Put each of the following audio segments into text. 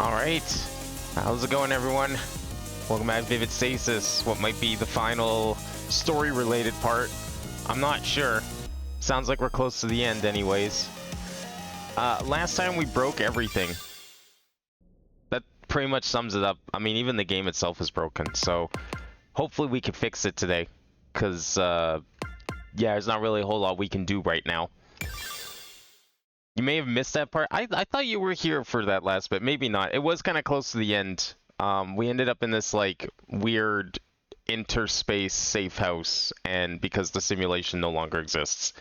Alright, how's it going, everyone? Welcome back to Vivid Stasis, what might be the final story-related part. I'm not sure. Sounds like we're close to the end anyways. Last time we broke everything. That pretty much sums it up. I mean, even the game itself is broken, so hopefully we can fix it today. Because, yeah, there's not really a whole lot we can do right now. You may have missed that part. I thought you were here for that last bit. Maybe not. It was kind of close to the end. We ended up in this, like, weird interspace safe house, and because the simulation no longer exists.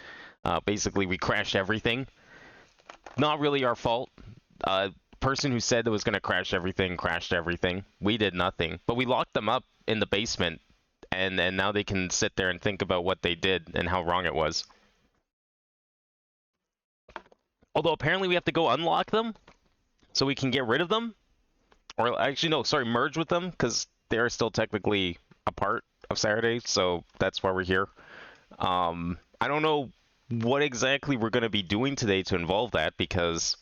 Basically, we crashed everything. Not really our fault. Person who said it was going to crash everything crashed everything. We did nothing. But we locked them up in the basement, and now they can sit there and think about what they did and how wrong it was. Although apparently we have to go unlock them so we can get rid of them. Or actually, no, sorry, merge with them because they're still technically a part of Saturday, so that's why we're here. I don't know what exactly we're going to be doing today to involve that because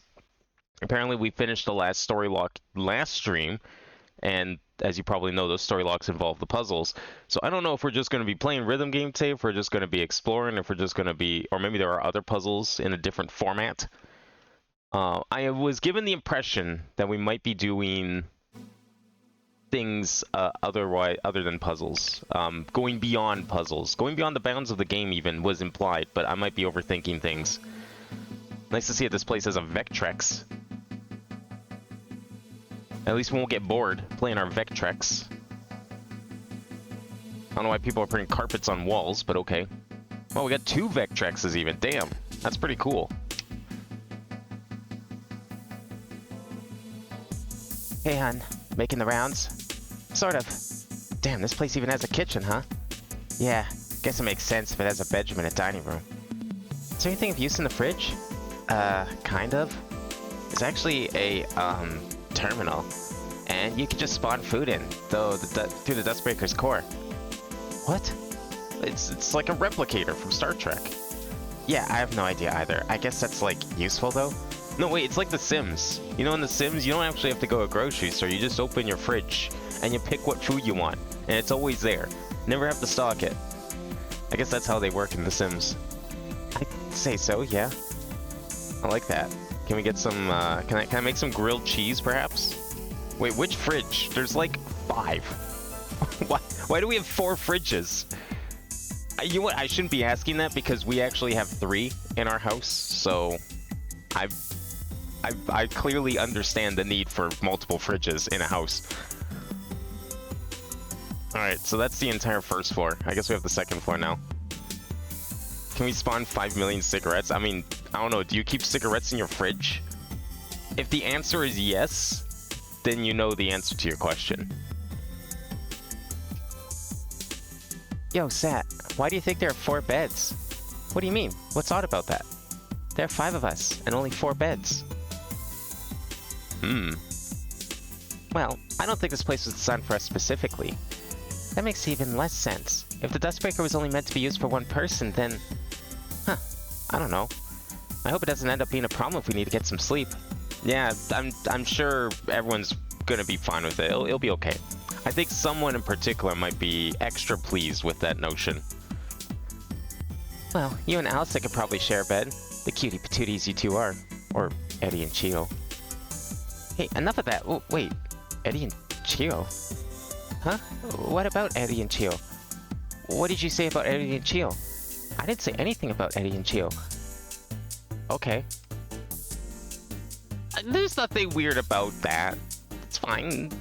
apparently we finished the last story lock last stream, and as you probably know, those story locks involve the puzzles. So I don't know if we're just going to be playing rhythm game today, if we're just going to be exploring, if we're just going to be, or maybe there are other puzzles in a different format. I was given the impression that we might be doing things other than puzzles, going beyond puzzles, going beyond the bounds of the game even was implied, but I might be overthinking things. Nice to see that this place has a Vectrex. At least we won't get bored playing our Vectrex. I don't know why people are putting carpets on walls, but okay. Well, we got 2 Vectrexes even. Damn, that's pretty cool. Hey, hon. Making the rounds? Sort of. Damn, this place even has a kitchen, huh? Yeah, guess it makes sense if it has a bedroom and a dining room. Is there anything of use in the fridge? Kind of. It's actually a, terminal. And you can just spawn food in, though, through the Dustbreaker's core. What? It's like a replicator from Star Trek. Yeah, I have no idea either. I guess that's, like, useful, though? No, wait, it's like The Sims. You know, in The Sims, you don't actually have to go to a grocery store. You just open your fridge, and you pick what food you want. And it's always there. Never have to stock it. I guess that's how they work in The Sims. I'd say so, yeah. I like that. Can we get some, can I make some grilled cheese, perhaps? Wait, which fridge? There's like 5. Why do we have 4 fridges? You know what? I shouldn't be asking that because we actually have 3 in our house, so I clearly understand the need for multiple fridges in a house. Alright, so that's the entire first floor. I guess we have the second floor now. Can we spawn 5 million cigarettes? I mean, I don't know. Do you keep cigarettes in your fridge? If the answer is yes, then you know the answer to your question. Yo, Sat, why do you think there are 4 beds? What do you mean? What's odd about that? There are 5 of us, and only 4 beds. Well, I don't think this place was designed for us specifically. That makes even less sense. If the Dustbreaker was only meant to be used for one person, then... Huh, I don't know. I hope it doesn't end up being a problem if we need to get some sleep. Yeah, I'm sure everyone's gonna be fine with it. It'll be okay. I think someone in particular might be extra pleased with that notion. Well, you and Alice could probably share a bed. The cutie patooties you two are. Or Eddie and Chio. Hey, enough of that. Oh, wait. Eddie and Chio? Huh? What about Eddie and Chio? What did you say about Eddie and Chio? I didn't say anything about Eddie and Chio. Okay. There's nothing weird about that. It's fine.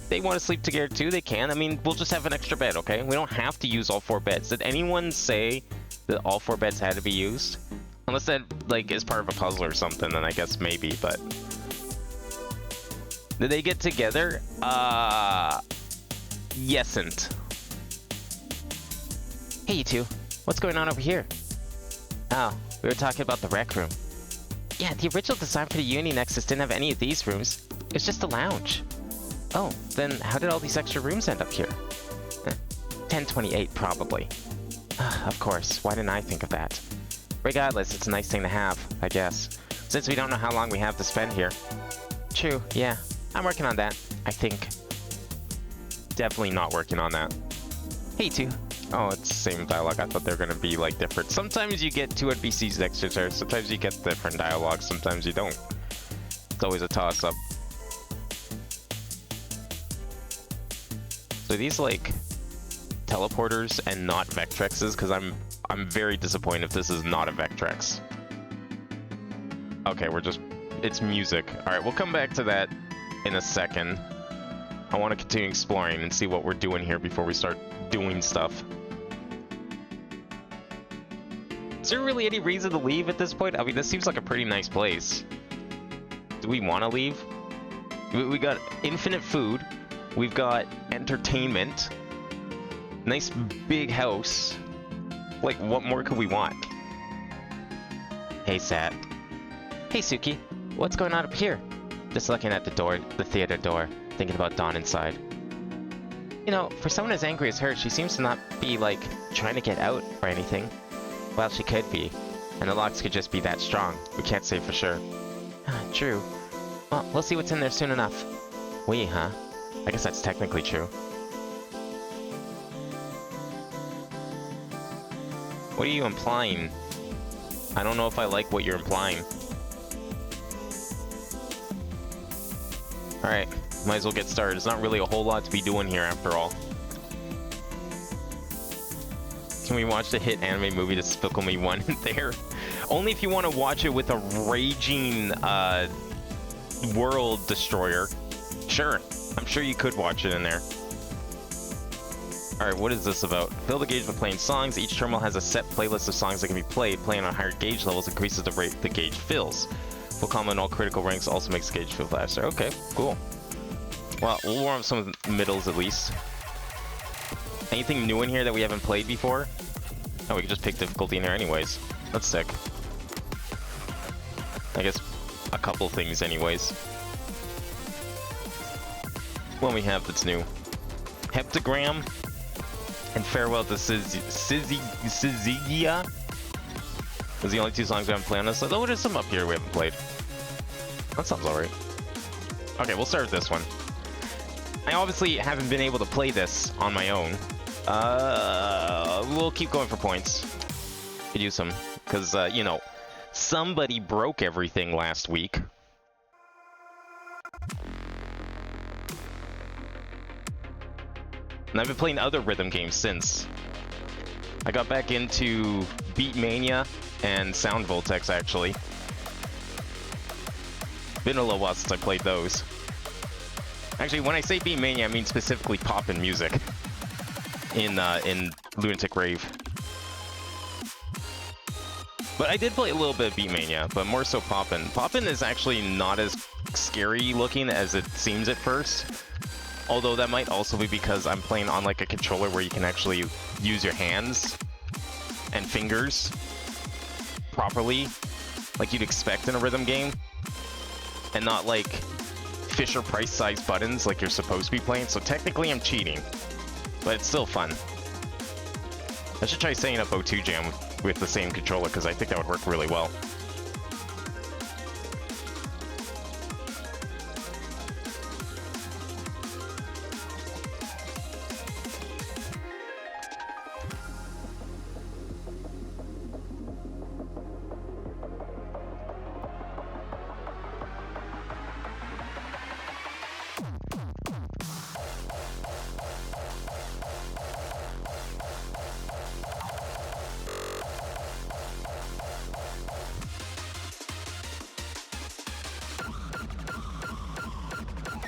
They want to sleep together too, they can. I mean, we'll just have an extra bed, okay? We don't have to use all 4 beds. Did anyone say that all 4 beds had to be used? Unless that, like, is part of a puzzle or something, then I guess maybe, but... Did they get together? Yesn't. Hey, you two. What's going on over here? Oh, we were talking about the rec room. Yeah, the original design for the Uni Nexus didn't have any of these rooms. It was just a lounge. Oh, then how did all these extra rooms end up here? 1028, probably. Of course, why didn't I think of that? Regardless, it's a nice thing to have, I guess. Since we don't know how long we have to spend here. True, yeah. I'm working on that, I think. Definitely not working on that. Hey, two. Oh, it's the same dialogue. I thought they were gonna be, like, different. Sometimes you get two NPCs next to each other. Sometimes you get different dialogue. Sometimes you don't. It's always a toss-up. So these, like, teleporters and not Vectrexes? Because I'm very disappointed if this is not a Vectrex. Okay, it's music. Alright, we'll come back to that in a second. I want to continue exploring and see what we're doing here before we start doing stuff. Is there really any reason to leave at this point? I mean, this seems like a pretty nice place. Do we want to leave? We got infinite food. We've got entertainment. Nice big house. Like, what more could we want? Hey, Sat. Hey, Suki. What's going on up here? Just looking at the door, the theater door, thinking about Dawn inside. You know, for someone as angry as her, she seems to not be, like, trying to get out or anything. Well, she could be. And the locks could just be that strong. We can't say for sure. True. Well, we'll see what's in there soon enough. We, huh? I guess that's technically true. What are you implying? I don't know if I like what you're implying. Alright, might as well get started. There's not really a whole lot to be doing here after all. Can we watch the hit anime movie Despicable Me 1 there? Only if you want to watch it with a raging world destroyer. Sure, I'm sure you could watch it in there. Alright, what is this about? Fill the gauge by playing songs. Each terminal has a set playlist of songs that can be played. Playing on higher gauge levels increases the rate the gauge fills. Full combo in all critical ranks also makes the gauge fill faster. Okay, cool. Well, we'll warm up some of the middles at least. Anything new in here that we haven't played before? Oh, we can just pick difficulty in here anyways. That's sick. I guess a couple things anyways. What we have that's new? Heptagram and Farewell to Syzygia. Those are the only two songs we haven't played on this. Oh, there's some up here we haven't played. That sounds alright. Okay, we'll start with this one. I obviously haven't been able to play this on my own. We'll keep going for points. Could use some, because, you know, somebody broke everything last week. And I've been playing other rhythm games since. I got back into Beatmania and Sound Voltex, actually. Been a little while since I played those. Actually, when I say Beatmania, I mean specifically poppin' music in Lunatic Rave. But I did play a little bit of Beatmania, but more so Poppin'. Poppin' is actually not as scary looking as it seems at first. Although that might also be because I'm playing on like a controller where you can actually use your hands and fingers properly, like you'd expect in a rhythm game, and not like Fisher-Price size buttons like you're supposed to be playing. So technically I'm cheating, but it's still fun. I should try setting up O2 Jam with the same controller, because I think that would work really well.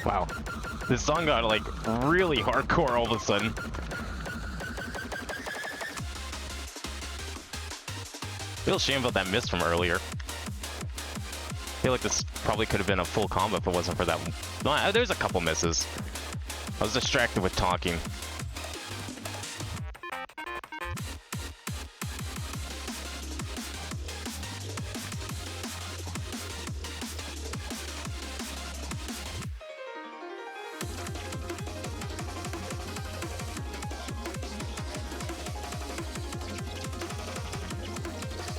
Wow, this song got like really hardcore all of a sudden. Feel shame about that miss from earlier. I feel like this probably could have been a full combo if it wasn't for that one. No, there's a couple misses. I was distracted with talking.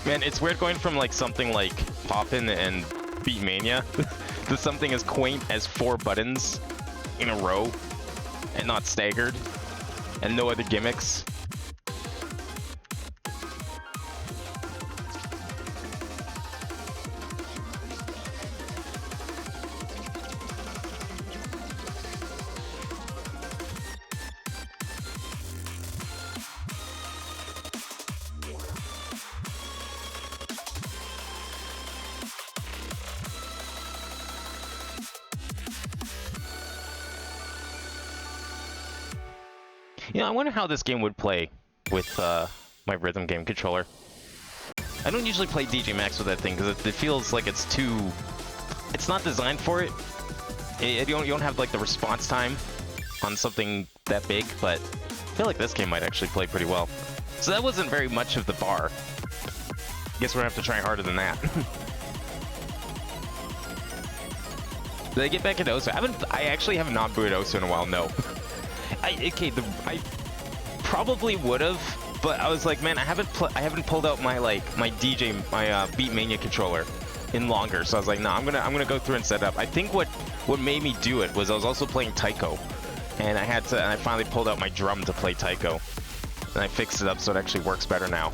Man, it's weird going from like something like Poppin' and Beatmania. There's something as quaint as 4 buttons in a row and not staggered and no other gimmicks. You know, I wonder how this game would play with my rhythm game controller. I don't usually play DJ Max with that thing because it feels like it's too... It's not designed for it. You don't have like the response time on something that big, but I feel like this game might actually play pretty well. So that wasn't very much of the bar. Guess we're gonna have to try harder than that. Did I get back into Osu? I actually have not booted Osu in a while, no. I probably would have, but I was like, man, I haven't pulled out my Beatmania controller in longer, so I was like, no, I'm gonna go through and set it up. I think what made me do it was I was also playing Taiko, and I finally pulled out my drum to play Taiko, and I fixed it up so it actually works better now.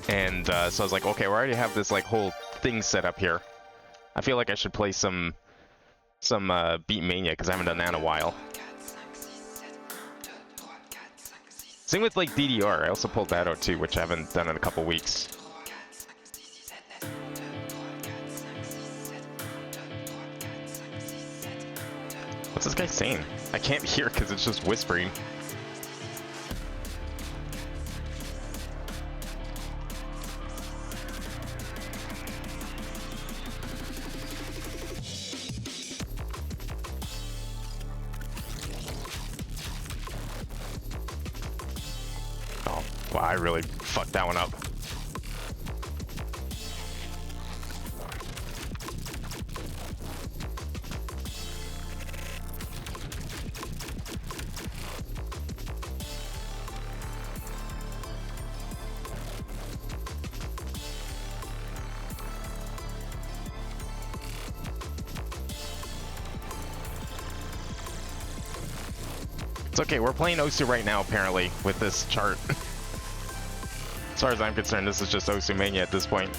And so I was like, okay, we already have this like whole thing set up here. I feel like I should play some Beatmania because I haven't done that in a while. Same with like DDR. I also pulled that out too, which I haven't done in a couple weeks. What's this guy saying? I can't hear because it's just whispering. Wow, I really fucked that one up. It's okay, we're playing Osu right now, apparently, with this chart. As far as I'm concerned, this is just Osu Mania at this point.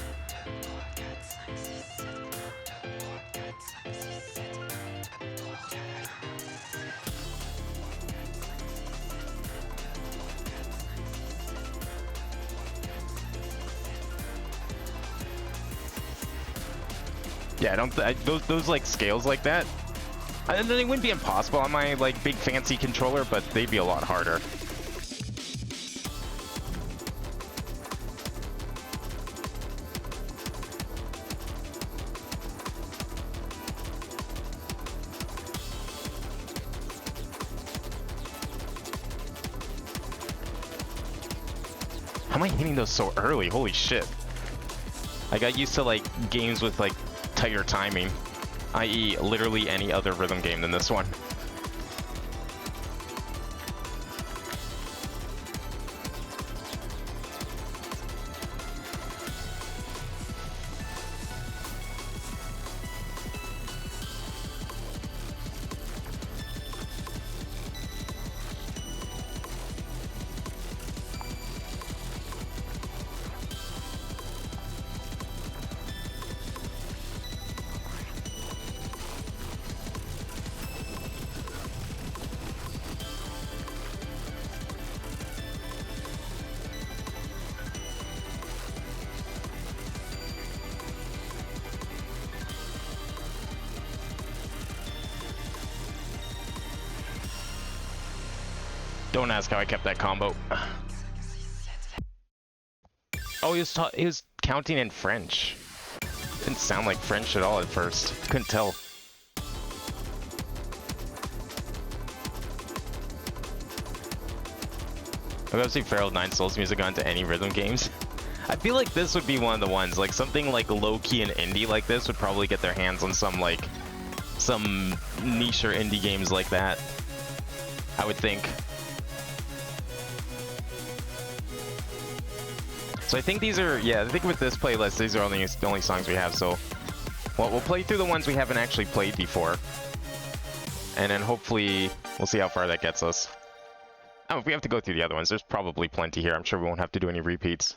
Yeah, those like scales like that, and they wouldn't be impossible on my like big fancy controller, but they'd be a lot harder. How am I hitting those so early? Holy shit. I got used to like games with like tighter timing, i.e. literally any other rhythm game than this one. Don't ask how I kept that combo. Oh, he was counting in French. Didn't sound like French at all at first. Couldn't tell. I've ever seen Feral 9 Souls music onto any rhythm games. I feel like this would be one of the ones, like something like low-key and indie like this would probably get their hands on some niche or indie games like that. I would think. So I think these are, yeah, I think with this playlist, these are only songs we have, so Well, we'll play through the ones we haven't actually played before. And then hopefully we'll see how far that gets us. Oh, if we have to go through the other ones, there's probably plenty here. I'm sure we won't have to do any repeats.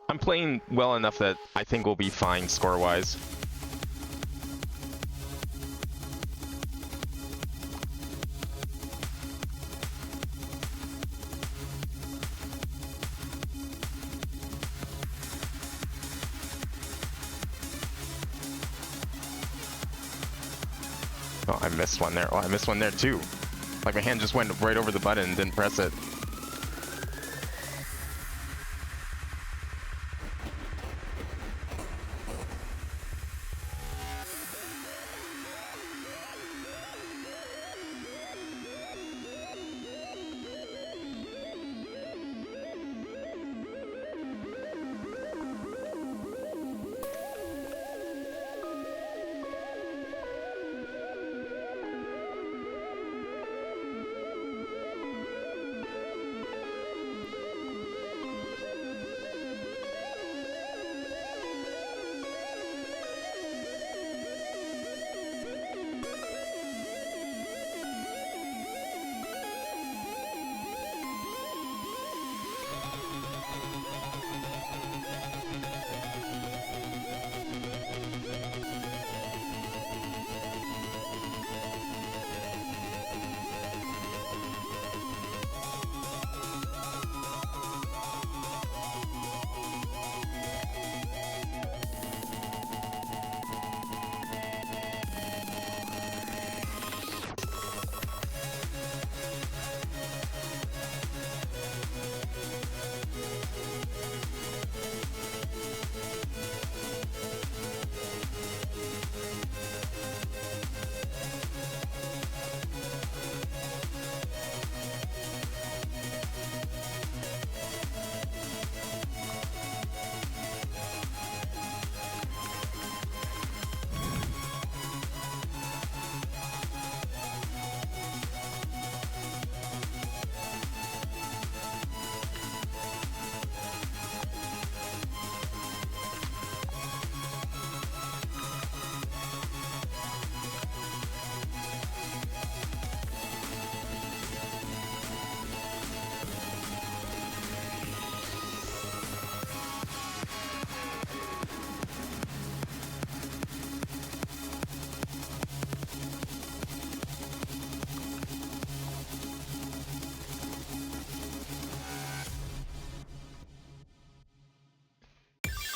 I'm playing well enough that I think we'll be fine score-wise. Oh, I missed one there. Oh, I missed one there too. Like my hand just went right over the button and didn't press it.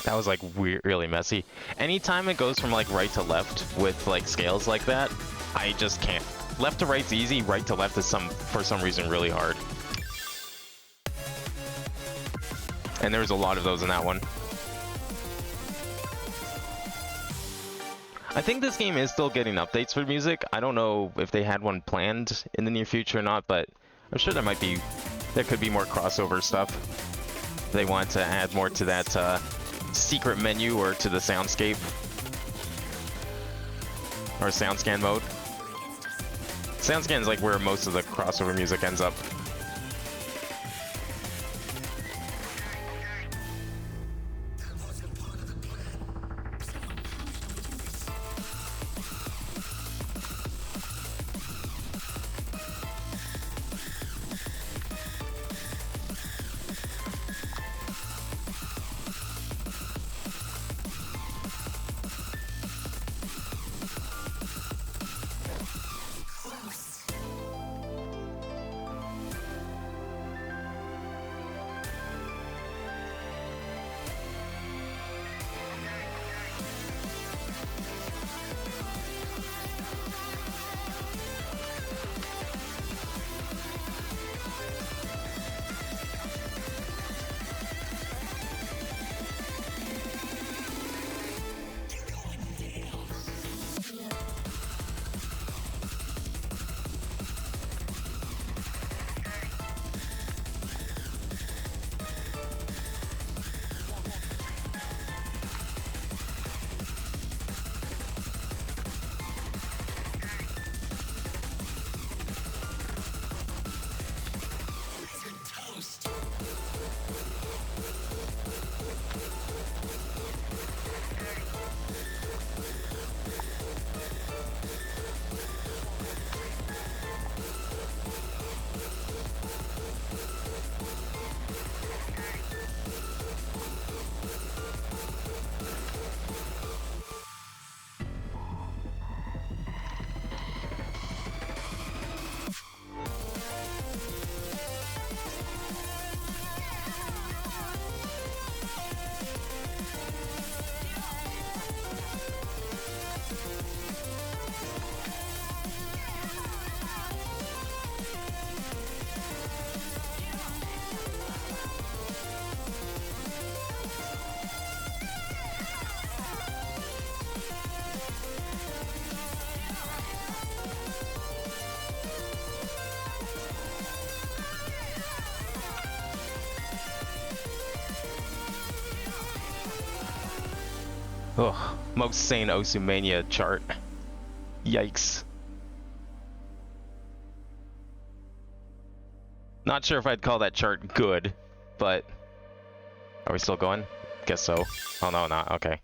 That was like weird, really messy. Anytime it goes from like right to left with like scales like that, I just can't. Left to right's easy, right to left is for some reason really hard. And there was a lot of those in that one. I think this game is still getting updates for music. I don't know if they had one planned in the near future or not, but I'm sure there could be more crossover stuff. They want to add more to that secret menu or to the soundscape or sound scan mode. Sound scan is like where most of the crossover music ends up. Oh, most sane Osumania chart. Yikes. Not sure if I'd call that chart good, but... Are we still going? Guess so. Oh, no, not. Okay.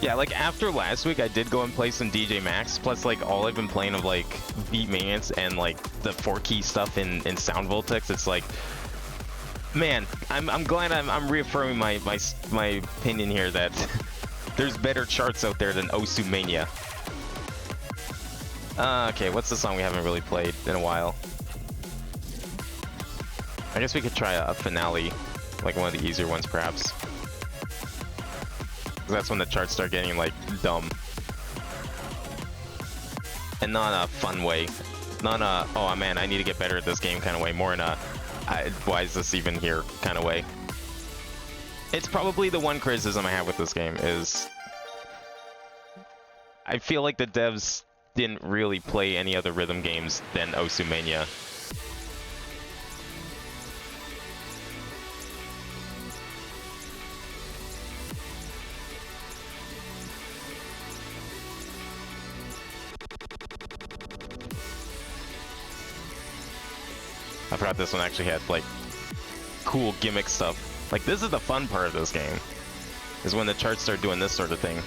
Yeah, like, after last week, I did go and play some DJ Max, plus, like, all I've been playing of, like, beat maintenance and, like, the 4-key stuff in Sound Vortex, it's like... Man, I'm glad I'm reaffirming my opinion here that there's better charts out there than Osumania. Okay, what's the song we haven't really played in a while? I guess we could try a finale, like one of the easier ones, perhaps. 'Cause that's when the charts start getting, like, dumb. And not in a fun way. Not in a, oh man, I need to get better at this game kind of way. More in a, why is this even here kind of way. It's probably the one criticism I have with this game is... I feel like the devs didn't really play any other rhythm games than Osumania. I forgot this one actually had, like, cool gimmick stuff. Like, this is the fun part of this game, is when the charts start doing this sort of thing.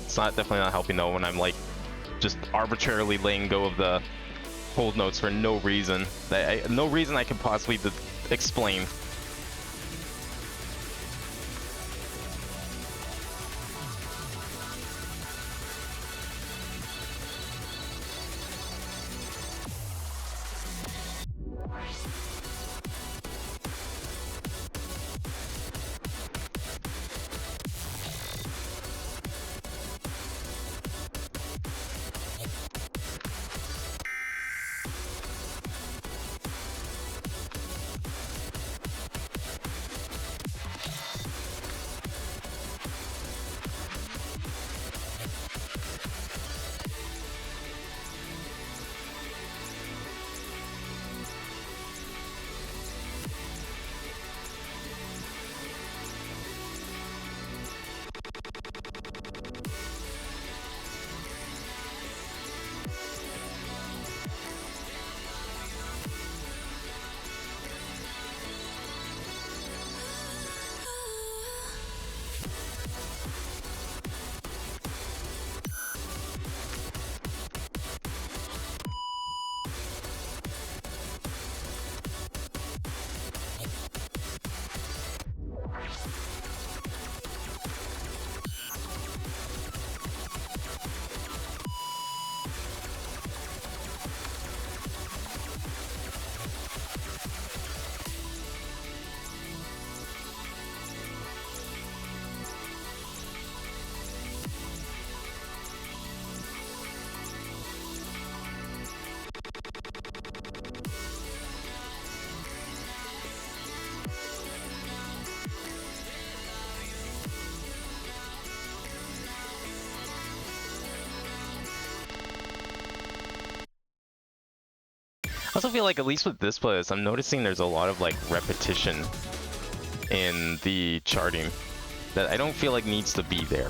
It's not definitely not helping though when I'm like just arbitrarily laying go of the hold notes for no reason. No reason I can possibly explain. I also feel like, at least with this playlist, I'm noticing there's a lot of, like, repetition in the charting that I don't feel like needs to be there.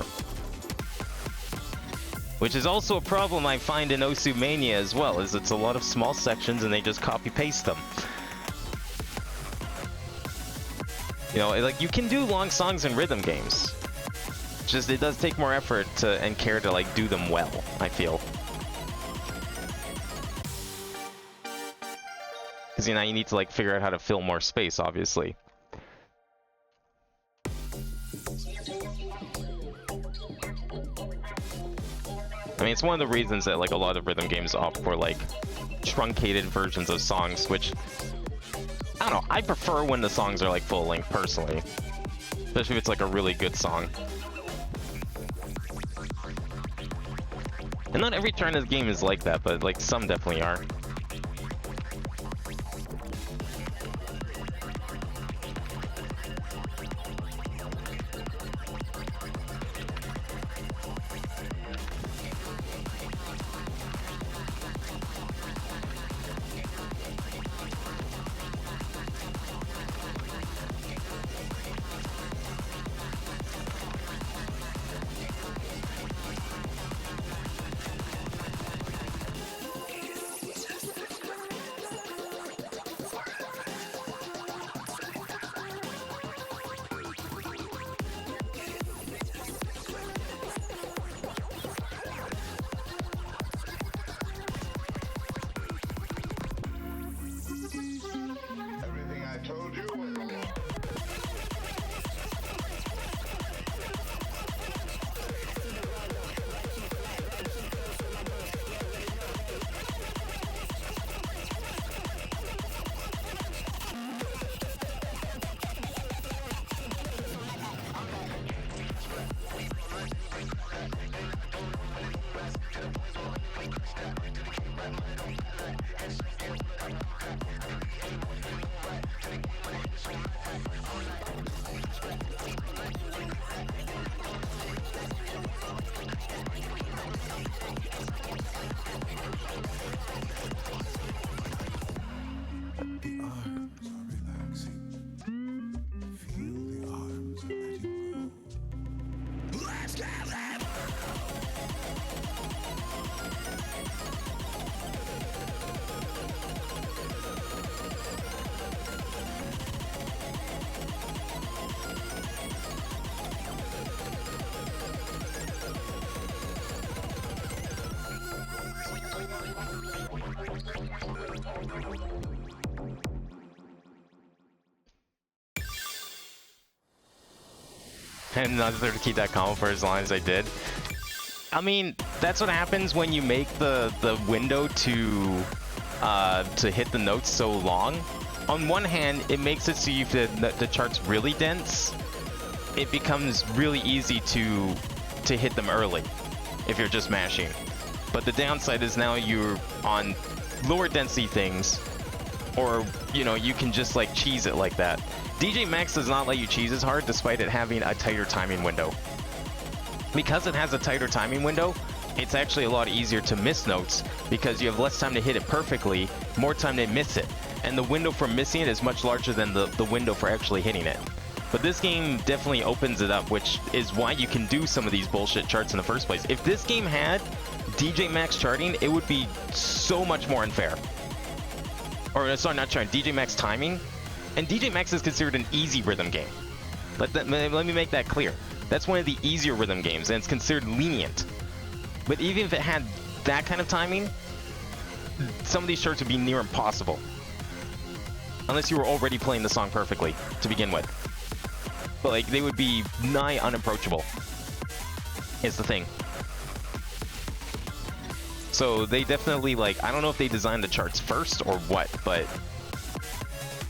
Which is also a problem I find in Osumania as well, is it's a lot of small sections and they just copy-paste them. You know, like, you can do long songs in rhythm games. Just, it does take more effort to, and care to, like, do them well, I feel. Because, you know, you need to, like, figure out how to fill more space, obviously. I mean, it's one of the reasons that, like, a lot of rhythm games opt for, like, truncated versions of songs, which, I don't know, I prefer when the songs are, like, full length, personally. Especially if it's, like, a really good song. And not every turn in this game is like that, but, like, some definitely are. and not to keep that calm for as long as I did. I mean, that's what happens when you make the window to hit the notes so long. On one hand, it makes it so if the chart's really dense, it becomes really easy to hit them early if you're just mashing. But the downside is now you're on lower density things, or you know, you can just like cheese it like that. DJ Max does not let you cheese as hard despite it having a tighter timing window. Because it has a tighter timing window, it's actually a lot easier to miss notes because you have less time to hit it perfectly, more time to miss it. And the window for missing it is much larger than the window for actually hitting it. But this game definitely opens it up, which is why you can do some of these bullshit charts in the first place. If this game had DJ Max charting, it would be so much more unfair. Or, sorry, not charting, DJ Max timing. And DJ Max is considered an easy rhythm game. Let me make that clear. That's one of the easier rhythm games, and it's considered lenient. But even if it had that kind of timing, some of these charts would be near impossible. Unless you were already playing the song perfectly to begin with. But like, they would be nigh unapproachable, is the thing. So they definitely, like, I don't know if they designed the charts first or what, but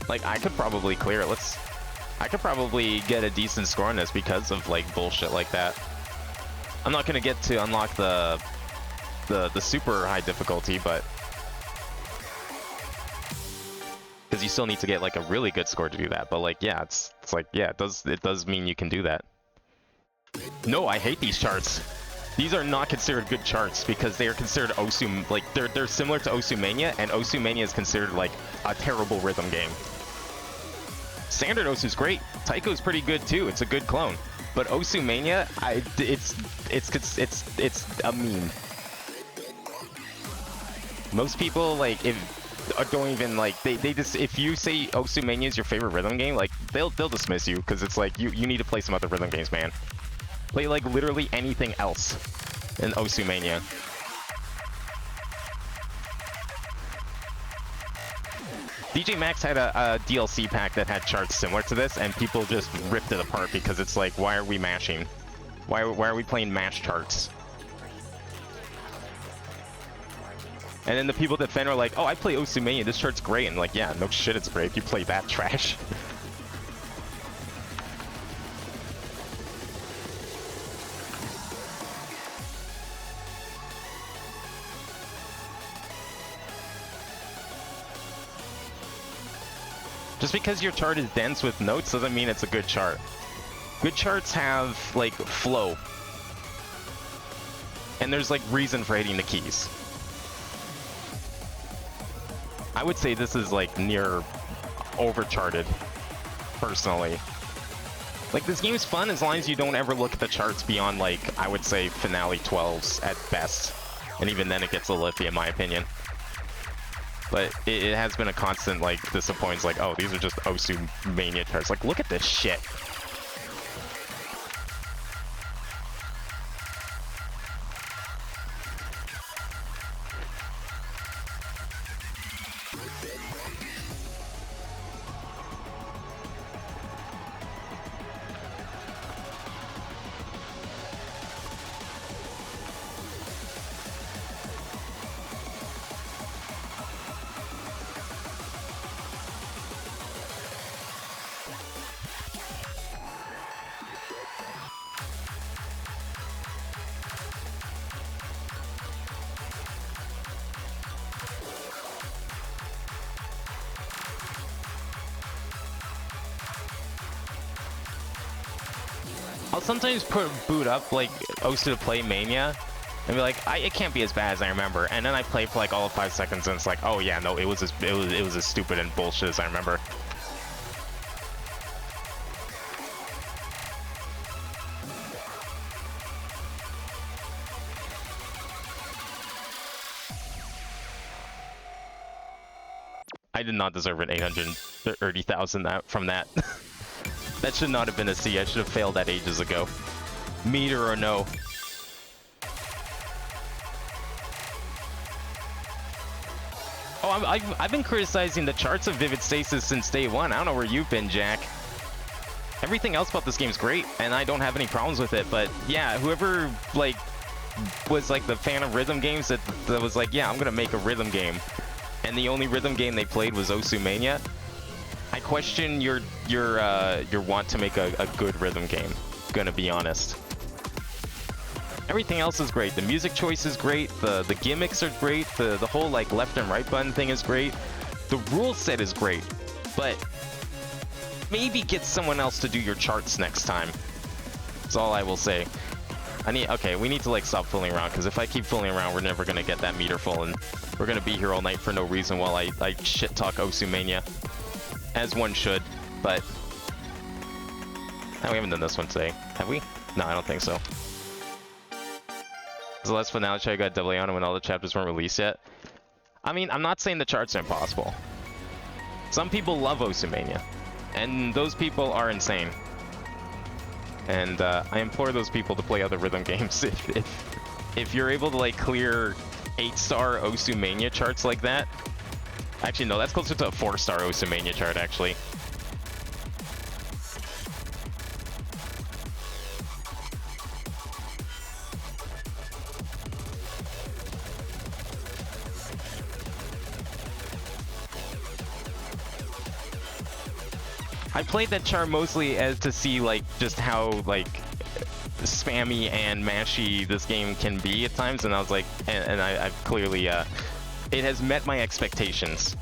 like, I could probably clear it. I could probably get a decent score on this because of like bullshit like that. I'm not gonna get to unlock the super high difficulty, but because you still need to get like a really good score to do that. But like, yeah, it's like, yeah, it does mean you can do that. No, I hate these charts. These are not considered good charts because they are considered Osu, like they're similar to Osu Mania, and Osu Mania is considered like a terrible rhythm game. Standard Osu's great. Taiko's pretty good too. It's a good clone. But Osu Mania, it's a meme. Most people like don't even like they just, if you say Osu Mania is your favorite rhythm game, like they'll dismiss you because it's like you need to play some other rhythm games, man. Play like literally anything else in Osu Mania. DJ Max had a DLC pack that had charts similar to this, and people just ripped it apart because it's like, why are we mashing? Why are we playing mash charts? And then the people that defend are like, oh, I play Osu Mania, this chart's great. And like, yeah, no shit, it's great if you play that trash. Just because your chart is dense with notes doesn't mean it's a good chart. Good charts have, like, flow. And there's, like, reason for hitting the keys. I would say this is, like, near overcharted, personally. Like, this game is fun as long as you don't ever look at the charts beyond, like, I would say Finale 12s at best. And even then it gets a little iffy, in my opinion. But it has been a constant, like, disappointment. Like, oh, these are just Osu Mania charts. Like, look at this shit. I'll sometimes boot up like Osu to play Mania and be like, it can't be as bad as I remember, and then I play for like all of 5 seconds and it's like, oh yeah, no, it was as stupid and bullshit as I remember. I did not deserve an 830,000 from that. That should not have been a C. I should have failed that ages ago. Meter or no. Oh, I've been criticizing the charts of Vivid Stasis since day one. I don't know where you've been, Jack. Everything else about this game's great, and I don't have any problems with it. But yeah, whoever like was like the fan of rhythm games that was like, yeah, I'm gonna make a rhythm game, and the only rhythm game they played was Osumania. I question your want to make a good rhythm game. Gonna be honest. Everything else is great. The music choice is great. The gimmicks are great. The whole like left and right button thing is great. The rule set is great, but maybe get someone else to do your charts next time. That's all I will say. Okay, we need to like stop fooling around, because if I keep fooling around, we're never gonna get that meter full, and we're gonna be here all night for no reason while I shit talk Osumania, as one should. But no, we haven't done this one today, have we? No, I don't think so. So last finale check, I got double A on it when all the chapters weren't released yet. I mean, I'm not saying the charts are impossible. Some people love Osumania, and those people are insane. And I implore those people to play other rhythm games. If you're able to like clear 8-star Osumania charts like that, actually no, that's closer to a 4-star Osumania chart actually. I played that chart mostly as to see like just how like spammy and mashy this game can be at times, and I was like, and I've clearly it has met my expectations.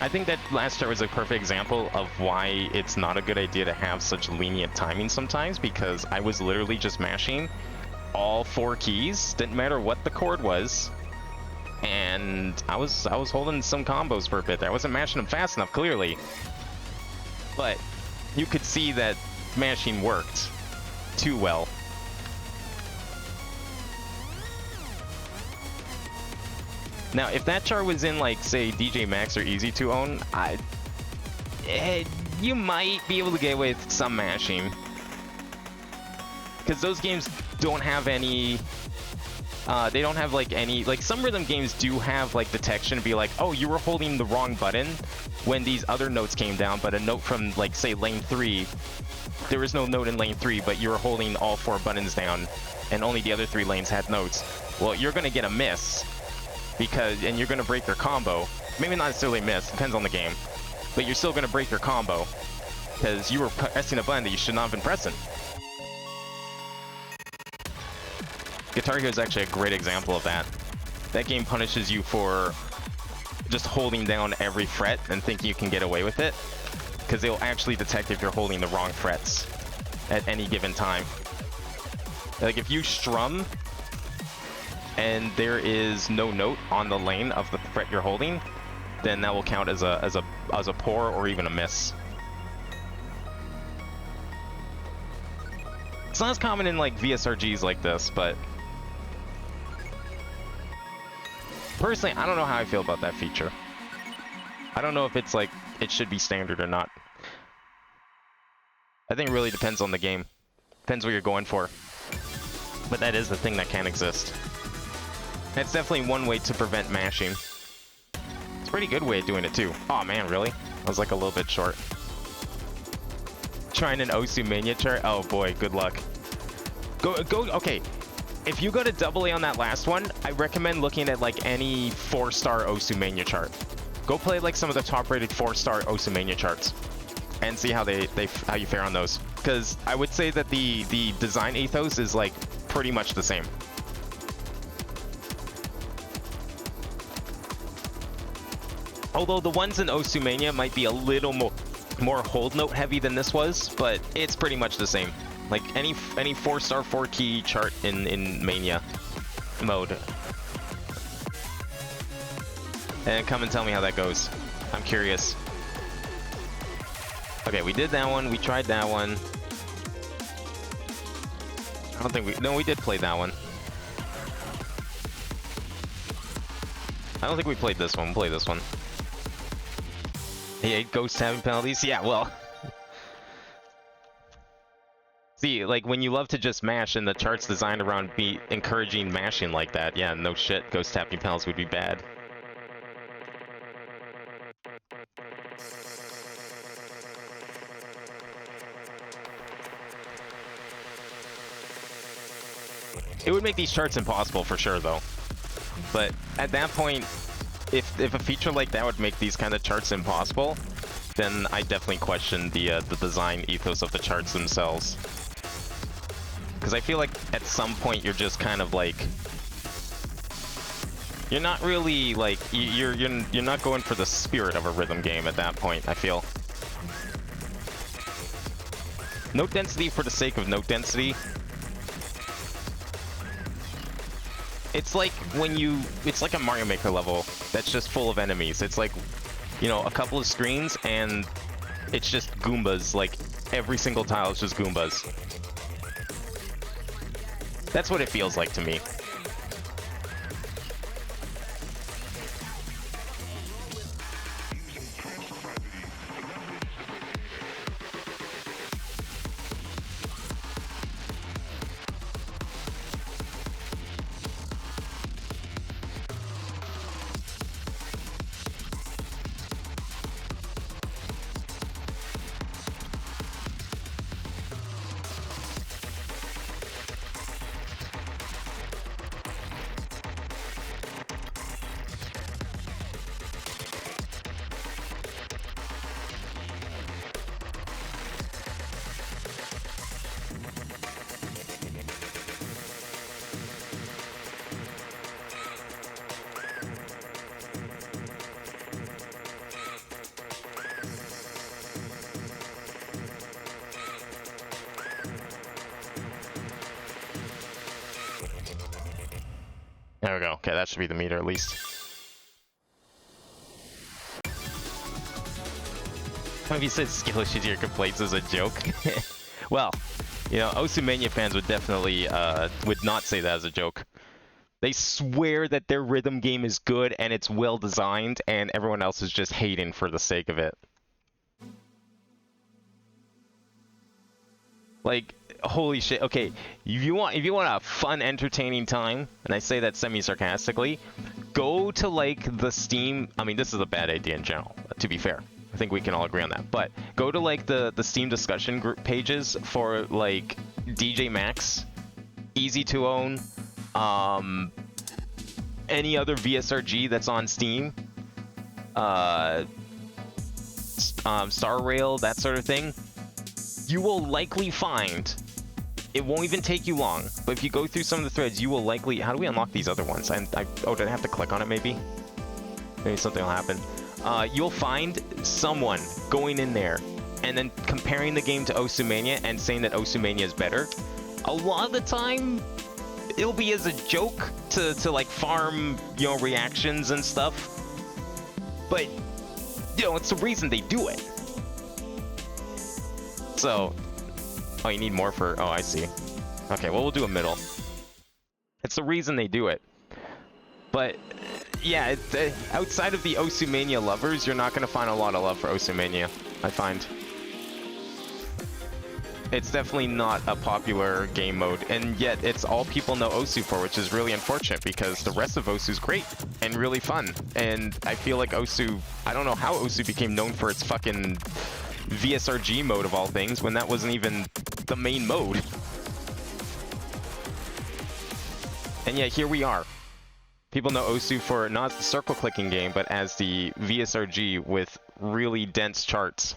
I think that last chart was a perfect example of why it's not a good idea to have such lenient timing sometimes, because I was literally just mashing all 4 keys, didn't matter what the chord was, and I was holding some combos for a bit there. I wasn't mashing them fast enough, clearly, but you could see that mashing worked too well. Now, if that chart was in, like, say, DJ Max or Easy to Own, you might be able to get away with some mashing. Because those games don't have any... they don't have, like, any... Like, some rhythm games do have, like, detection to be like, oh, you were holding the wrong button when these other notes came down, but a note from, like, say, lane 3, there was no note in lane 3, but you were holding all 4 buttons down, and only the other 3 lanes had notes. Well, you're going to get a miss. And you're going to break your combo. Maybe not necessarily miss, depends on the game. But you're still going to break your combo, because you were pressing a button that you should not have been pressing. Guitar Hero is actually a great example of that. That game punishes you for just holding down every fret and thinking you can get away with it, because they'll actually detect if you're holding the wrong frets at any given time. Like, if you strum and there is no note on the lane of the fret you're holding, then that will count as a pour or even a miss. It's not as common in like VSRGs like this, but personally, I don't know how I feel about that feature. I don't know if it's like it should be standard or not. I think it really depends on the game. Depends what you're going for. But that is the thing that can exist. That's definitely one way to prevent mashing. It's a pretty good way of doing it too. Oh man, really? I was like a little bit short. Trying an Osumania chart? Oh boy, good luck. Okay. If you go to double A on that last one, I recommend looking at like any 4-star Osumania chart. Go play like some of the top-rated 4-star Osumania charts and see how how you fare on those. Because I would say that the design ethos is like pretty much the same. Although the ones in Osumania might be a little more hold note heavy than this was, but it's pretty much the same. Like any 4-star 4-key chart in Mania mode. And come and tell me how that goes. I'm curious. Okay, we did that one. We tried that one. I don't think no, we did play that one. I don't think we played this one. We'll play this one. Yeah, ghost having penalties? Yeah, well. See, like, when you love to just mash and the chart's designed around be encouraging mashing like that, yeah, no shit, ghost tapping panels would be bad. It would make these charts impossible for sure, though. But at that point, if a feature like that would make these kind of charts impossible, then I definitely question the design ethos of the charts themselves. Because I feel like at some point you're just kind of like, you're not really like you're not going for the spirit of a rhythm game at that point. I feel note density for the sake of note density. It's like when it's like a Mario Maker level that's just full of enemies. It's like, you know, a couple of screens and it's just Goombas. Like every single tile is just Goombas. That's what it feels like to me. There we go. Okay, that should be the meter at least. Have you said skill issues to your complaints as a joke? Well, you know, Osumania fans would definitely would not say that as a joke. They swear that their rhythm game is good and it's well designed, and everyone else is just hating for the sake of it. Like, holy shit. Okay, if you want a fun, entertaining time, and I say that semi-sarcastically, go to like the Steam. I mean, this is a bad idea in general, to be fair. I think we can all agree on that. But go to like the Steam discussion group pages for like DJ Max, Easy to Own, any other VSRG that's on Steam, Star Rail, that sort of thing. You will likely find, it won't even take you long, but if you go through some of the threads, you will likely, how do we unlock these other ones? Oh, did I have to click on it maybe? Maybe something will happen. You'll find someone going in there and then comparing the game to Osumania and saying that Osumania is better. A lot of the time, it'll be as a joke to like farm, you know, reactions and stuff. But, you know, it's the reason they do it. So, oh, you need more for, oh, I see. Okay, well, we'll do a middle. It's the reason they do it. But, yeah, outside of the Osumania lovers, you're not going to find a lot of love for Osumania, I find. It's definitely not a popular game mode, and yet it's all people know Osu for, which is really unfortunate because the rest of Osu's great and really fun. And I feel like Osu, I don't know how Osu became known for its fucking VSRG mode of all things when that wasn't even the main mode. And yet here we are. People know Osu for not as the circle clicking game, but as the VSRG with really dense charts.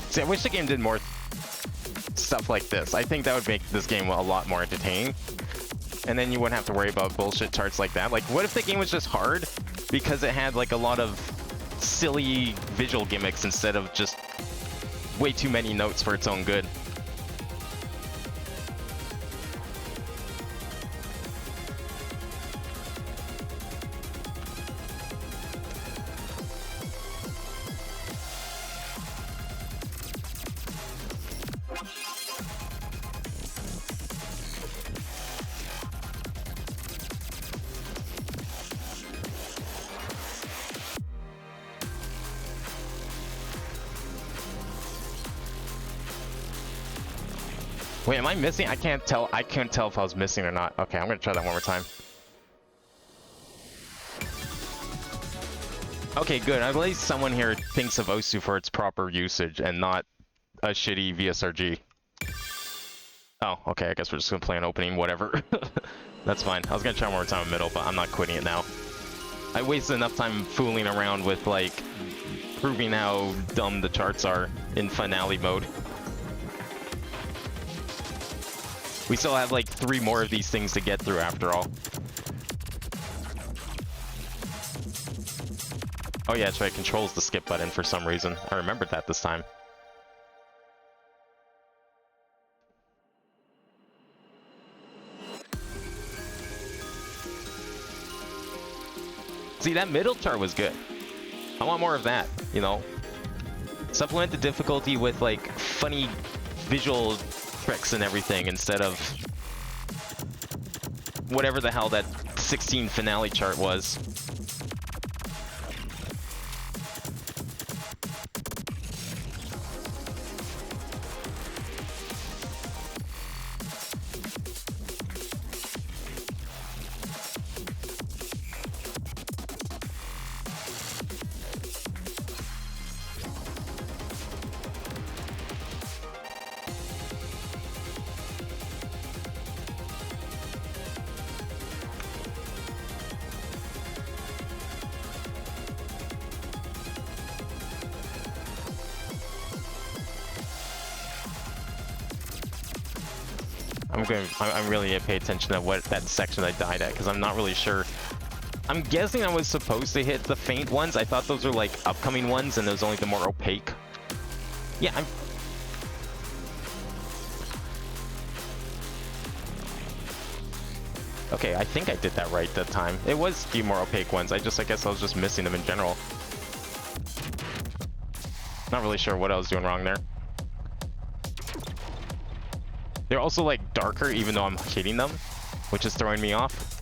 See, I wish the game did more stuff like this. I think that would make this game a lot more entertaining. And then you wouldn't have to worry about bullshit charts like that. Like, what if the game was just hard because it had, like, a lot of silly visual gimmicks instead of just way too many notes for its own good? Wait, am I missing? I can't tell. I couldn't tell if I was missing or not. Okay, I'm gonna try that one more time. Okay, good. At least someone here thinks of Osu for its proper usage and not a shitty VSRG. Oh, okay. I guess we're just gonna play an opening, whatever. That's fine. I was gonna try one more time in middle, but I'm not quitting it now. I wasted enough time fooling around with, like, proving how dumb the charts are in finale mode. We still have, like, 3 more of these things to get through after all. Oh yeah, that's right. It controls the skip button for some reason. I remembered that this time. See, that middle chart was good. I want more of that, you know? Supplement the difficulty with, like, funny visual tricks and everything instead of whatever the hell that 16 finale chart was. I'm really gonna pay attention to what that section I died at, because I'm not really sure. I'm guessing I was supposed to hit the faint ones. I thought those were like upcoming ones, and those only the more opaque. Yeah, I'm... Okay, I think I did that right that time. It was the more opaque ones. I guess I was just missing them in general. Not really sure what I was doing wrong there. They're also, like, darker even though I'm hitting them, which is throwing me off.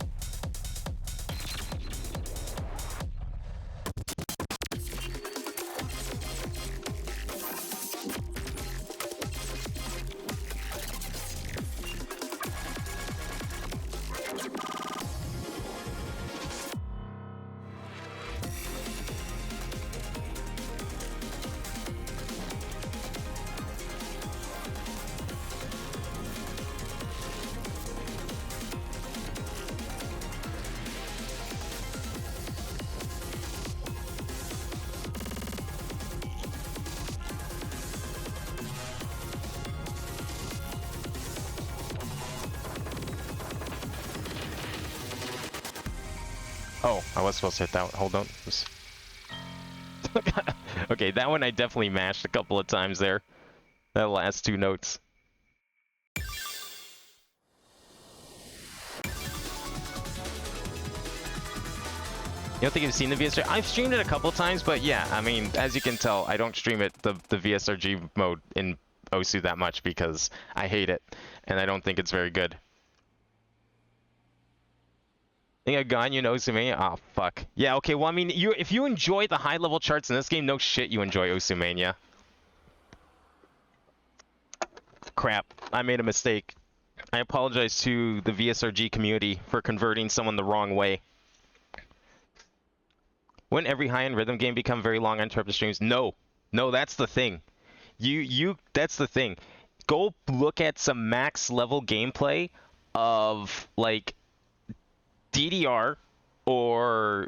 Oh, I was supposed to hit that one. Hold on. Okay, that one I definitely mashed a couple of times there. That last 2 notes. You don't think you've seen the VSRG? I've streamed it a couple of times, but yeah, I mean, as you can tell, I don't stream it, the VSRG mode in Osu that much because I hate it, and I don't think it's very good. Think I've gone, you know, Osumania? Oh, fuck. Yeah, okay, well, I mean, if you enjoy the high-level charts in this game, no shit you enjoy Osumania. Crap, I made a mistake. I apologize to the VSRG community for converting someone the wrong way. Wouldn't every high-end rhythm game become very long uninterrupted streams? No. No, that's the thing. That's the thing. Go look at some max-level gameplay of, like, DDR or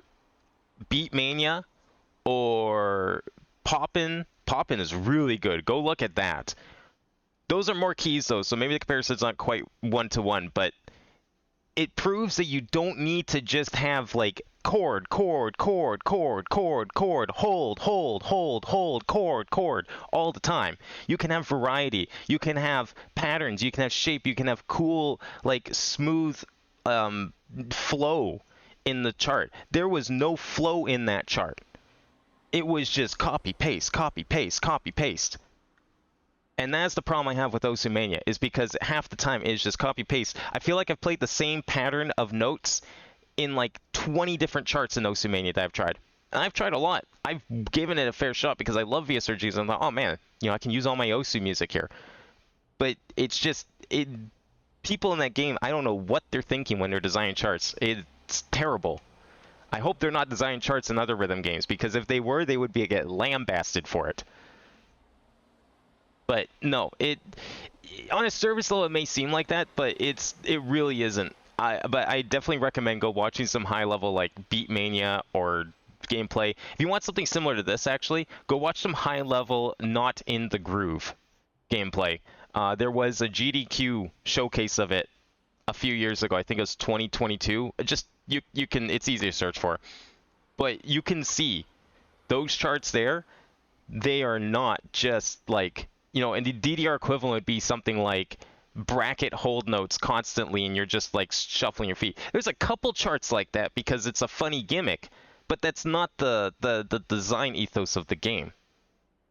Beatmania or Poppin'. Poppin' is really good. Go look at that. Those are more keys though, so maybe the comparison's not quite one-to-one, but it proves that you don't need to just have like chord, hold, chord all the time. You can have variety. You can have patterns. You can have shape. You can have cool, like smooth flow in the chart. There was no flow in that chart. It was just copy paste, copy paste, copy paste. And that's the problem I have with Osumania, is because half the time it's just copy paste. I feel like I've played the same pattern of notes in like 20 different charts in Osumania that I've tried. And I've tried a lot. I've given it a fair shot because I love VSRGs and I thought, oh man, you know, I can use all my Osu music here. But it's just, people in that game, I don't know what they're thinking when they're designing charts. It's terrible. I hope they're not designing charts in other rhythm games, because if they were, they would get lambasted for it. But no, on a surface level it may seem like that, but it really isn't. But I definitely recommend go watching some high level like Beatmania or gameplay. If you want something similar to this, actually, go watch some high level Not in the Groove gameplay. There was a GDQ showcase of it a few years ago. I think it was 2022. Just you can, it's easy to search for, but you can see those charts there. They are not just like, and the DDR equivalent would be something like bracket hold notes constantly, and you're just like shuffling your feet. There's a couple charts like that because it's a funny gimmick, but that's not the design ethos of the game.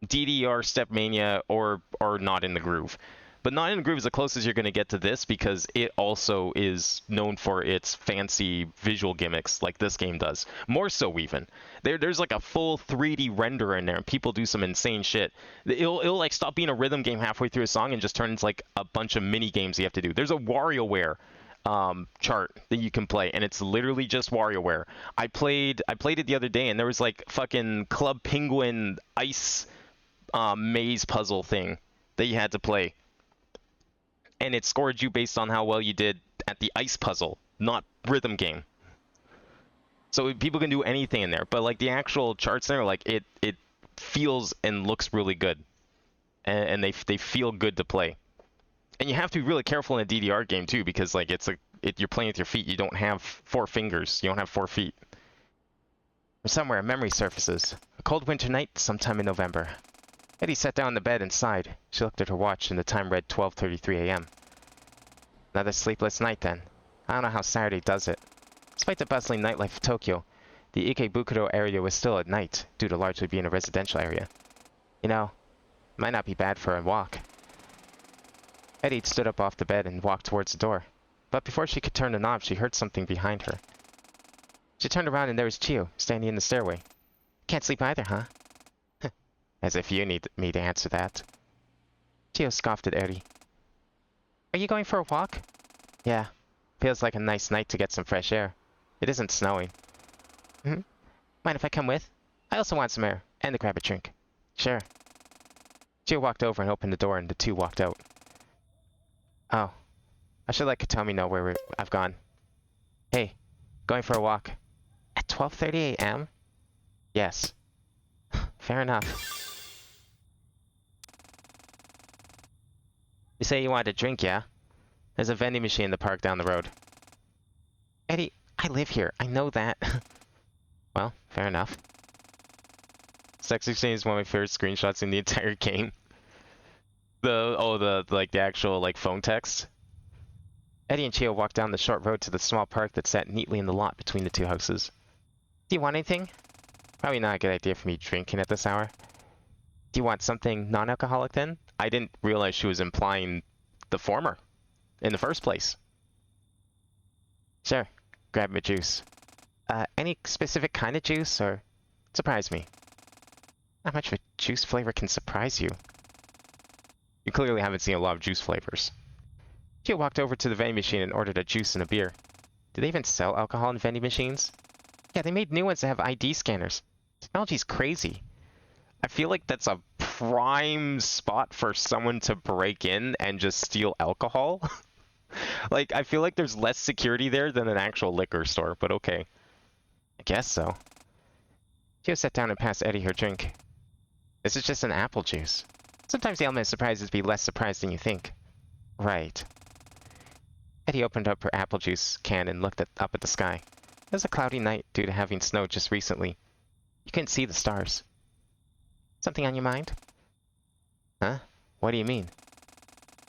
DDR, Stepmania, or Not in the Groove. But Not in the Groove is the closest you're going to get to this, because it also is known for its fancy visual gimmicks like this game does. More so even. There's like a full 3D render in there, and people do some insane shit. It'll like stop being a rhythm game halfway through a song and just turn into like a bunch of mini games you have to do. There's a WarioWare chart that you can play, and it's literally just WarioWare. I played it the other day, and there was like fucking Club Penguin ice maze puzzle thing that you had to play, and it scored you based on how well you did at the ice puzzle, not rhythm game. So people can do anything in there, but like the actual charts there, like it feels and looks really good, and they feel good to play. And you have to be really careful in a DDR game too, because like you're playing with your feet. You don't have 4 fingers. You don't have 4 feet. From somewhere, memory surfaces. A cold winter night, sometime in November. Eddie sat down on the bed and sighed. She looked at her watch, and the time read 12:33 a.m. Another sleepless night, then. I don't know how Saturday does it. Despite the bustling nightlife of Tokyo, the Ikebukuro area was still at night, due to largely being a residential area. It might not be bad for a walk. Eddie stood up off the bed and walked towards the door. But before she could turn the knob, she heard something behind her. She turned around, and there was Chio, standing in the stairway. Can't sleep either, huh? As if you need me to answer that. Chio scoffed at Eri. Are you going for a walk? Yeah. Feels like a nice night to get some fresh air. It isn't snowing. Mind if I come with? I also want some air, and to grab a drink. Sure. Chio walked over and opened the door, and the two walked out. Oh. I should let Katomi know where I've gone. Hey, going for a walk. At 12:30 a.m.? Yes. Fair enough. You say you wanted a drink, yeah? There's a vending machine in the park down the road. Eddie, I live here. I know that. Well, fair enough. Sex exchange is one of my favorite screenshots in the entire game. The actual like phone text. Eddie and Chio walked down the short road to the small park that sat neatly in the lot between the two houses. Do you want anything? Probably not a good idea for me drinking at this hour. Do you want something non-alcoholic then? I didn't realize she was implying the former in the first place. Sure. Grab me a juice. Any specific kind of juice, or surprise me? Not much of a juice flavor can surprise you. You clearly haven't seen a lot of juice flavors. Chio walked over to the vending machine and ordered a juice and a beer. Do they even sell alcohol in vending machines? Yeah, they made new ones that have ID scanners. Technology's crazy. I feel like that's a prime spot for someone to break in and just steal alcohol. Like, I feel like there's less security there than an actual liquor store, but okay. I guess so. Chio sat down and passed Eddie her drink. This is just an apple juice. Sometimes the element of surprise is to be less surprised than you think. Right. Eddie opened up her apple juice can and looked up at the sky. It was a cloudy night due to having snowed just recently. You couldn't see the stars. Something on your mind? Huh? What do you mean?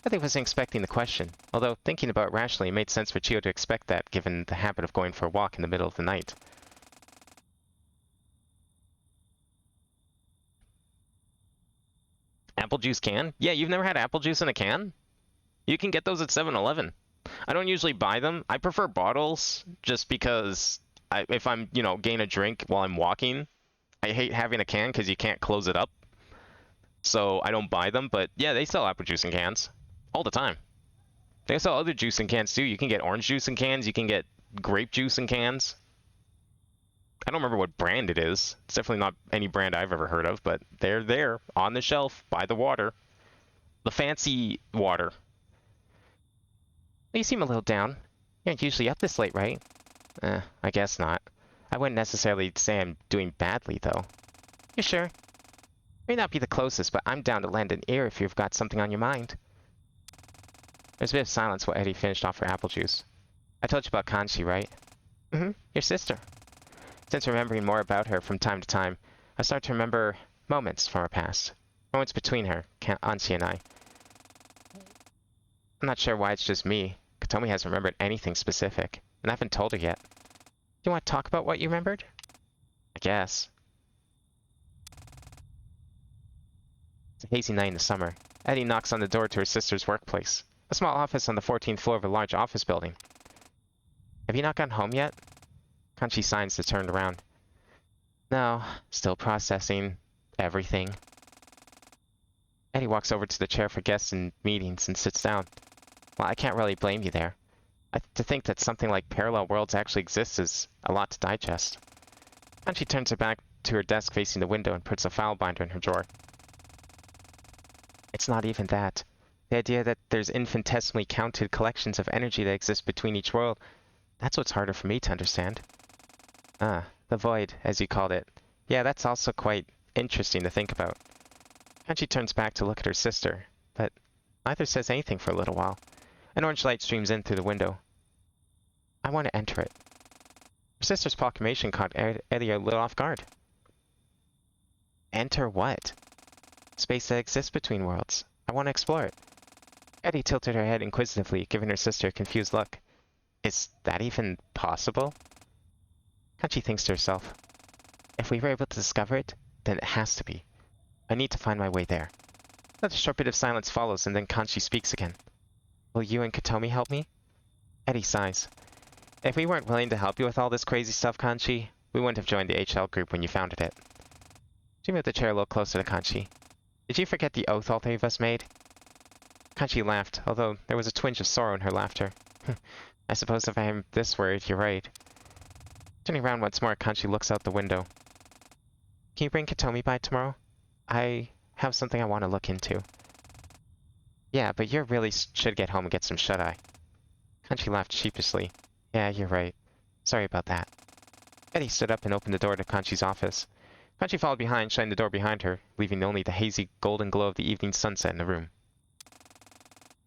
Eddie wasn't expecting the question, although thinking about it rationally, it made sense for Chio to expect that, given the habit of going for a walk in the middle of the night. Apple juice can? Yeah, you've never had apple juice in a can? You can get those at 7-Eleven. I don't usually buy them. I prefer bottles, just because if I'm, getting a drink while I'm walking, I hate having a can because you can't close it up. So I don't buy them, but yeah, they sell apple juice in cans. All the time. They sell other juice in cans too. You can get orange juice in cans. You can get grape juice in cans. I don't remember what brand it is. It's definitely not any brand I've ever heard of, but they're there on the shelf by the water. The fancy water. You seem a little down. You aren't usually up this late, right? I guess not. I wouldn't necessarily say I'm doing badly, though. You sure? May not be the closest, but I'm down to lend an ear if you've got something on your mind. There's a bit of silence while Eddie finished off her apple juice. I told you about Kanchi, right? Mm-hmm. Your sister. Since remembering more about her from time to time, I start to remember moments from our past. Moments between her, Kanchi and I. I'm not sure why it's just me. Katomi hasn't remembered anything specific, and I haven't told her yet. Do you want to talk about what you remembered? I guess. It's a hazy night in the summer. Eddie knocks on the door to her sister's workplace, a small office on the 14th floor of a large office building. Have you not gotten home yet? Kanchi signs to turn around. No, still processing everything. Eddie walks over to the chair for guests and meetings and sits down. Well, I can't really blame you there. To think that something like parallel worlds actually exists is a lot to digest. Kanchi turns her back to her desk facing the window and puts a file binder in her drawer. It's not even that. The idea that there's infinitesimally counted collections of energy that exist between each world, that's what's harder for me to understand. Ah, the void, as you called it. Yeah, that's also quite interesting to think about. Kanchi turns back to look at her sister, but neither says anything for a little while. An orange light streams in through the window. I want to enter it. Her sister's proclamation caught Eddie a little off guard. Enter what? Space that exists between worlds. I want to explore it. Eddie tilted her head inquisitively, giving her sister a confused look. Is that even possible? Kanchi thinks to herself. If we were able to discover it, then it has to be. I need to find my way there. Another short bit of silence follows, and then Kanchi speaks again. Will you and Katomi help me? Eddie sighs. If we weren't willing to help you with all this crazy stuff, Kanchi, we wouldn't have joined the HL group when you founded it. She moved the chair a little closer to Kanchi. Did you forget the oath all three of us made? Kanchi laughed, although there was a twinge of sorrow in her laughter. I suppose if I am this worried, you're right. Turning around once more, Kanchi looks out the window. Can you bring Katomi by tomorrow? I have something I want to look into. Yeah, but you really should get home and get some shut-eye. Kanchi laughed sheepishly. Yeah, you're right. Sorry about that. Eddie stood up and opened the door to Kanchi's office. Kanchi followed behind, shutting the door behind her, leaving only the hazy golden glow of the evening sunset in the room.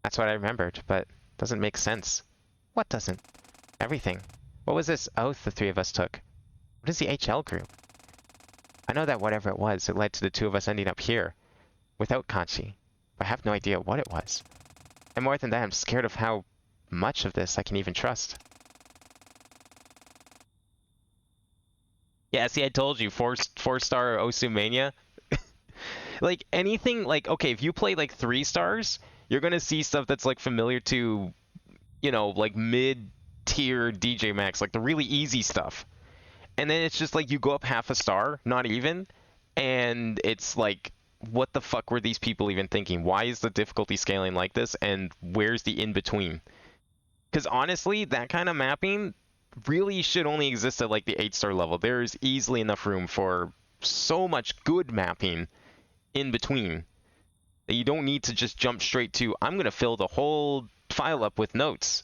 That's what I remembered, but doesn't make sense. What doesn't? Everything. What was this oath the three of us took? What is the HL group? I know that whatever it was, it led to the two of us ending up here, without Kanchi. But I have no idea what it was. And more than that, I'm scared of how much of this I can even trust. Yeah, see, I told you, four-star Osumania. Like, anything, like, okay, if you play, like, 3 stars, you're gonna see stuff that's, like, familiar to, you know, like, mid-tier DJ Max, like, the really easy stuff. And then it's just, like, you go up half a star, not even, and it's, like, what the fuck were these people even thinking? Why is the difficulty scaling like this, and where's the in-between? Because, honestly, that kind of mapping really should only exist at like the 8-star level. There is easily enough room for so much good mapping in between that you don't need to just jump straight to, I'm going to fill the whole file up with notes.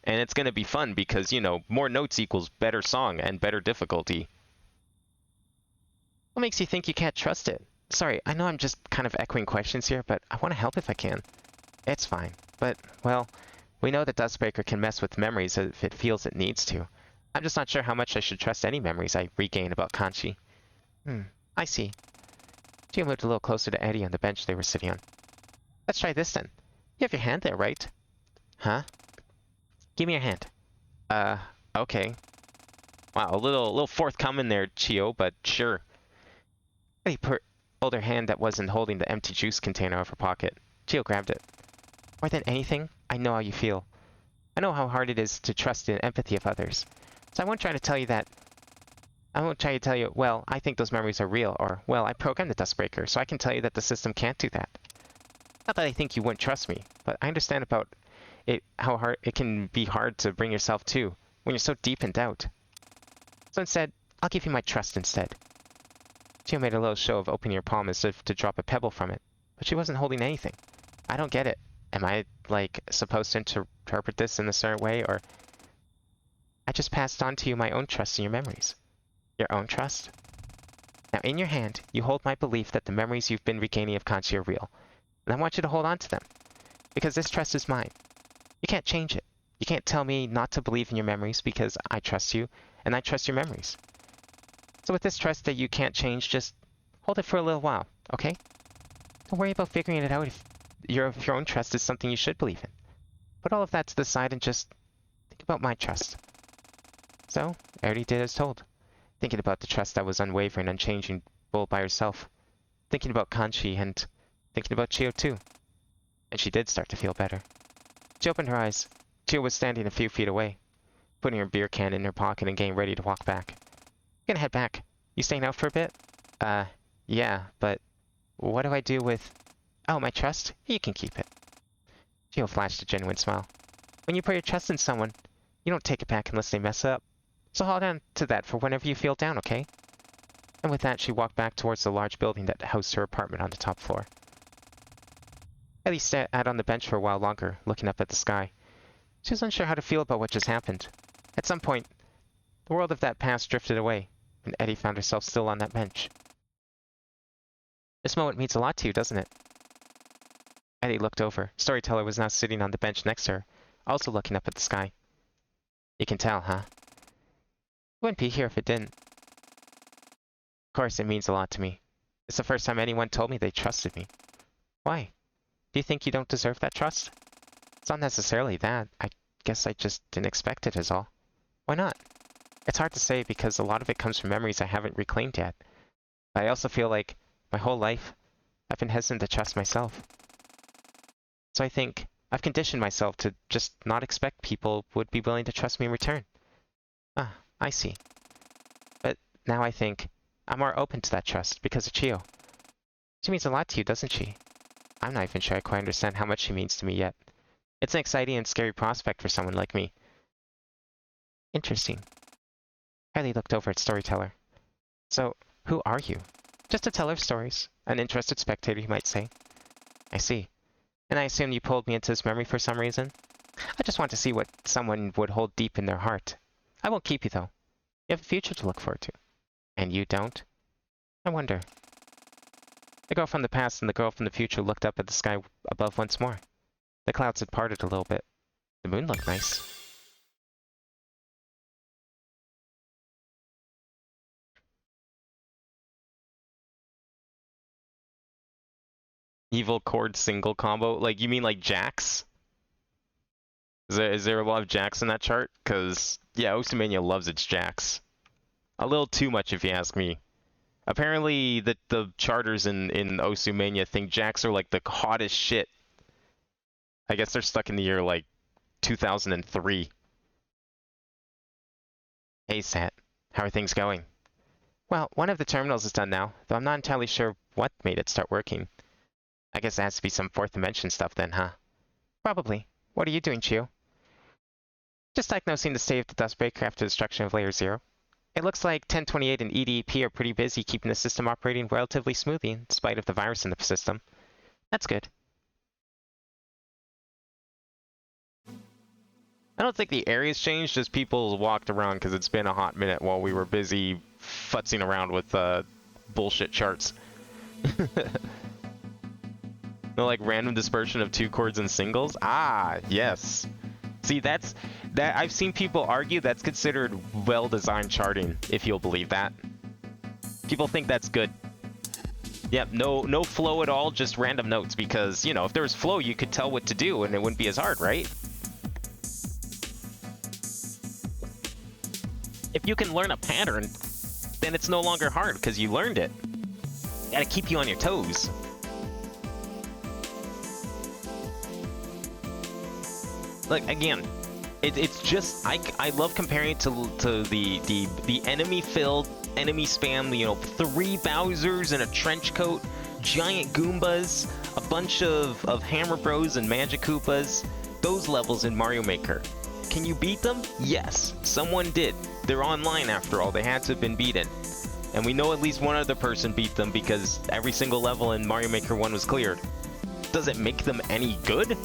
And it's going to be fun because, you know, more notes equals better song and better difficulty. What makes you think you can't trust it? Sorry, I know I'm just kind of echoing questions here, but I want to help if I can. It's fine. But, well, we know that Dustbreaker can mess with memories if it feels it needs to. I'm just not sure how much I should trust any memories I regain about Kanchi. I see. Gio moved a little closer to Eddie on the bench they were sitting on. Let's try this then. You have your hand there, right? Huh? Give me your hand. Okay. Wow, a little forthcoming there, Chio, but sure. Eddie pulled her hand that wasn't holding the empty juice container out of her pocket. Chio grabbed it. More than anything, I know how you feel. I know how hard it is to trust in empathy of others. So I won't try to tell you that... I won't try to tell you, well, I think those memories are real, or, well, I programmed the Dustbreaker, so I can tell you that the system can't do that. Not that I think you wouldn't trust me, but I understand about how hard it can be hard to bring yourself to when you're so deep in doubt. So instead, I'll give you my trust instead. Chio made a little show of opening her palm as if to drop a pebble from it, but she wasn't holding anything. I don't get it. Am I, like, supposed to interpret this in a certain way, or... I just passed on to you my own trust and your memories. Your own trust? Now, in your hand, you hold my belief that the memories you've been regaining of Kanchi are real, and I want you to hold on to them, because this trust is mine. You can't change it. You can't tell me not to believe in your memories because I trust you, and I trust your memories. So with this trust that you can't change, just hold it for a little while, okay? Don't worry about figuring it out if your own trust is something you should believe in. Put all of that to the side and just think about my trust. So, I already did as told. Thinking about the trust that was unwavering, unchanging, bold by herself. Thinking about Kanchi and thinking about Chio too. And she did start to feel better. She opened her eyes. Chio was standing a few feet away, putting her beer can in her pocket and getting ready to walk back. I'm gonna head back. You staying out for a bit? Yeah, but what do I do with... Oh, my trust? You can keep it. Chio flashed a genuine smile. When you put your trust in someone, you don't take it back unless they mess up. So hold on to that for whenever you feel down, okay? And with that, she walked back towards the large building that housed her apartment on the top floor. Ellie sat on the bench for a while longer, looking up at the sky. She was unsure how to feel about what just happened. At some point, the world of that past drifted away, and Eddie found herself still on that bench. This moment means a lot to you, doesn't it? Eddie looked over. Storyteller was now sitting on the bench next to her, also looking up at the sky. You can tell, huh? You wouldn't be here if it didn't. Of course, it means a lot to me. It's the first time anyone told me they trusted me. Why? Do you think you don't deserve that trust? It's not necessarily that. I guess I just didn't expect it is all. Why not? It's hard to say because a lot of it comes from memories I haven't reclaimed yet. But I also feel like my whole life, I've been hesitant to trust myself. So I think I've conditioned myself to just not expect people would be willing to trust me in return. Ah, I see. But now I think I'm more open to that trust because of Chio. She means a lot to you, doesn't she? I'm not even sure I quite understand how much she means to me yet. It's an exciting and scary prospect for someone like me. Interesting. Harley looked over at Storyteller. So, who are you? Just a teller of stories. An interested spectator, you might say. I see. And I assume you pulled me into this memory for some reason? I just want to see what someone would hold deep in their heart. I won't keep you, though. You have a future to look forward to. And you don't? I wonder. The girl from the past and the girl from the future looked up at the sky above once more. The clouds had parted a little bit. The moon looked nice. Evil chord single combo? Like, you mean like Jax? Is there a lot of Jax in that chart? Because, yeah, Osamania loves its Jax. A little too much if you ask me. Apparently, the charters in Osumania think Jax are like the hottest shit. I guess they're stuck in the year like 2003. Hey, Sat. How are things going? Well, one of the terminals is done now, though I'm not entirely sure what made it start working. I guess it has to be some fourth dimension stuff then, huh? Probably. What are you doing, Chio? Just diagnosing the state of the Dustbreaker after destruction of Layer 0. It looks like 1028 and EDEP are pretty busy keeping the system operating relatively smoothly in spite of the virus in the system. That's good. I don't think the area's changed, just people walked around because it's been a hot minute while we were busy futzing around with bullshit charts. No, like random dispersion of 2 chords and singles? Ah, yes. See, that I've seen people argue that's considered well-designed charting, if you'll believe that. People think that's good. Yep, no flow at all, just random notes, because, you know, if there was flow, you could tell what to do, and it wouldn't be as hard, right? If you can learn a pattern, then it's no longer hard, because you learned it. Gotta keep you on your toes. Like, again, it's just, I love comparing it to the enemy-filled, enemy spam, you know, 3 Bowsers in a trench coat, giant Goombas, a bunch of Hammer Bros and Magic Koopas, Those levels in Mario Maker. Can you beat them? Yes, someone did. They're online after all, they had to have been beaten. And we know at least one other person beat them because every single level in Mario Maker 1 was cleared. Does it make them any good?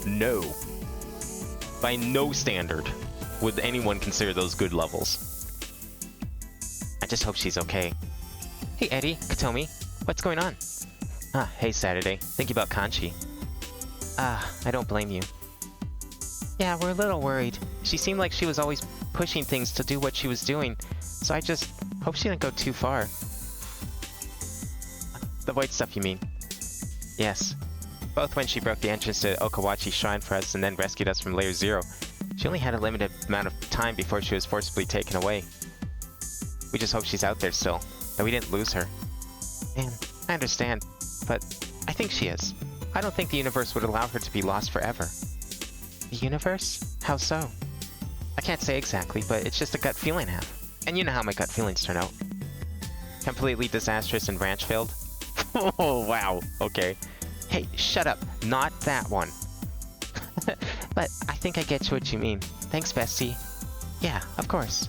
No. By no standard would anyone consider those good levels. I just hope she's okay. Hey Eddie, Katomi, what's going on? Ah, hey Saturday, thinking about Kanchi. Ah, I don't blame you. Yeah, we're a little worried. She seemed like she was always pushing things to do what she was doing, so I just hope she didn't go too far. The white stuff, you mean? Yes. Both when she broke the entrance to Okawachi Shrine for us and then rescued us from Layer 0. She only had a limited amount of time before she was forcibly taken away. We just hope she's out there still, that we didn't lose her. Man, I understand, but I think she is. I don't think the universe would allow her to be lost forever. The universe? How so? I can't say exactly, but it's just a gut feeling I have. And you know how my gut feelings turn out. Completely disastrous and ranch failed? Oh, wow. Okay. Hey, shut up. Not that one. But I think I get what you mean. Thanks, bestie. Yeah, of course.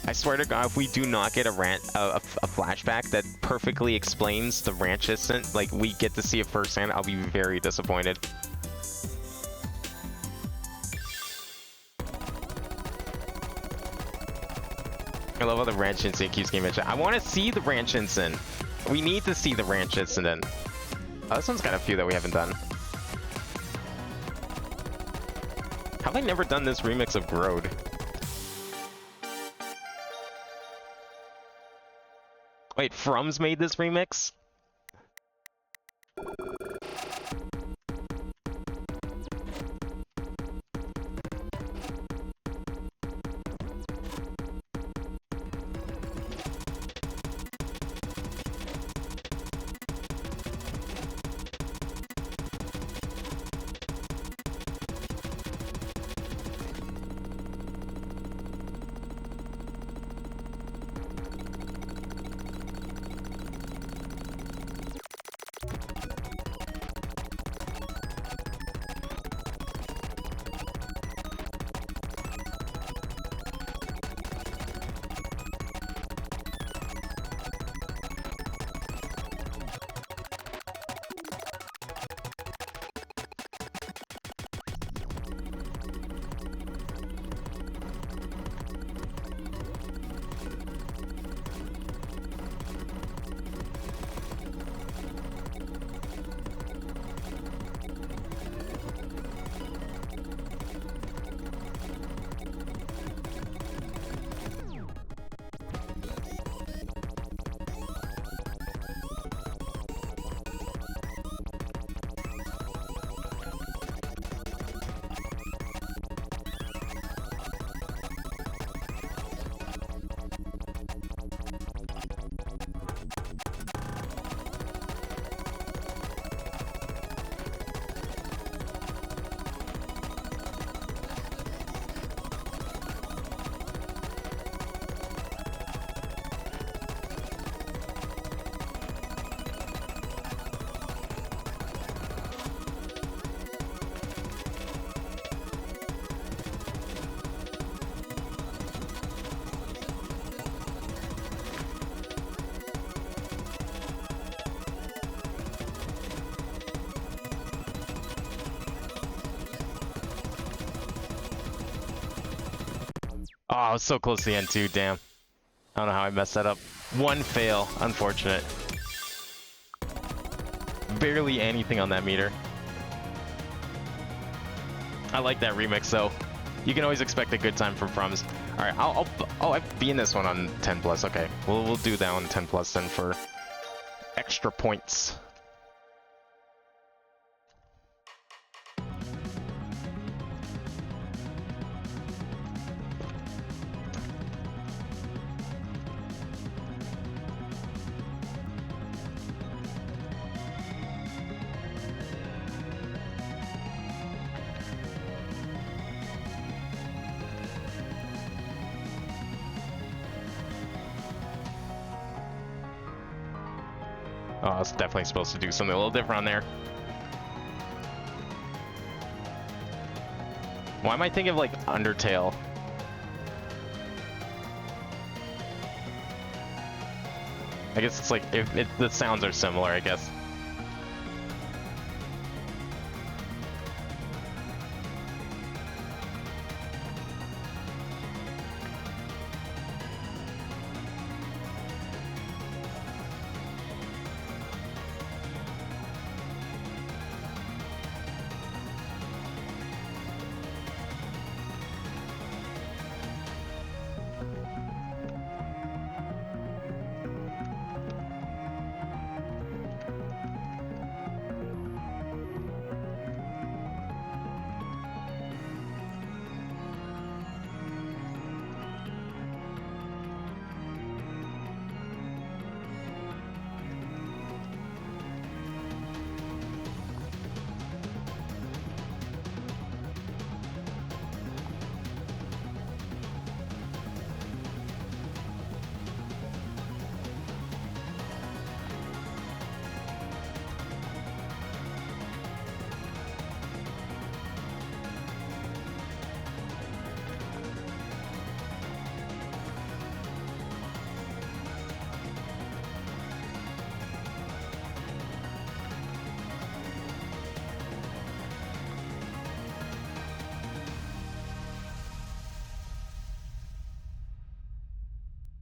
I swear to God, if we do not get a flashback that perfectly explains the ranch incident, like we get to see it firsthand, I'll be very disappointed. I love how the ranch incident keeps getting mentioned. I want to see the ranch incident. We need to see the ranch incident. Oh, this one's got a few that we haven't done. Have I never done this remix of Grode? Wait, Frum's made this remix? Oh, I was so close to the end too, damn. I don't know how I messed that up. One fail, unfortunate. Barely anything on that meter. I like that remix though. You can always expect a good time from Frums. Alright, oh, I've been this one on 10 plus, okay. We'll do that on 10 plus then for extra points. Oh, I was definitely supposed to do something a little different on there. Why am I thinking of like Undertale? I guess it's like the sounds are similar, I guess.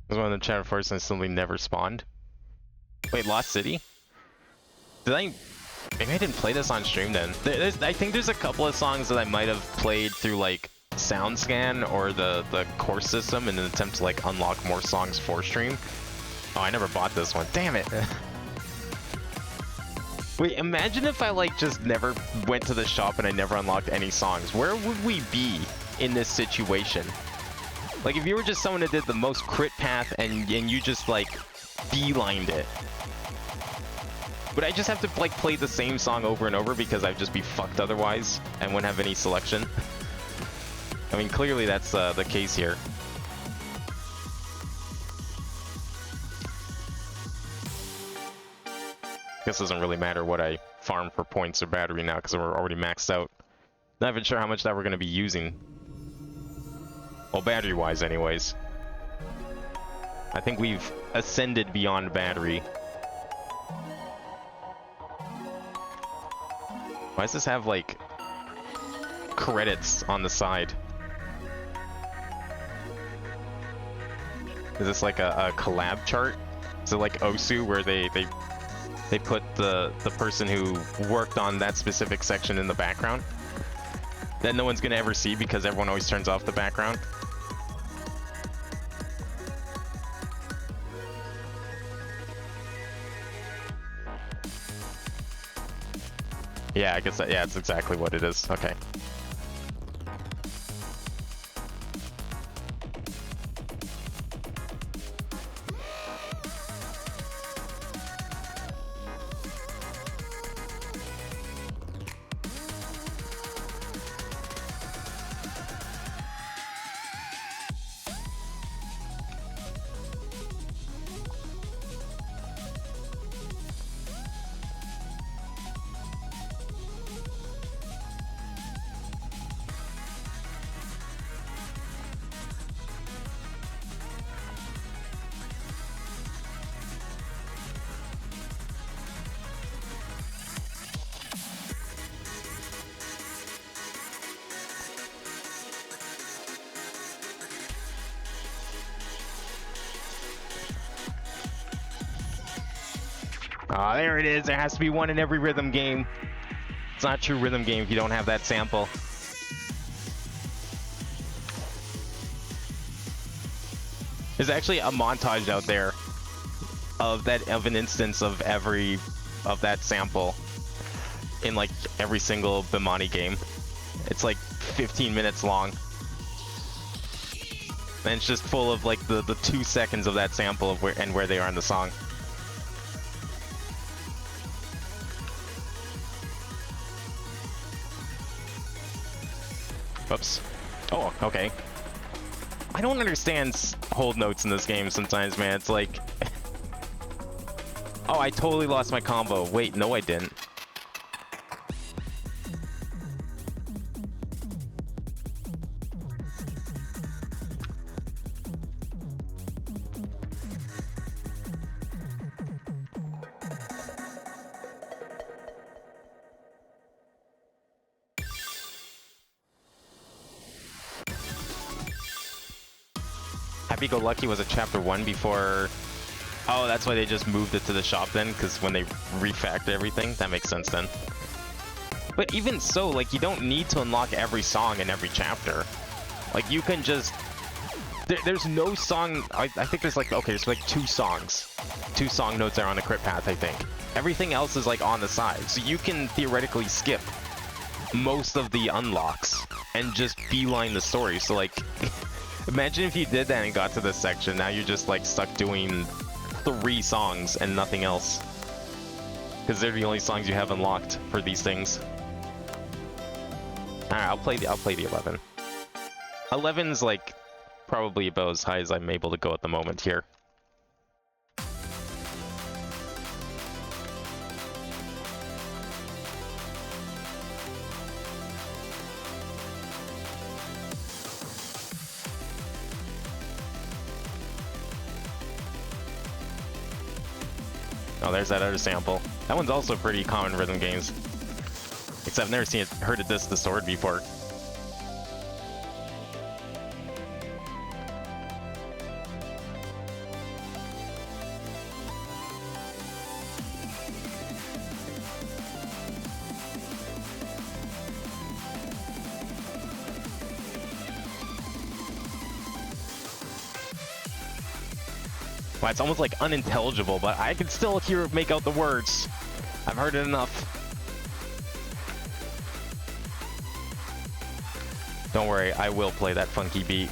Was one of them chatted first and suddenly never spawned. Wait, Lost City? Did I? Maybe I didn't play this on stream then. I think there's a couple of songs that I might have played through like SoundScan or the course system in an attempt to like unlock more songs for stream. Oh, I never bought this one. Damn it. Wait, imagine if I like just never went to the shop and I never unlocked any songs. Where would we be in this situation? Like if you were just someone that did the most crit path and you just like beelined it. Would I just have to like play the same song over and over because I'd just be fucked otherwise and wouldn't have any selection? I mean, clearly that's the case here. Guess it doesn't really matter what I farm for points or battery now because we're already maxed out. Not even sure how much that we're going to be using. Well, battery-wise anyways. I think we've ascended beyond battery. Why does this have, like, credits on the side? Is this like a collab chart? Is it like Osu where they put the person who worked on that specific section in the background? That no one's gonna ever see because everyone always turns off the background? Yeah, I guess that, yeah, it's exactly what it is. Okay. Ah, there it is. There has to be one in every rhythm game. It's not a true rhythm game if you don't have that sample. There's actually a montage out there of an instance of that sample in like every single Bimani game. It's like 15 minutes long. And it's just full of like the 2 seconds of that sample of where they are in the song. Whoops. Oh, okay. I don't understand hold notes in this game sometimes, man. It's like... Oh, I totally lost my combo. Wait, no I didn't. Happy-Go-Lucky was a chapter 1 before... Oh, that's why they just moved it to the shop then, because when they refactored everything, that makes sense then. But even so, like, you don't need to unlock every song in every chapter. Like, you can just... There's no song... I think there's like... Okay, there's like 2 songs. 2 song notes are on the crit path, I think. Everything else is like on the side. So you can theoretically skip most of the unlocks and just beeline the story. So like... Imagine if you did that and got to this section. Now you're just like stuck doing 3 songs and nothing else. Because they're the only songs you have unlocked for these things. Alright, I'll play the 11. 11's like probably about as high as I'm able to go at the moment here. Oh, there's that other sample. That one's also pretty common in rhythm games. Except I've never heard it this sword before. Wow, it's almost like unintelligible, but I can still make out the words. I've heard it enough. Don't worry, I will play that funky beat.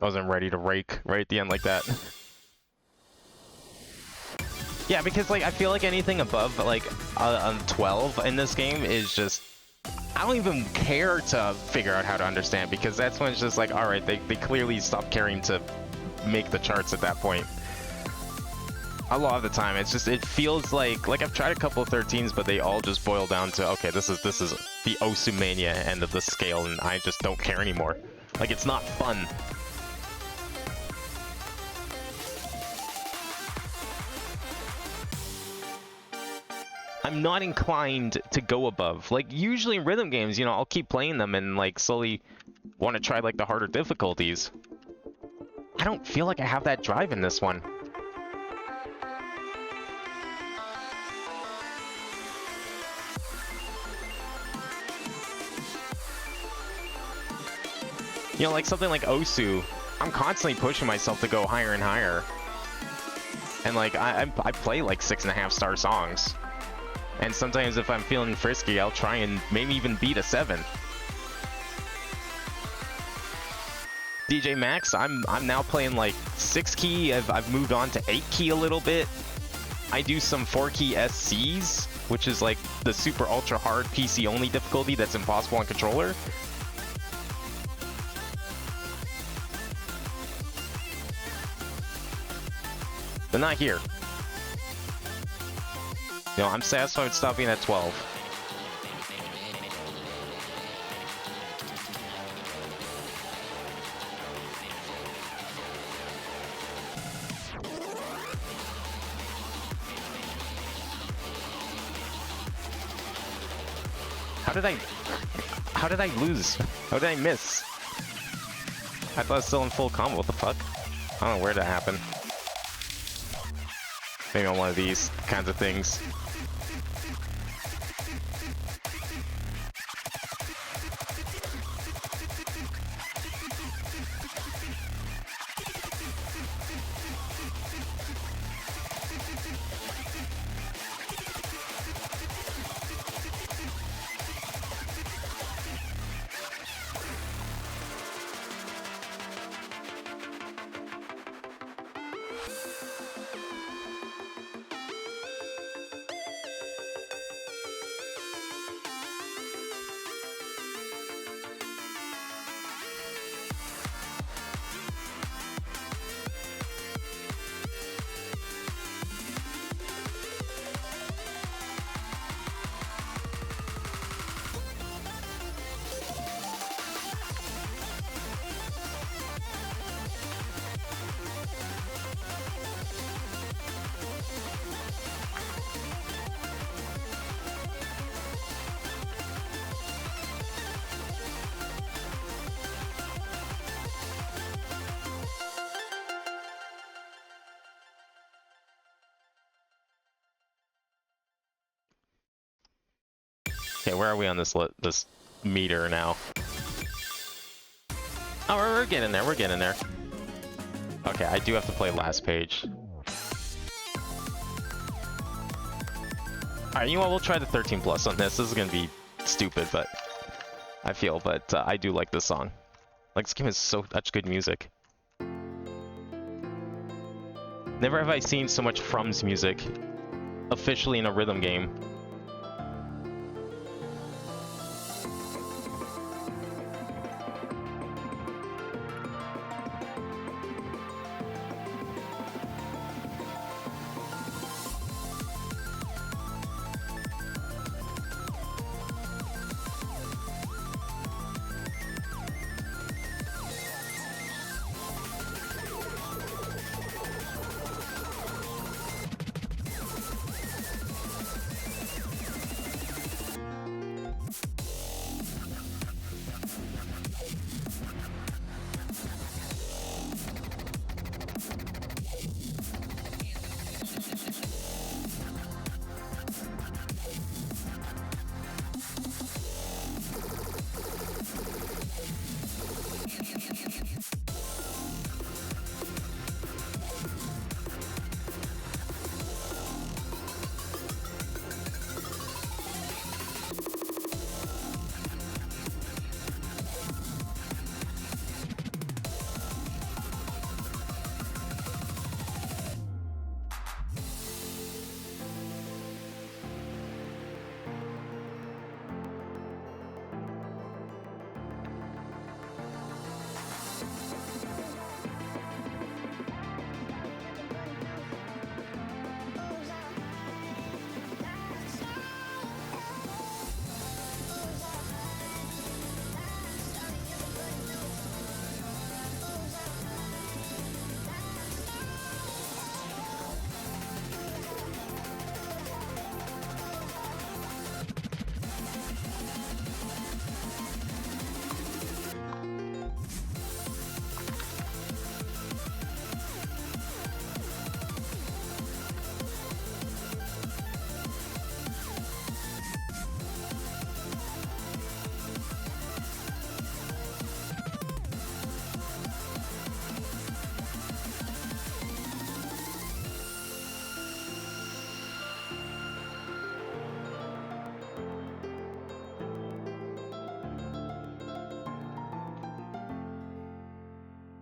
I wasn't ready to rake right at the end like that. Yeah, because like I feel like anything above like 12 in this game is just, I don't even care to figure out how to understand, because that's when it's just like, all right, they clearly stopped caring to make the charts at that point. A lot of the time, it's just, it feels like I've tried a couple of 13s, but they all just boil down to, okay, this is the Osumania end of the scale, and I just don't care anymore. Like, it's not fun. I'm not inclined to go above. Like, usually in rhythm games, you know, I'll keep playing them and, like, slowly want to try, like, the harder difficulties. I don't feel like I have that drive in this one. You know, like something like Osu, I'm constantly pushing myself to go higher and higher. And, like, I play, like, 6.5-star songs. And sometimes if I'm feeling frisky, I'll try and maybe even beat a 7. DJ Max, I'm now playing like 6 key. I've moved on to 8 key a little bit. I do some 4 key SCs, which is like the super ultra hard PC only difficulty that's impossible on controller. But not here. You know, I'm satisfied with stopping at 12. How did I lose? How did I miss? I thought I was still in full combo. What the fuck? I don't know where that happened. Maybe on one of these kinds of things. Okay, where are we on this meter now? Oh, we're getting there. We're getting there. Okay, I do have to play last page. Alright, you know what? We'll try the 13 plus on this. This is gonna be stupid, but I feel, but I do like this song. Like, this game has so much good music. Never have I seen so much From's music officially in a rhythm game.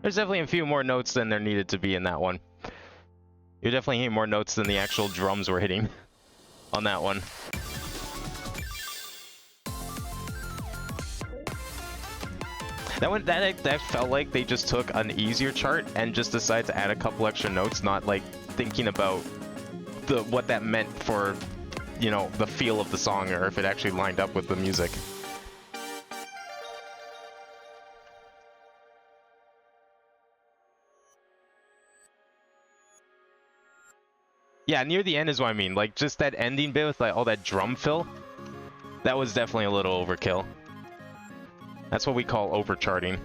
There's definitely a few more notes than there needed to be in that one. You're definitely hitting more notes than the actual drums were hitting on that one. That felt like they just took an easier chart and just decided to add a couple extra notes, not like thinking about what that meant for, you know, the feel of the song or if it actually lined up with the music. Yeah, near the end is what I mean. Like, just that ending bit with like all that drum fill. That was definitely a little overkill. That's what we call overcharting.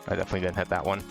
I definitely didn't hit that one.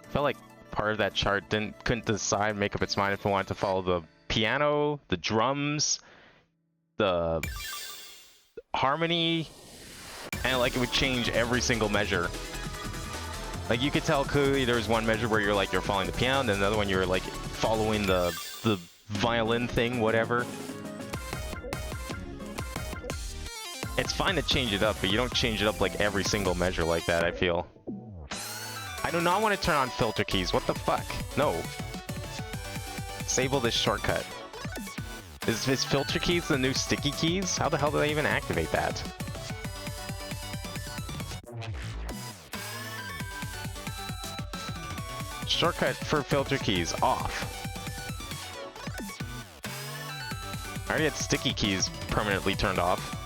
I felt like part of that chart couldn't decide, make up its mind if it wanted to follow the piano, the drums, the harmony, and like it would change every single measure. Like you could tell clearly there was one measure where you're following the piano, and then another one you're like following the violin thing, whatever. It's fine to change it up, but you don't change it up like every single measure like that, I feel. I do not want to turn on filter keys. What the fuck? No. Disable this shortcut. Is filter keys the new sticky keys? How the hell did I even activate that? Shortcut for filter keys off. I already had sticky keys permanently turned off.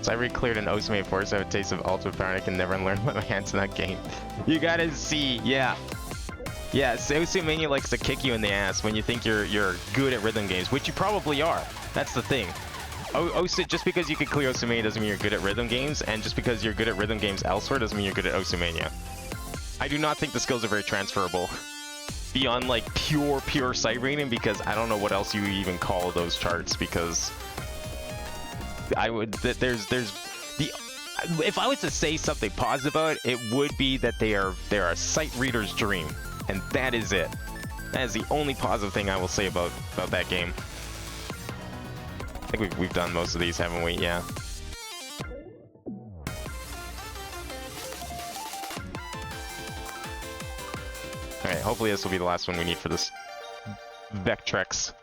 So I re-cleared an Osamate Force. I have a taste of ultimate power and I can never learn my hands in that game. You gotta see, yeah. Yeah, Osamania likes to kick you in the ass when you think you're good at rhythm games, which you probably are. That's the thing. Just because you can clear Osamania doesn't mean you're good at rhythm games, and just because you're good at rhythm games elsewhere doesn't mean you're good at Osamania. I do not think the skills are very transferable beyond like pure sight reading, because I don't know what else you even call those charts, because if I was to say something positive about it, it would be that they're a sight reader's dream, and that is it. That is the only positive thing I will say about that game. I think we've done most of these, haven't we? Yeah. Alright, hopefully this will be the last one we need for this Vectrex.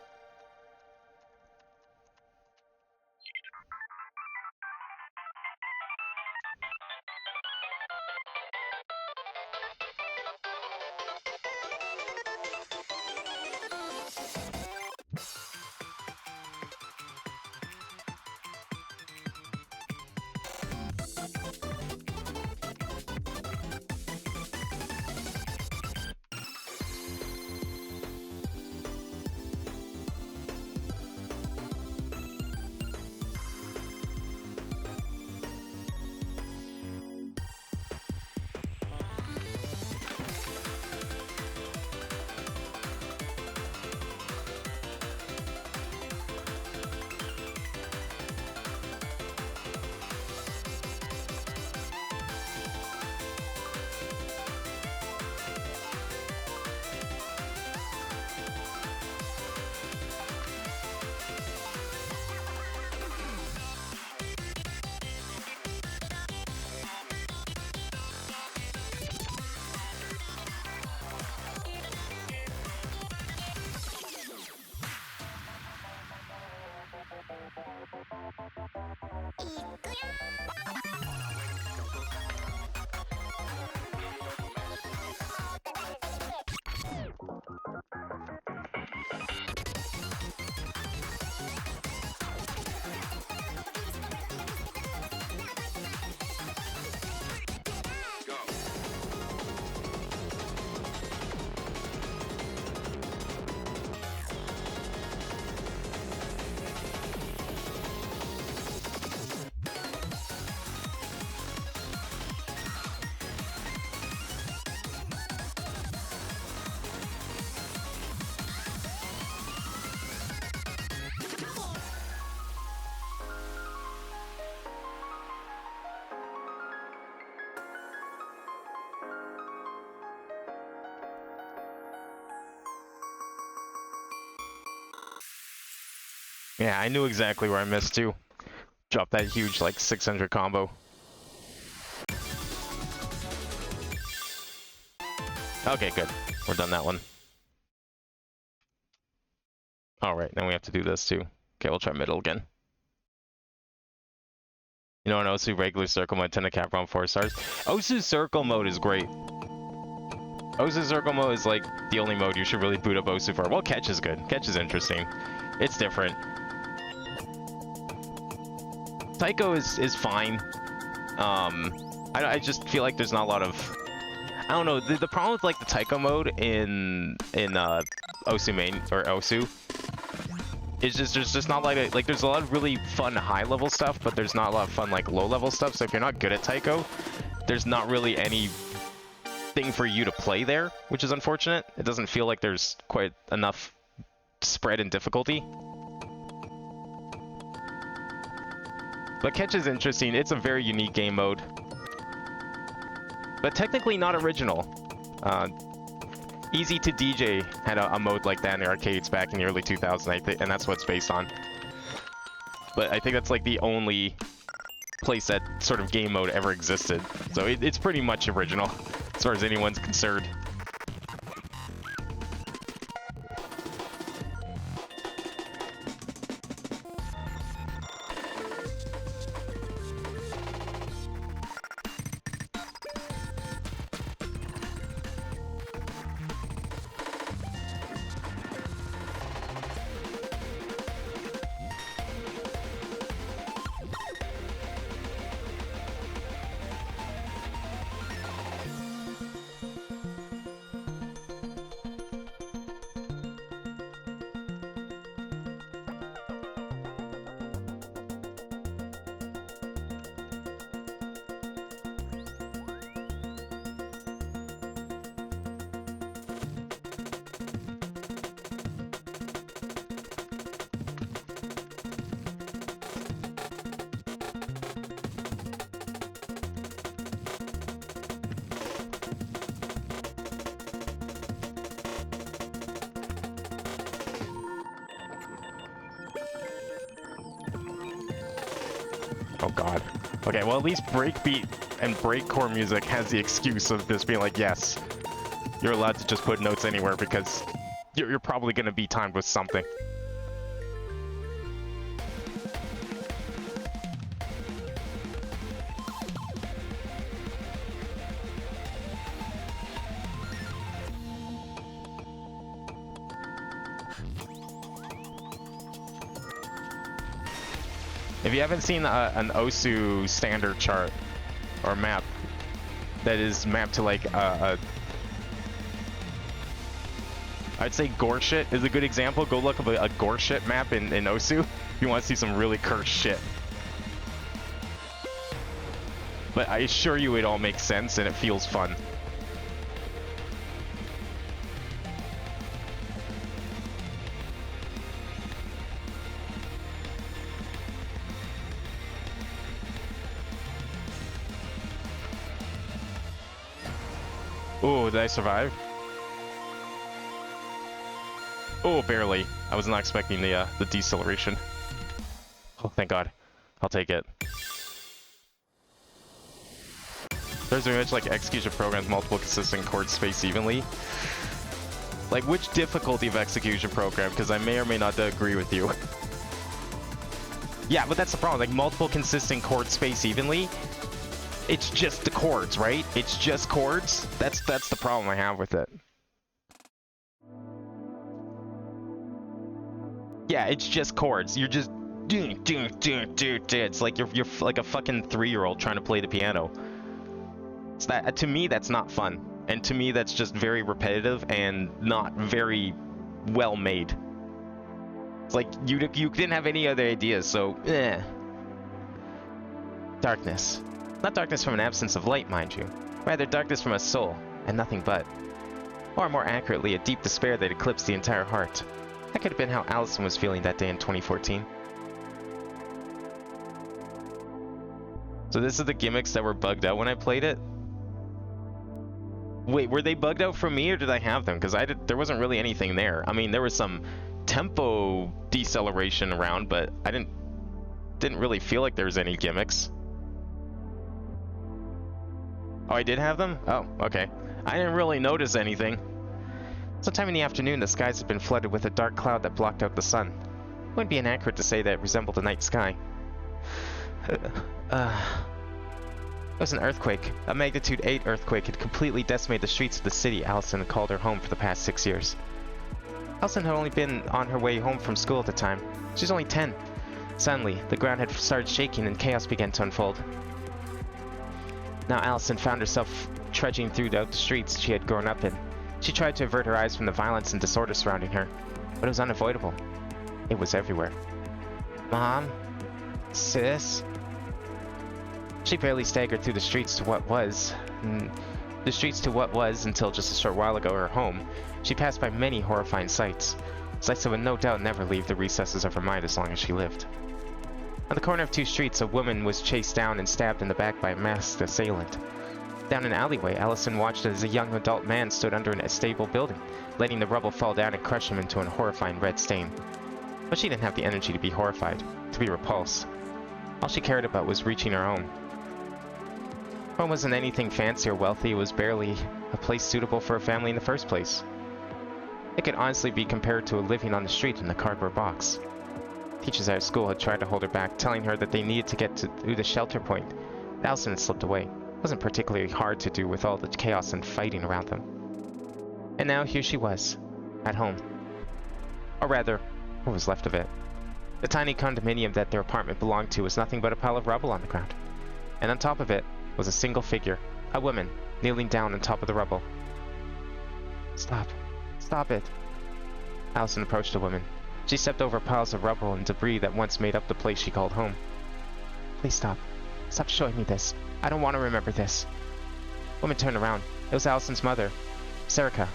Yeah, I knew exactly where I missed too. Drop that huge, like, 600 combo. Okay, good. We're done that one. Alright, then we have to do this too. Okay, we'll try middle again. You know, an Osu regular circle mode, 10 to cap around 4 stars. Osu's circle mode is great. Osu's circle mode is like the only mode you should really boot up Osu for. Well, catch is good. Catch is interesting. It's different. Taiko is fine. I just feel like there's not a lot of... I don't know, the problem with like the Taiko mode in Osu main, or Osu, is just there's just not like there's a lot of really fun high level stuff, but there's not a lot of fun like low level stuff. So if you're not good at Taiko, there's not really any thing for you to play there, which is unfortunate. It doesn't feel like there's quite enough spread in difficulty. But catch is interesting. It's a very unique game mode, but technically not original. Easy to DJ had a mode like that in the arcades back in the early 2000s, and that's what it's based on. But I think that's like the only place that sort of game mode ever existed. So it's pretty much original, as far as anyone's concerned. Oh god. Okay, well at least breakbeat and breakcore music has the excuse of this being like, yes, you're allowed to just put notes anywhere because you're probably going to be timed with something. If you haven't seen an Osu standard chart or map that is mapped to like I'd say Goreshit is a good example. Go look up a Goreshit map in Osu if you want to see some really cursed shit. But I assure you it all makes sense and it feels fun. Oh, did I survive? Oh, barely. I was not expecting the deceleration. Oh, thank God. I'll take it. There's a image like execution programs multiple consistent chords spaced evenly. Like, which difficulty of execution program? Because I may or may not agree with you. Yeah, but that's the problem. Like, multiple consistent chords spaced evenly. It's just the chords, right? It's just chords. That's the problem I have with it. Yeah, it's just chords. You're just it's like you're like a fucking 3-year-old trying to play the piano. It's that, to me, that's not fun. And to me, that's just very repetitive and not very well made. It's like you didn't have any other ideas, so eh. Darkness. Not darkness from an absence of light, mind you. Rather, darkness from a soul, and nothing but. Or more accurately, a deep despair that eclipsed the entire heart. That could have been how Allison was feeling that day in 2014. So this is the gimmicks that were bugged out when I played it? Wait, were they bugged out from me, or did I have them? Because there wasn't really anything there. I mean, there was some tempo deceleration around, but I didn't really feel like there was any gimmicks. Oh, I did have them? Oh, okay. I didn't really notice anything. Sometime in the afternoon, the skies had been flooded with a dark cloud that blocked out the sun. It wouldn't be inaccurate to say that it resembled a night sky. It was an earthquake. A magnitude 8 earthquake had completely decimated the streets of the city Allison had called her home for the past 6 years. Allison had only been on her way home from school at the time. She was only 10. Suddenly, the ground had started shaking and chaos began to unfold. Now Allison found herself trudging through the streets she had grown up in. She tried to avert her eyes from the violence and disorder surrounding her, but it was unavoidable. It was everywhere. Mom? Sis? She barely staggered through the streets to what was until just a short while ago her home. She passed by many horrifying sights that would no doubt never leave the recesses of her mind as long as she lived. On the corner of 2 streets, a woman was chased down and stabbed in the back by a masked assailant. Down an alleyway, Allison watched as a young adult man stood under a stable building, letting the rubble fall down and crush him into a horrifying red stain. But she didn't have the energy to be horrified, to be repulsed. All she cared about was reaching her home. Home wasn't anything fancy or wealthy. It was barely a place suitable for a family in the first place. It could honestly be compared to living on the street in a cardboard box. Teachers at her school had tried to hold her back, telling her that they needed to get through the shelter point. Allison had slipped away. It wasn't particularly hard to do with all the chaos and fighting around them. And now here she was, at home. Or rather, what was left of it. The tiny condominium that their apartment belonged to was nothing but a pile of rubble on the ground. And on top of it was a single figure, a woman, kneeling down on top of the rubble. Stop. Stop it. Allison approached the woman. She stepped over piles of rubble and debris that once made up the place she called home. Please stop. Stop showing me this. I don't want to remember this. The woman turned around. It was Allison's mother, Serica.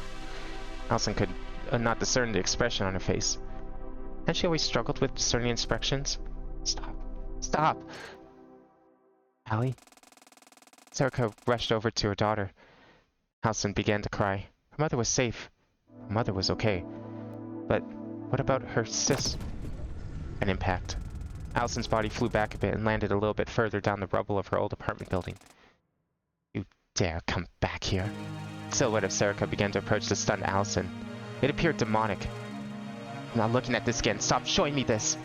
Allison could not discern the expression on her face. Had she always struggled with discerning expressions? Stop. Stop. Allie? Serica rushed over to her daughter. Allison began to cry. Her mother was safe. Her mother was okay. But what about her sis? An impact. Allison's body flew back a bit and landed a little bit further down the rubble of her old apartment building. You dare come back here? The silhouette of Serica began to approach the stunned Allison. It appeared demonic. I'm not looking at this again. Stop showing me this!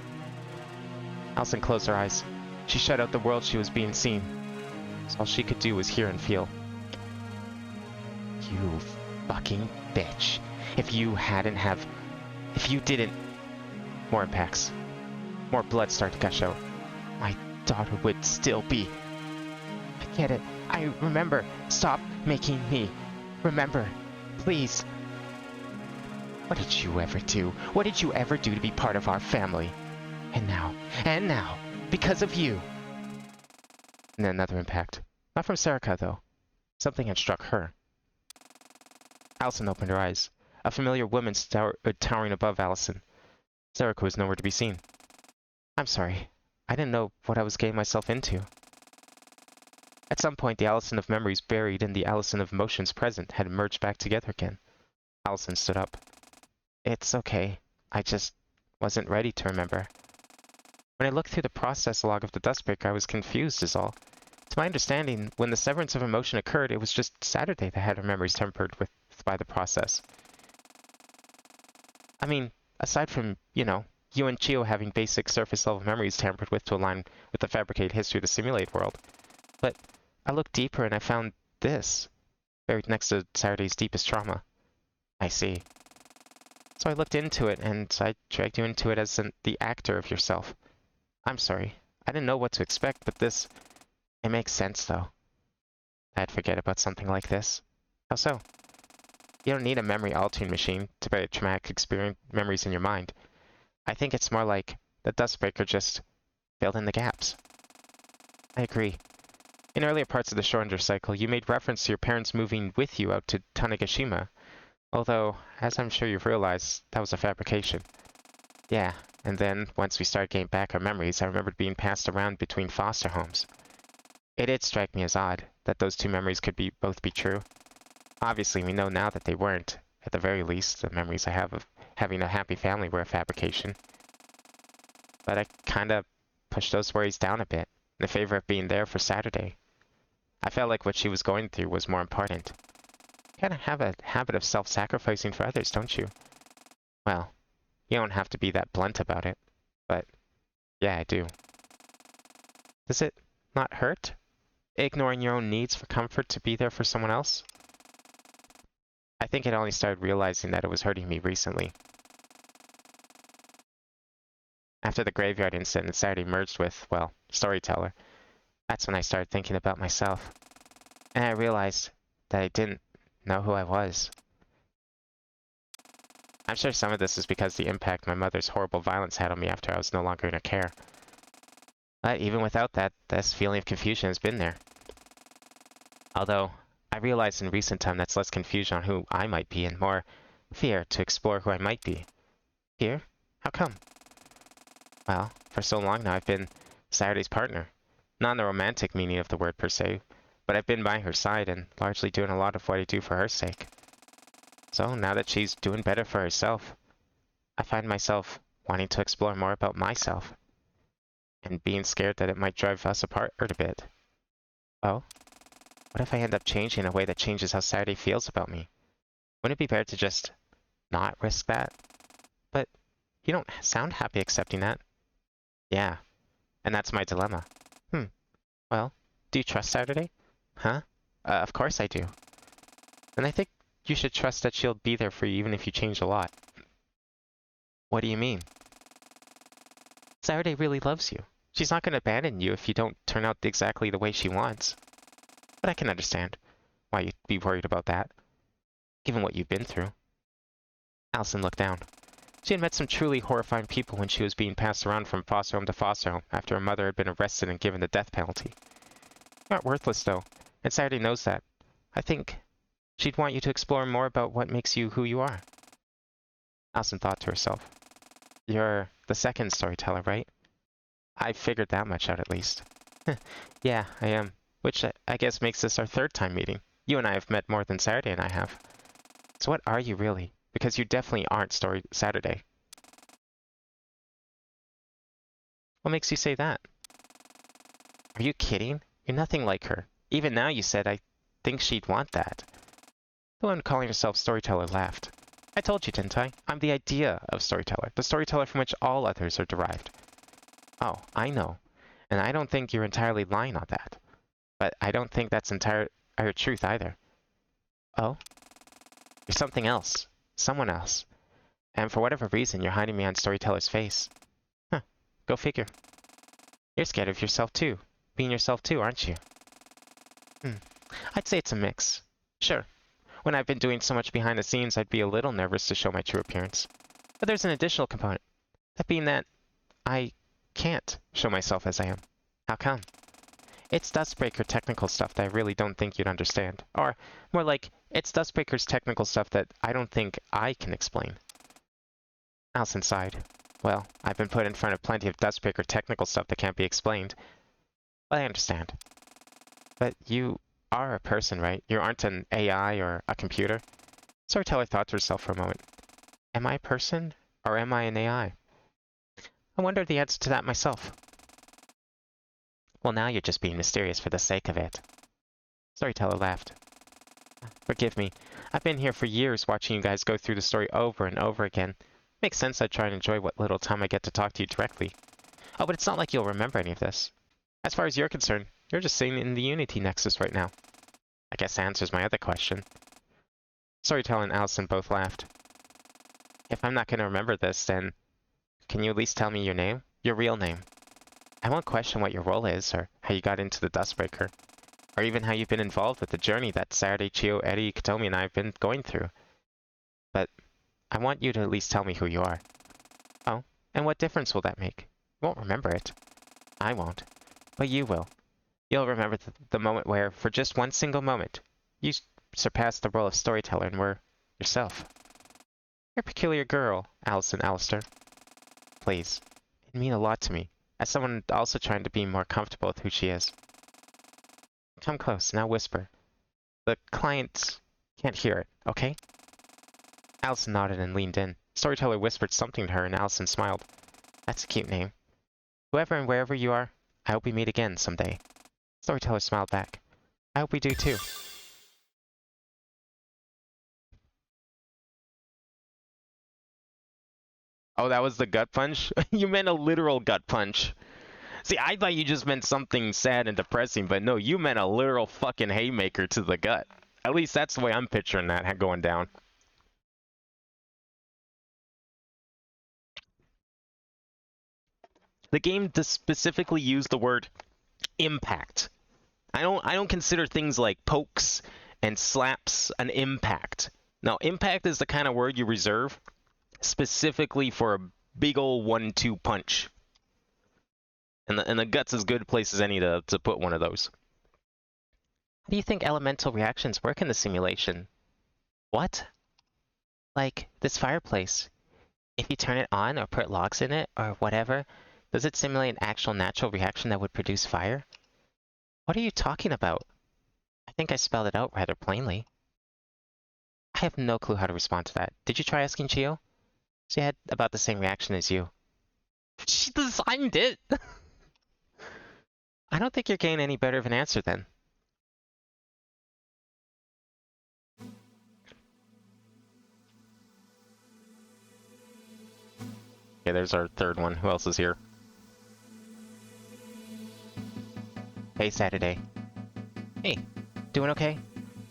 Allison closed her eyes. She shut out the world she was being seen. So all she could do was hear and feel. You fucking bitch. If you didn't... More impacts. More blood started to gush out. My daughter would still be... I get it. I remember. Stop making me remember. Please. What did you ever do? What did you ever do to be part of our family? And now, because of you. And then another impact. Not from Serica, though. Something had struck her. Allison opened her eyes. A familiar woman towering above Allison. Serica was nowhere to be seen. I'm sorry. I didn't know what I was getting myself into. At some point, the Allison of memories buried and the Allison of emotions present had merged back together again. Allison stood up. It's okay. I just wasn't ready to remember. When I looked through the process log of the Dustbreaker, I was confused is all. To my understanding, when the severance of emotion occurred, it was just Saturday that had her memories tempered by the process. I mean, aside from, you and Chio having basic surface-level memories tampered with to align with the fabricated history of the simulated world. But I looked deeper and I found this, buried next to Saturday's deepest trauma. I see. So I looked into it, and I dragged you into it as the actor of yourself. I'm sorry. I didn't know what to expect, but this... It makes sense, though. I'd forget about something like this. How so? You don't need a memory altering machine to bury traumatic experience memories in your mind. I think it's more like the Dustbreaker just filled in the gaps. I agree. In earlier parts of the Schrödinger cycle, you made reference to your parents moving with you out to Tanegashima. Although, as I'm sure you've realized, that was a fabrication. Yeah, and then, once we started getting back our memories, I remembered being passed around between foster homes. It did strike me as odd that those two memories could both be true. Obviously, we know now that they weren't. At the very least, the memories I have of having a happy family were a fabrication. But I kinda pushed those worries down a bit, in favor of being there for Saturday. I felt like what she was going through was more important. You kinda have a habit of self-sacrificing for others, don't you? Well, you don't have to be that blunt about it, but yeah, I do. Does it not hurt? Ignoring your own needs for comfort to be there for someone else? I think I only started realizing that it was hurting me recently. After the graveyard incident and Saturday merged with, well, Storyteller, that's when I started thinking about myself. And I realized that I didn't know who I was. I'm sure some of this is because the impact my mother's horrible violence had on me after I was no longer in her care. But even without that, this feeling of confusion has been there. Although, I realized in recent time that's less confusion on who I might be and more fear to explore who I might be. Fear? How come? Well, for so long now I've been Saturday's partner. Not in the romantic meaning of the word per se, but I've been by her side and largely doing a lot of what I do for her sake. So now that she's doing better for herself, I find myself wanting to explore more about myself and being scared that it might drive us apart a bit. Oh? What if I end up changing in a way that changes how Saturday feels about me? Wouldn't it be better to just not risk that? But you don't sound happy accepting that. Yeah, and that's my dilemma. Well, do you trust Saturday? Huh? Of course I do. And I think you should trust that she'll be there for you even if you change a lot. What do you mean? Saturday really loves you. She's not going to abandon you if you don't turn out exactly the way she wants. But I can understand why you'd be worried about that, given what you've been through. Allison looked down. She had met some truly horrifying people when she was being passed around from foster home to foster home after her mother had been arrested and given the death penalty. You aren't worthless, though, and Saturday knows that. I think she'd want you to explore more about what makes you who you are. Allison thought to herself. You're the second storyteller, right? I figured that much out at least. Yeah, I am. Which I guess makes this our third time meeting. You and I have met more than Saturday and I have. So what are you really? Because you definitely aren't Saturday. What makes you say that? Are you kidding? You're nothing like her. Even now you said I think she'd want that. The one calling herself Storyteller laughed. I told you, didn't I? I'm the idea of Storyteller. The Storyteller from which all others are derived. Oh, I know. And I don't think you're entirely lying on that. But I don't think that's entire truth either. Oh? You're something else. Someone else. And for whatever reason, you're hiding behind Storyteller's face. Huh. Go figure. You're scared of yourself too. Being yourself too, aren't you? I'd say it's a mix. Sure. When I've been doing so much behind the scenes, I'd be a little nervous to show my true appearance. But there's an additional component. That being that I can't show myself as I am. How come? It's Dustbreaker technical stuff that I really don't think you'd understand. Or, more like, it's Dustbreaker's technical stuff that I don't think I can explain. Allison sighed. Well, I've been put in front of plenty of Dustbreaker technical stuff that can't be explained. But I understand. But you are a person, right? You aren't an AI or a computer? Storyteller thought to herself for a moment. Am I a person, or am I an AI? I wonder the answer to that myself. Well, now you're just being mysterious for the sake of it. Storyteller laughed. Forgive me. I've been here for years watching you guys go through the story over and over again. Makes sense I'd try and enjoy what little time I get to talk to you directly. Oh, but it's not like you'll remember any of this. As far as you're concerned, you're just sitting in the Unity Nexus right now. I guess that answers my other question. Storyteller and Allison both laughed. If I'm not going to remember this, then can you at least tell me your name? Your real name. I won't question what your role is, or how you got into the Dustbreaker, or even how you've been involved with the journey that Saturday, Chio, Eddie, Katomi, and I have been going through. But I want you to at least tell me who you are. Oh, and what difference will that make? You won't remember it. I won't. But you will. You'll remember the moment where, for just one single moment, you surpassed the role of storyteller and were yourself. You're a peculiar girl, Allison Alistair. Please. It means a lot to me, as someone also trying to be more comfortable with who she is. Come close, now whisper. The client can't hear it, okay? Allison nodded and leaned in. Storyteller whispered something to her and Allison smiled. That's a cute name. Whoever and wherever you are, I hope we meet again someday. Storyteller smiled back. I hope we do too. Oh, that was the gut punch? You meant a literal gut punch. See, I thought you just meant something sad and depressing, but no, you meant a literal fucking haymaker to the gut. At least that's the way I'm picturing that going down. The game does specifically use the word impact. I don't consider things like pokes and slaps an impact. Now, impact is the kind of word you reserve specifically for a big ol' 1-2 punch. And the gut's as good a place as any to put one of those. How do you think elemental reactions work in the simulation? What? Like, this fireplace. If you turn it on or put logs in it or whatever, does it simulate an actual natural reaction that would produce fire? What are you talking about? I think I spelled it out rather plainly. I have no clue how to respond to that. Did you try asking Chio? She had about the same reaction as you. She designed it! I don't think you're getting any better of an answer then. Okay, there's our third one. Who else is here? Hey, Saturday. Hey, doing okay?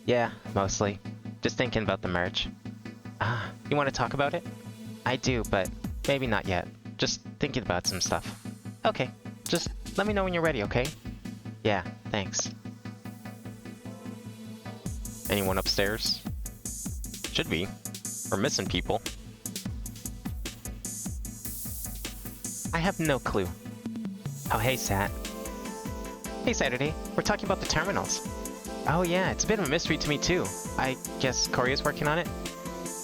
Yeah, mostly. Just thinking about the merge. You want to talk about it? I do, but maybe not yet. Just thinking about some stuff. Okay, just let me know when you're ready, okay? Yeah, thanks. Anyone upstairs? Should be. We're missing people. I have no clue. Oh, hey, Sat. Hey, Saturday. We're talking about the terminals. Oh, yeah, it's a bit of a mystery to me, too. I guess Corey's working on it?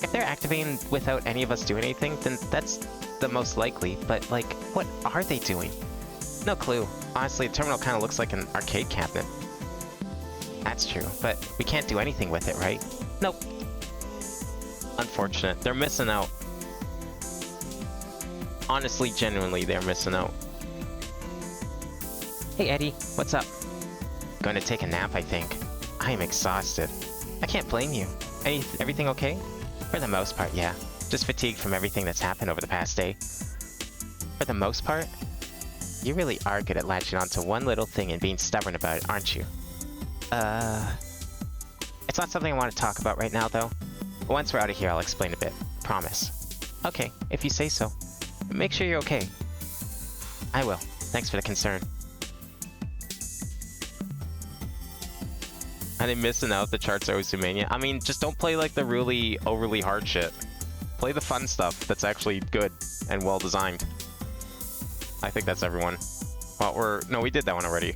If they're activating without any of us doing anything, then that's the most likely. But, like, what are they doing? No clue. Honestly, the terminal kind of looks like an arcade cabinet. That's true, but we can't do anything with it, right? Nope. Unfortunate. They're missing out. Honestly, genuinely, they're missing out. Hey, Eddie. What's up? Going to take a nap, I think. I am exhausted. I can't blame you. Everything okay? For the most part, yeah. Just fatigued from everything that's happened over the past day. For the most part? You really are good at latching onto one little thing and being stubborn about it, aren't you? It's not something I want to talk about right now, though. But once we're out of here, I'll explain a bit. Promise. Okay, if you say so. Make sure you're okay. I will. Thanks for the concern. And I'm missing out the charts Ousumania. I mean, just don't play like the really overly hard shit. Play the fun stuff that's actually good and well designed. I think that's everyone. Well, no, we did that one already.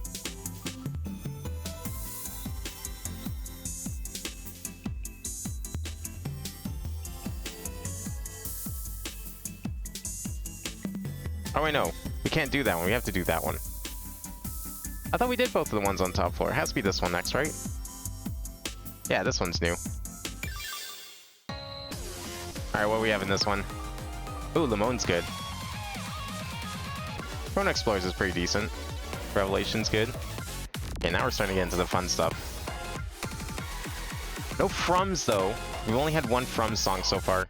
Oh, I know. We can't do that one. We have to do that one. I thought we did both of the ones on top floor. It has to be this one next, right? Yeah, this one's new. Alright, what do we have in this one? Ooh, Limone's good. Drone Explorers is pretty decent. Revelation's good. Okay, now we're starting to get into the fun stuff. No Frums, though. We've only had one Frums song so far.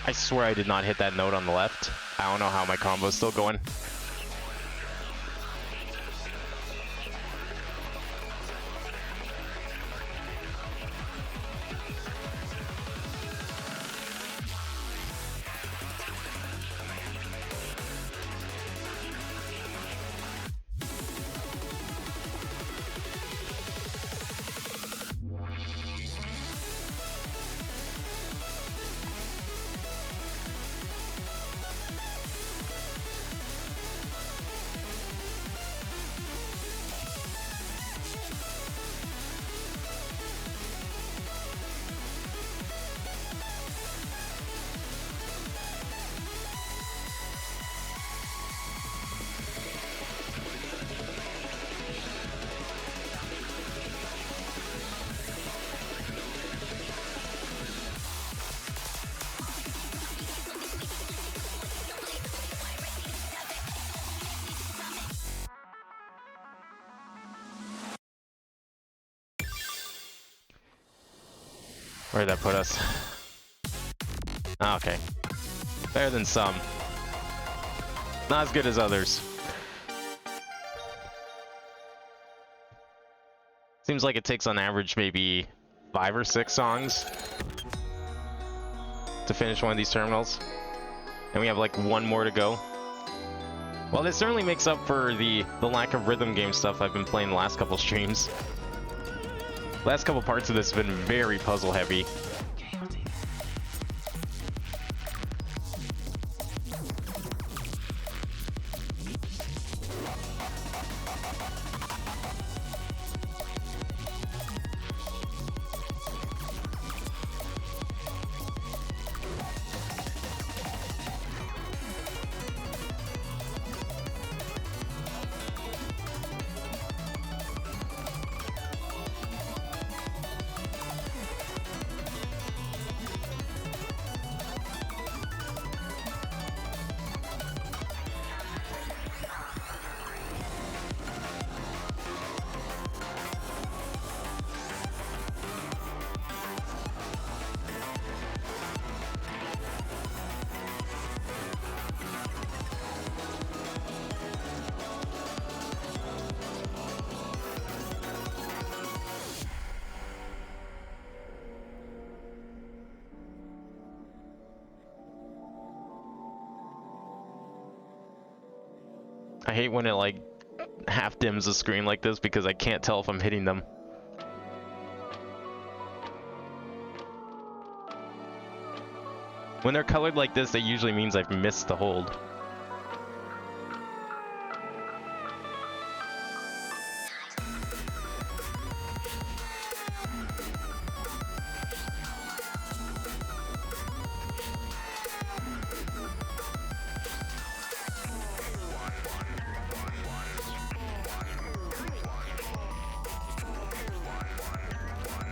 I swear I did not hit that note on the left. I don't know how my combo's still going. Where'd that put us? Oh, okay. Better than some. Not as good as others. Seems like it takes on average maybe 5 or 6 songs to finish one of these terminals. And we have like one more to go. Well, this certainly makes up for the lack of rhythm game stuff I've been playing the last couple streams. Last couple parts of this have been very puzzle heavy. I hate when it like half dims the screen like this because I can't tell if I'm hitting them. When they're colored like this, that usually means I've missed the hold.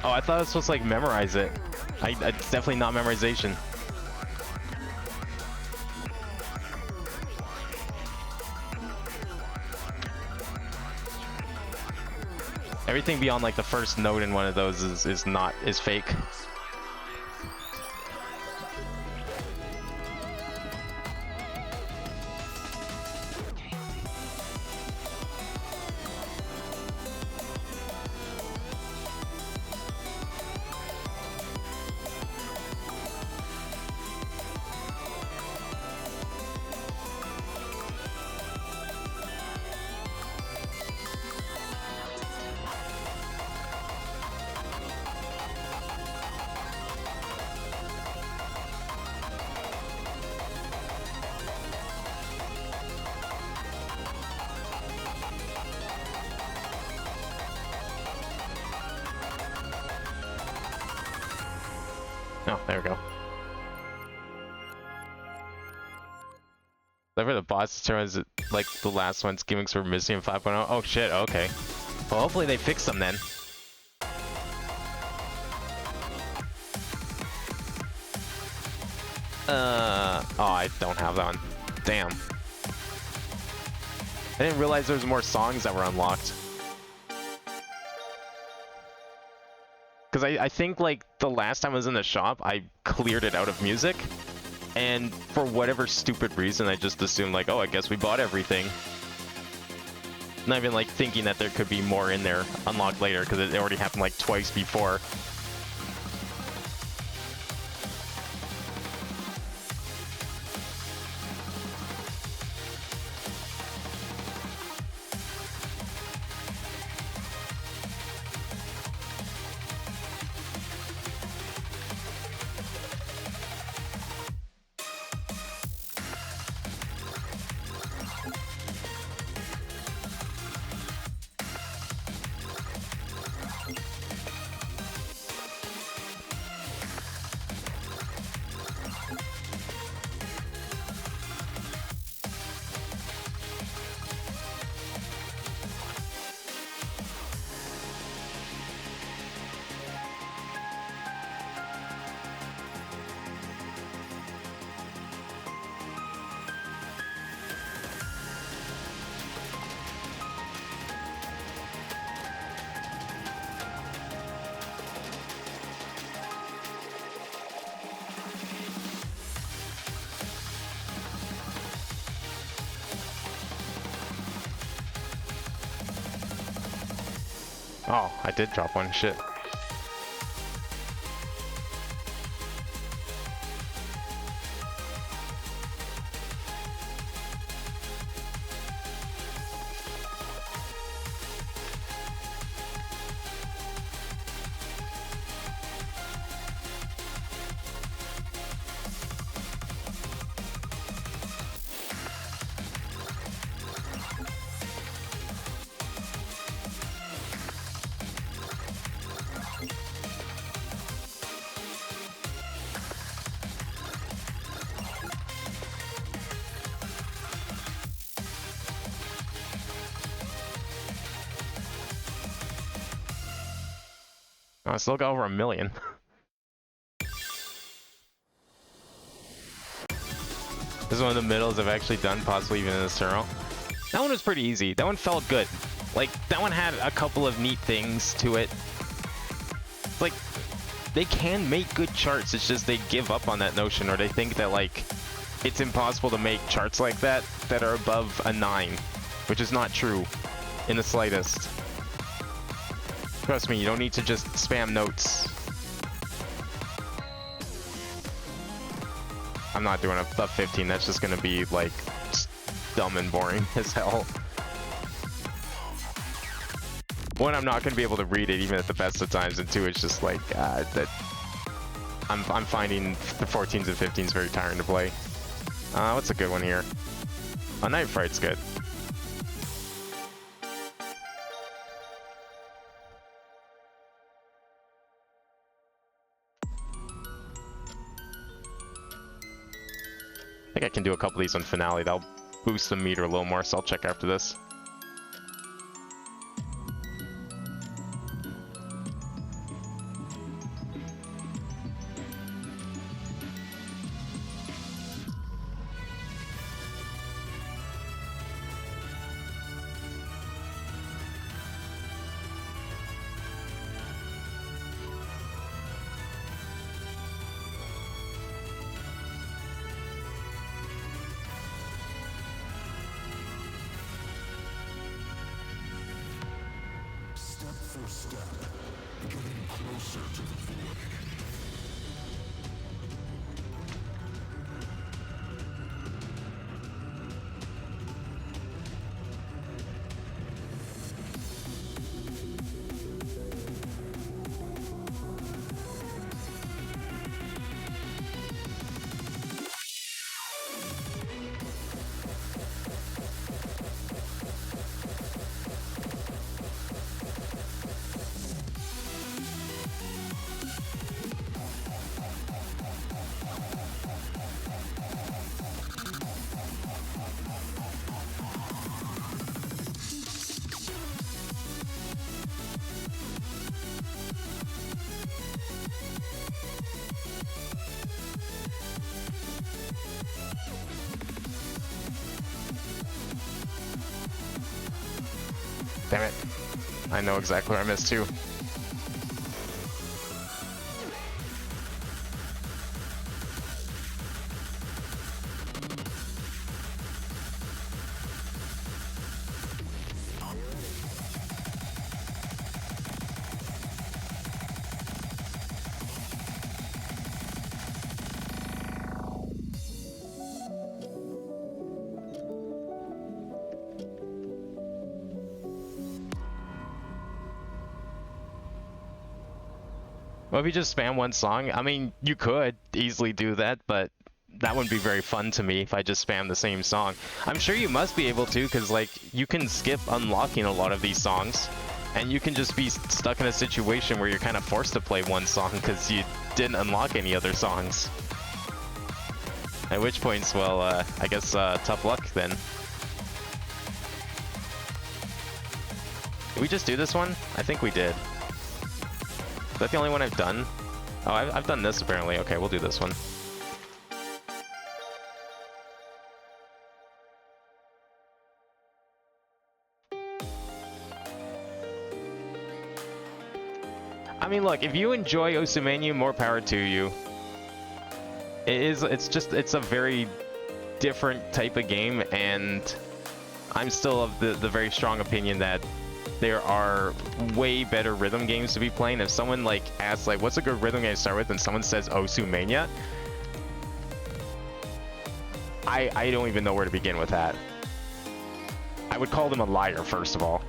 Oh, I thought I was supposed to like memorize it. It's definitely not memorization. Everything beyond like the first note in one of those is fake. Oh, there we go. Whatever the boss determines it, like the last one's gimmicks were missing in 5.0. Oh shit, okay. Well, hopefully they fix them then. Oh, I don't have that one. Damn. I didn't realize there was more songs that were unlocked. Because I think, like, the last time I was in the shop, I cleared it out of music. and for whatever stupid reason, I just assumed like, oh, I guess we bought everything. Not even like thinking that there could be more in there unlocked later, because it already happened like twice before. Oh, I did drop one. Shit. I still got over 1 million. This is one of the middles I've actually done, possibly even in this tunnel. That one was pretty easy. That one felt good. Like, that one had a couple of neat things to it. It's like, they can make good charts, it's just they give up on that notion, or they think that, like, it's impossible to make charts like that that are above a 9, which is not true in the slightest. Trust me, you don't need to just spam notes. I'm not doing a 15, that's just gonna be, like, dumb and boring as hell. One, I'm not gonna be able to read it even at the best of times, and two, it's just like, that I'm finding the 14s and 15s very tiring to play. What's a good one here? A Night Fright's good. I think I can do a couple of these on Finale. That'll boost the meter a little more, so I'll check after this. Damn it. I know exactly where I missed too. Well, if you just spam one song, I mean, you could easily do that, but that wouldn't be very fun to me if I just spam the same song. I'm sure you must be able to, because, like, you can skip unlocking a lot of these songs, and you can just be stuck in a situation where you're kind of forced to play one song because you didn't unlock any other songs. At which points, well, I guess tough luck then. Did we just do this one? I think we did. Is that the only one I've done? Oh, I've done this apparently. Okay, we'll do this one. I mean, look, if you enjoy Osumenu, more power to you. It's a very different type of game, and I'm still of the very strong opinion that there are way better rhythm games to be playing. If someone like asks like, what's a good rhythm game to start with, and someone says Osumania, I don't even know where to begin with that. I would call them a liar, first of all.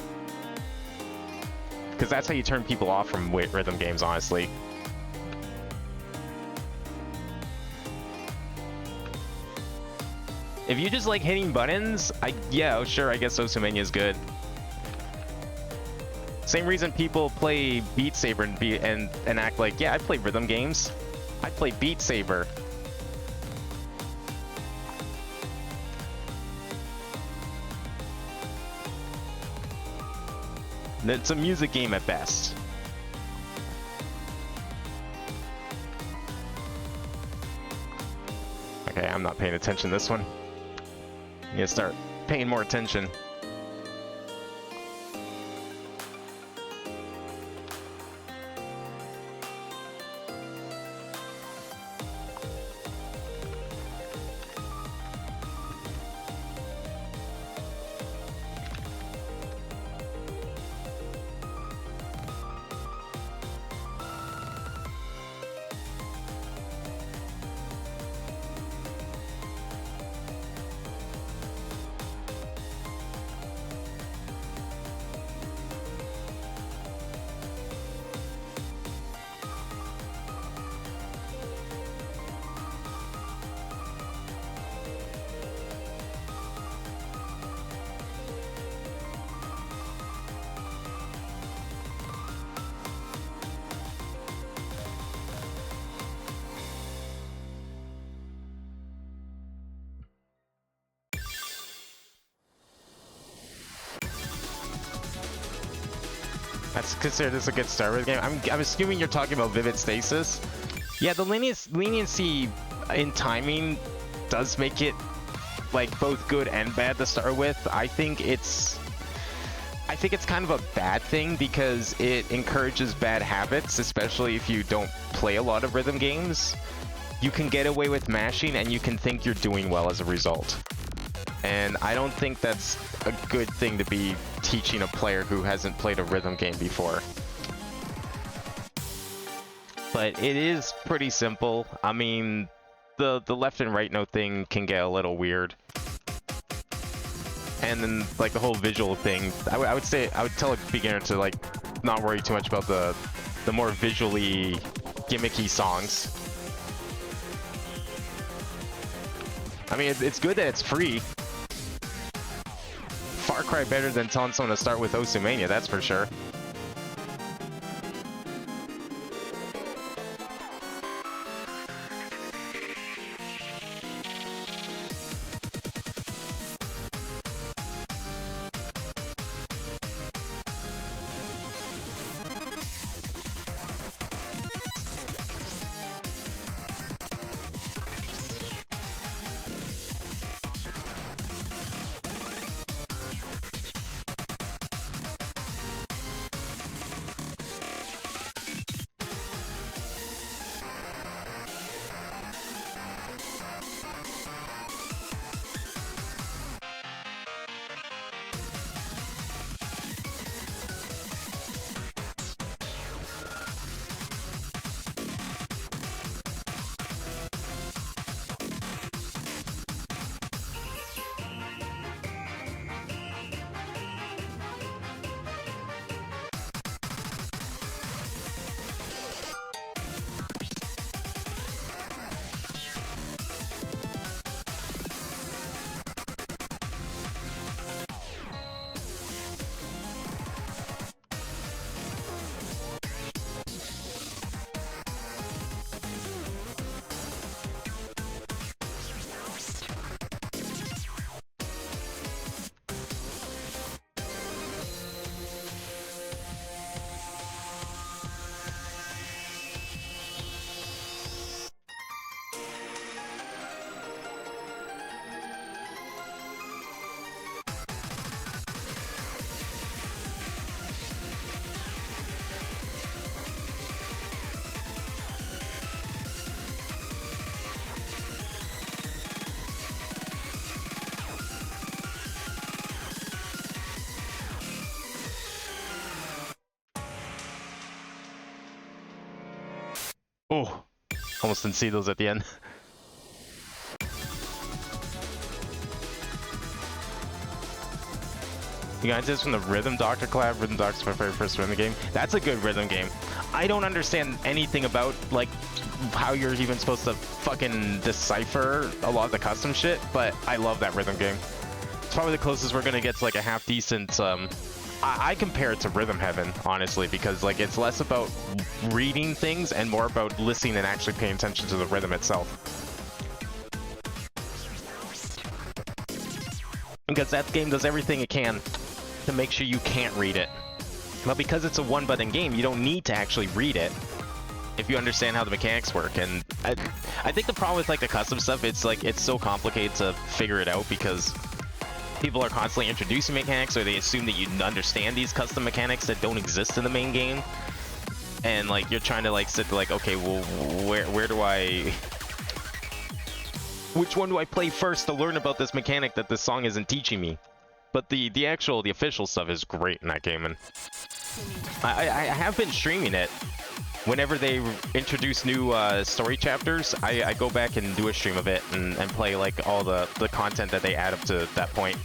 Because that's how you turn people off from rhythm games, honestly. If you just like hitting buttons, yeah, oh, sure, I guess Osumania is good. Same reason people play Beat Saber and act like, yeah, I play rhythm games. I play Beat Saber. It's a music game at best. Okay, I'm not paying attention this one. You gotta start paying more attention. That's considered this a good start with the game. I'm assuming you're talking about Vivid Stasis. Yeah, the leniency in timing does make it like both good and bad to start with. I think it's kind of a bad thing because it encourages bad habits, especially if you don't play a lot of rhythm games. You can get away with mashing and you can think you're doing well as a result. And I don't think that's a good thing to be teaching a player who hasn't played a rhythm game before. But it is pretty simple. I mean, the left and right note thing can get a little weird. And then like the whole visual thing, I would tell a beginner to like not worry too much about the more visually gimmicky songs. I mean, it's good that it's free. Far cry better than telling someone to start with Osumania, that's for sure. Oh, almost didn't see those at the end. You guys, this from the Rhythm Doctor collab. Rhythm Doctor's my very first rhythm game. That's a good rhythm game. I don't understand anything about, like, how you're even supposed to fucking decipher a lot of the custom shit, but I love that rhythm game. It's probably the closest we're gonna get to, like, a half-decent, I compare it to Rhythm Heaven, honestly, because, like, it's less about reading things and more about listening and actually paying attention to the rhythm itself. Because that game does everything it can to make sure you can't read it. But because it's a one-button game, you don't need to actually read it if you understand how the mechanics work. And I think the problem with, like, the custom stuff, it's like it's so complicated to figure it out because people are constantly introducing mechanics, or they assume that you understand these custom mechanics that don't exist in the main game. And, like, you're trying to, like, sit like, okay, well, where do I... Which one do I play first to learn about this mechanic that this song isn't teaching me? But the official stuff is great in that game, and I have been streaming it. Whenever they introduce new story chapters, I go back and do a stream of it and play, like, all the content that they add up to that point.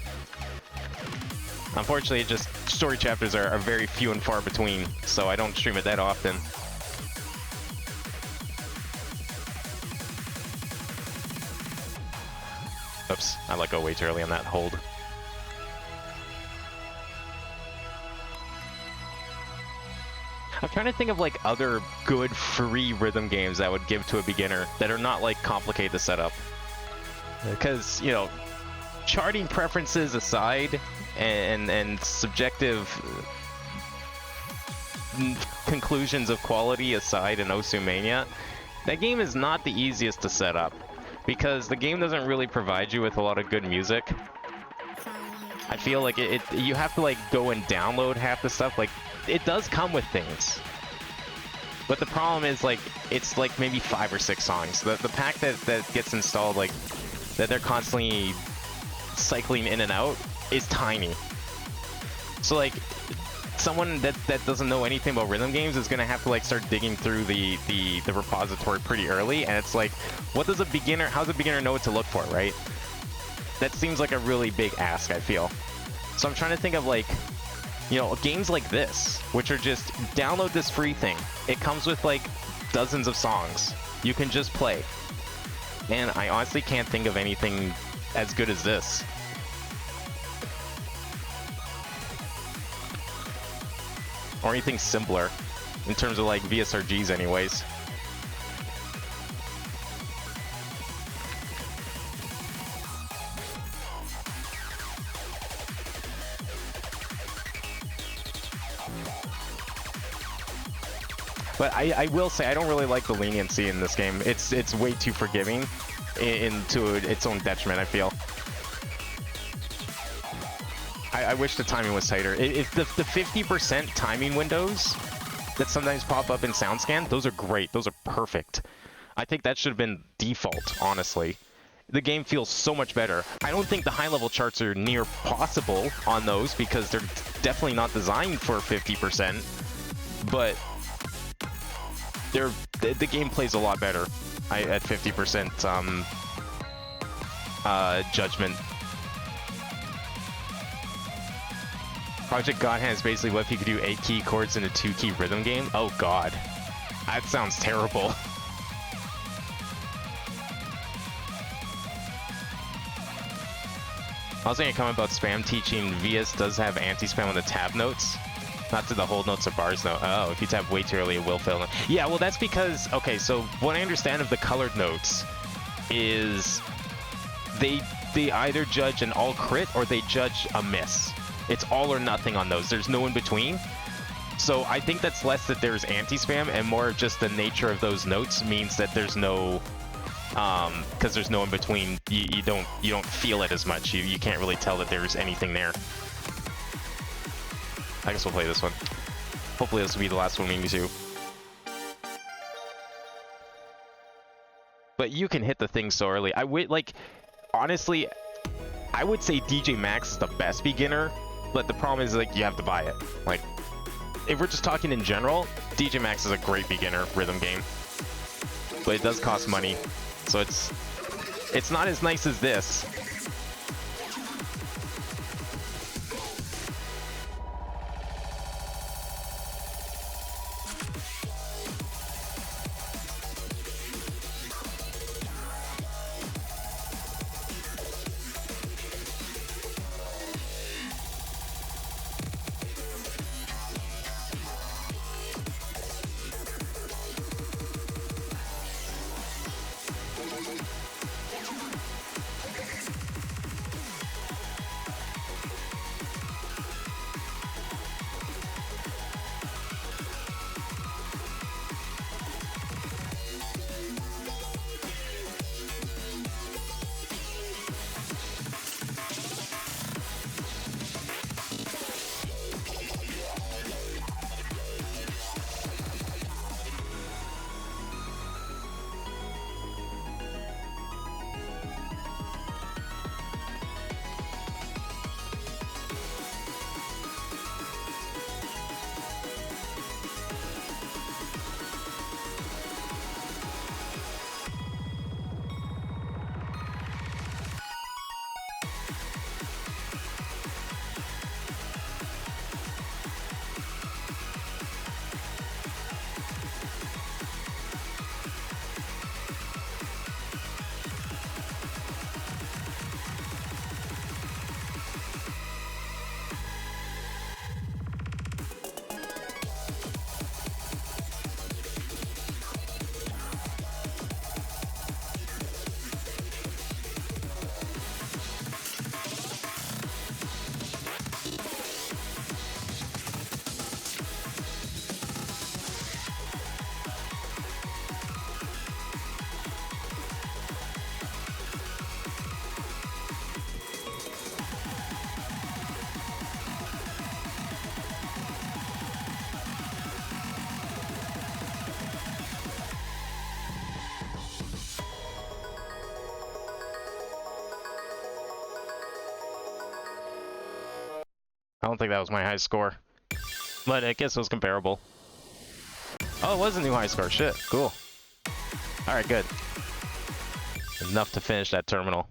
Unfortunately, just story chapters are very few and far between, so I don't stream it that often. Oops, I let go way too early on that hold. I'm trying to think of, like, other good free rhythm games I would give to a beginner that are not, like, complicated to set up. Because, you know, charting preferences aside and subjective conclusions of quality aside in Osumania, that game is not the easiest to set up. Because the game doesn't really provide you with a lot of good music. I feel like you have to, like, go and download half the stuff. Like, it does come with things, but the problem is, like, it's like maybe 5 or 6 songs. The pack that gets installed, like, that they're constantly cycling in and out, is tiny. So, like, someone that doesn't know anything about rhythm games is gonna have to, like, start digging through the repository pretty early, and it's like, how's a beginner know what to look for, right? That seems like a really big ask, I feel. So I'm trying to think of, like, you know, games like this, which are just download this free thing. It comes with, like, dozens of songs. You can just play. And I honestly can't think of anything as good as this. Or anything simpler, in terms of, like, VSRGs anyways. But I will say, I don't really like the leniency in this game. It's way too forgiving to its own detriment, I feel. I wish the timing was tighter. If the 50% timing windows that sometimes pop up in SoundScan, those are great. Those are perfect. I think that should have been default, honestly. The game feels so much better. I don't think the high-level charts are near possible on those because they're definitely not designed for 50%, but the game plays a lot better at 50% judgment. Project Godhand is basically what if you could do 8 key chords in a 2-key rhythm game? Oh god. That sounds terrible. I was going to comment about spam teaching. VS does have anti-spam on the tab notes. Not to the hold notes or bars note. Oh, if you tap way too early, it will fail. Yeah, well, that's because, okay, so what I understand of the colored notes is they either judge an all crit or they judge a miss. It's all or nothing on those. There's no in between. So I think that's less that there's anti-spam and more just the nature of those notes means that there's no, because there's no in between. You don't feel it as much. You can't really tell that there's anything there. I guess we'll play this one. Hopefully this will be the last one we do. But you can hit the thing so early. I would, like, honestly, I would say DJ Max is the best beginner, but the problem is, like, you have to buy it. Like, if we're just talking in general, DJ Max is a great beginner rhythm game. but it does cost money. So it's not as nice as this. I don't think that was my high score, but I guess it was comparable. Oh, it was a new high score. Shit, cool. Alright, good. Enough to finish that terminal.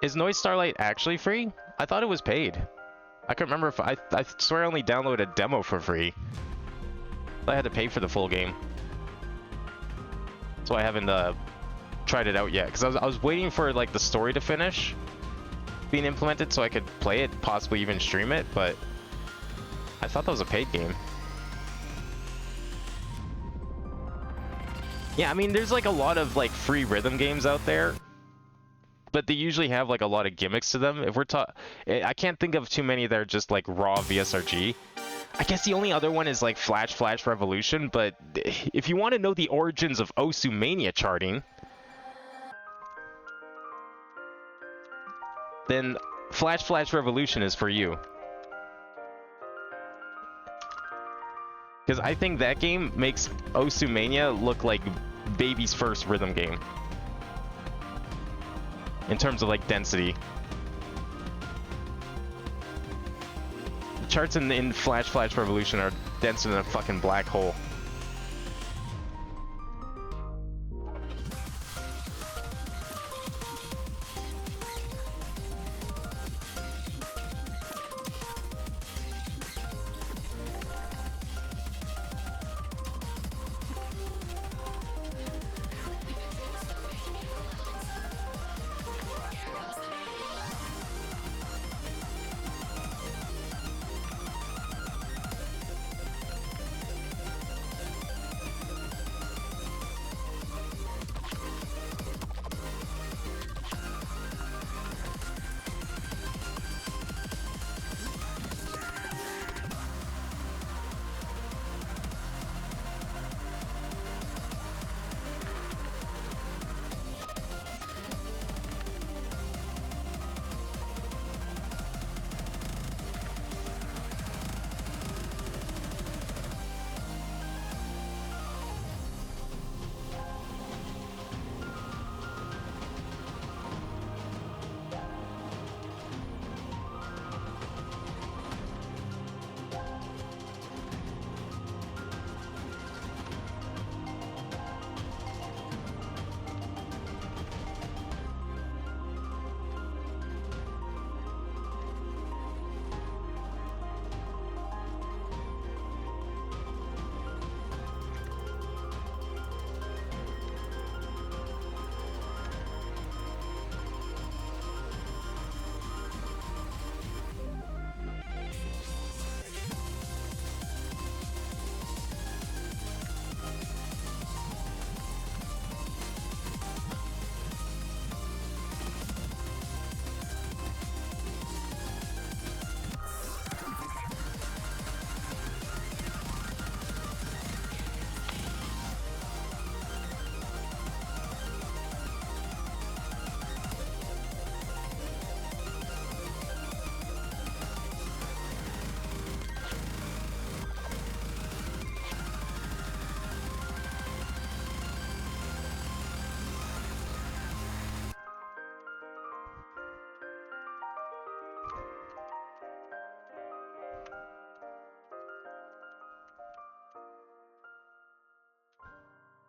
Is Noise Starlight actually free? I thought it was paid. I couldn't remember if I swear I only downloaded a demo for free. I had to pay for the full game. So I haven't tried it out yet, because I was waiting for like the story to finish being implemented so I could play it, possibly even stream it, but I thought that was a paid game. Yeah, I mean, there's like a lot of like free rhythm games out there, but they usually have like a lot of gimmicks to them. If we're I can't think of too many that are just like raw VSRG. I guess the only other one is like Flash Revolution, but if you want to know the origins of Osumania charting, then Flash Revolution is for you. Because I think that game makes Osumania look like baby's first rhythm game. In terms of like density. Charts in Flash Revolution are denser than a fucking black hole.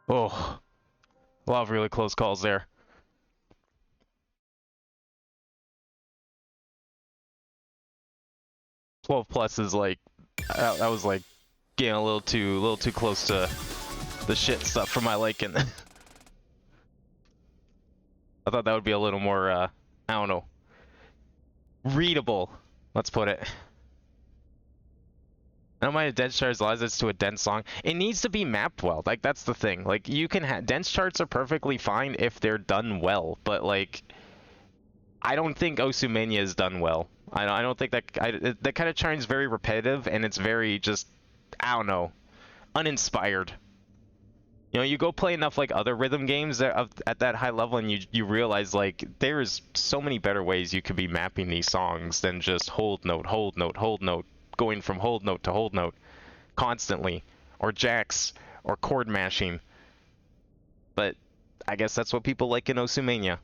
Oh, a lot of really close calls there. +12 is like, that was like getting a little too close to the shit stuff for my liking. I thought that would be a little more, I don't know, readable. Let's put it. I don't mind a dense chart as long as it's to a dense song. It needs to be mapped well. Like, that's the thing. Like, you can dense charts are perfectly fine if they're done well, but like, I don't think Osumania is done well. I don't think that that kind of chart is very repetitive and it's very just, I don't know, uninspired. You know, you go play enough like other rhythm games at that high level, and you realize like there's so many better ways you could be mapping these songs than just hold note, hold note, hold note, going from hold note to hold note constantly, or jacks, or chord mashing. But I guess that's what people like in Osumania.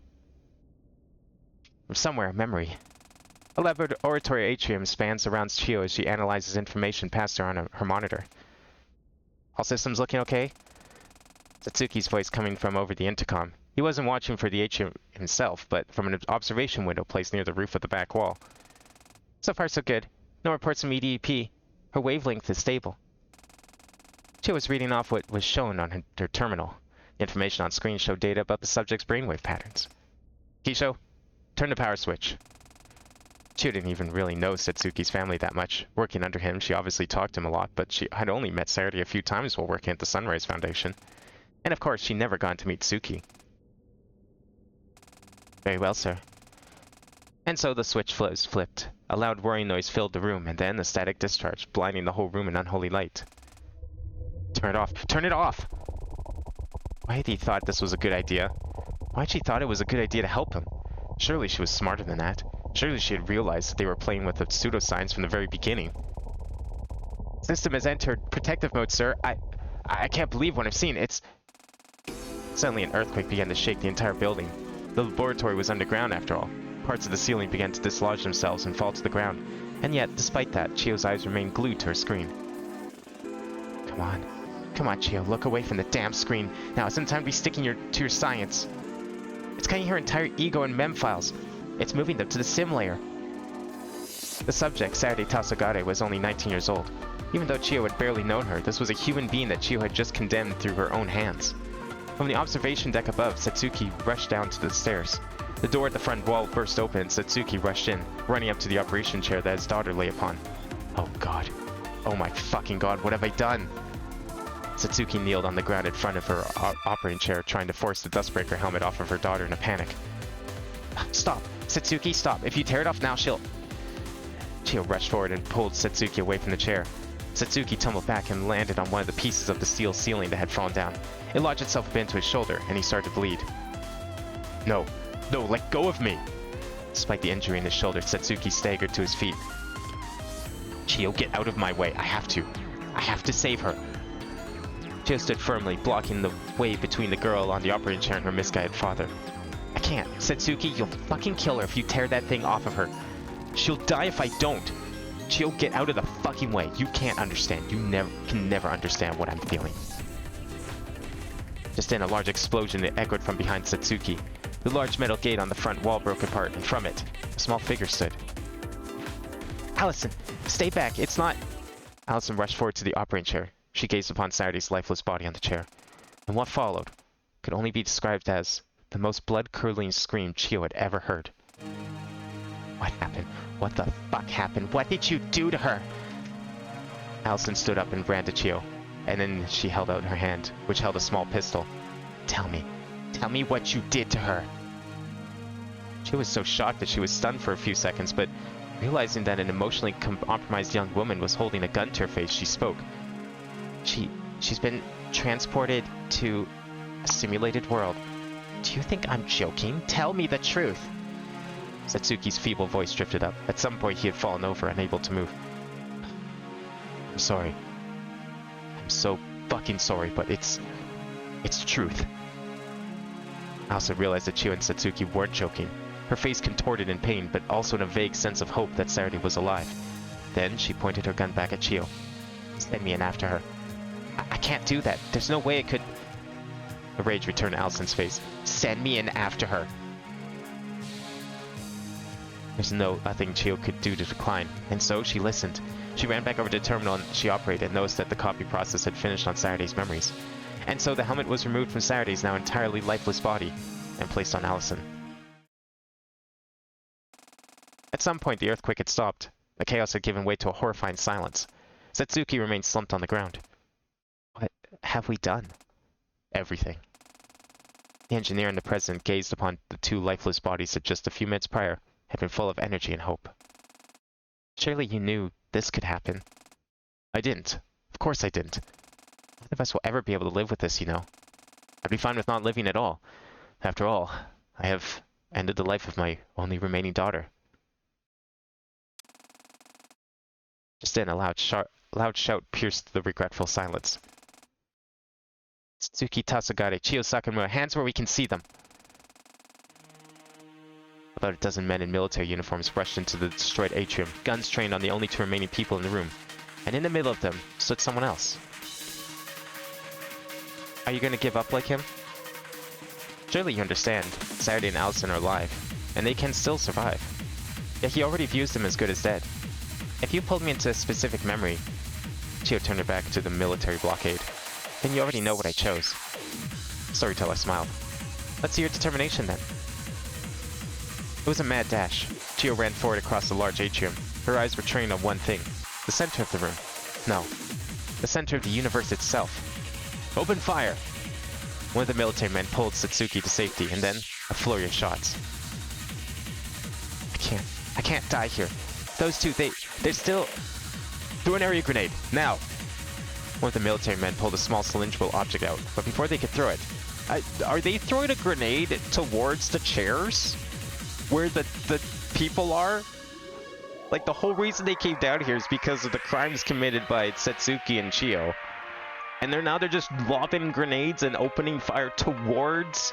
From somewhere, memory. A laboratory atrium spans around Chio as she analyzes information passed her on her monitor. All systems looking okay? Satsuki's voice coming from over the intercom. He wasn't watching for the atrium himself, but from an observation window placed near the roof of the back wall. So far so good. No reports from EDP. Her wavelength is stable. Chio was reading off what was shown on her terminal. The information on screen showed data about the subject's brainwave patterns. Kisho, turn the power switch. Chio didn't even really know Satsuki's family that much. Working under him, she obviously talked to him a lot, but she had only met Saturday a few times while working at the Sunrise Foundation. And of course, she never got to meet Suki. Very well, sir. And so the switch was flipped. A loud whirring noise filled the room, and then a static discharge, blinding the whole room in unholy light. Turn it off! Turn it off! Why had he thought this was a good idea? Why'd she thought it was a good idea to help him? Surely she was smarter than that. Surely she had realized that they were playing with the pseudoscience from the very beginning. System has entered protective mode, sir. I can't believe what I've seen. It's... Suddenly an earthquake began to shake the entire building. The laboratory was underground after all. Parts of the ceiling began to dislodge themselves and fall to the ground. And yet, despite that, Chio's eyes remained glued to her screen. Come on. Come on, Chio. Look away from the damn screen. Now isn't it time to be sticking to your science? It's cutting her entire ego and mem files. It's moving them to the sim layer. The subject, Saturday Tasogare, was only 19 years old. Even though Chio had barely known her, this was a human being that Chio had just condemned through her own hands. From the observation deck above, Satsuki rushed down to the stairs. The door at the front wall burst open and Satsuki rushed in, running up to the operation chair that his daughter lay upon. Oh god. Oh my fucking god, what have I done? Satsuki kneeled on the ground in front of her operating chair, trying to force the dustbreaker helmet off of her daughter in a panic. Stop! Satsuki, stop! If you tear it off now, she'll... Chio rushed forward and pulled Satsuki away from the chair. Satsuki tumbled back and landed on one of the pieces of the steel ceiling that had fallen down. It lodged itself up into his shoulder, and he started to bleed. No. No, let go of me! Despite the injury in his shoulder, Satsuki staggered to his feet. Chio, get out of my way. I have to. I have to save her. Chio stood firmly, blocking the way between the girl on the operating chair and her misguided father. I can't. Satsuki, you'll fucking kill her if you tear that thing off of her. She'll die if I don't. Chio, get out of the fucking way. You can't understand. You can never understand what I'm feeling. Just then, a large explosion echoed from behind Satsuki. The large metal gate on the front wall broke apart, and from it, a small figure stood. Allison, stay back. It's not... Allison rushed forward to the operating chair. She gazed upon Saturday's lifeless body on the chair. And what followed could only be described as the most blood-curdling scream Chio had ever heard. What happened? What the fuck happened? What did you do to her? Allison stood up and ran to Chio, and then she held out her hand, which held a small pistol. Tell me what you did to her. Chio was so shocked that she was stunned for a few seconds, but realizing that an emotionally compromised young woman was holding a gun to her face, she spoke. She's been transported to a simulated world. Do you think I'm joking? Tell me the truth. Satsuki's feeble voice drifted up. At some point he had fallen over, unable to move. I'm sorry. I'm so fucking sorry, but it's the truth. I also realized that Chio and Satsuki weren't joking. Her face contorted in pain, but also in a vague sense of hope that Saturday was alive. Then she pointed her gun back at Chio. Send me in after her. I can't do that. There's no way I could... The rage returned to Allison's face. Send me in after her. There's nothing Chio could do to decline, and so she listened. She ran back over to the terminal she operated and noticed that the copy process had finished on Saturday's memories. And so the helmet was removed from Saturday's now entirely lifeless body and placed on Allison. At some point, the earthquake had stopped. The chaos had given way to a horrifying silence. Satsuki remained slumped on the ground. What have we done? Everything. The engineer and the president gazed upon the two lifeless bodies that just a few minutes prior had been full of energy and hope. Surely you knew this could happen. I didn't. Of course I didn't. None of us will ever be able to live with this, you know. I'd be fine with not living at all. After all, I have ended the life of my only remaining daughter. Just then, a loud shout pierced the regretful silence. Tsuki Tasagare, Chio Sakamura, hands where we can see them! About a dozen men in military uniforms rushed into the destroyed atrium, guns trained on the only two remaining people in the room, and in the middle of them stood someone else. Are you going to give up like him? Surely you understand, Saturday and Allison are alive, and they can still survive. Yet he already views them as good as dead. If you pulled me into a specific memory, Chio turned her back to the military blockade, then you already know what I chose. Storyteller smiled. Let's see your determination then. It was a mad dash. Chio ran forward across the large atrium. Her eyes were trained on one thing. The center of the room. No. The center of the universe itself. Open fire! One of the military men pulled Satsuki to safety, and then a flurry of shots. I can't die here. Those two, they're still... Throw an area grenade, now! One of the military men pulled a small cylindrical object out, but before they could throw it... are they throwing a grenade towards the chairs? Where the people are? Like, the whole reason they came down here is because of the crimes committed by Satsuki and Chio. And they're just lobbing grenades and opening fire towards,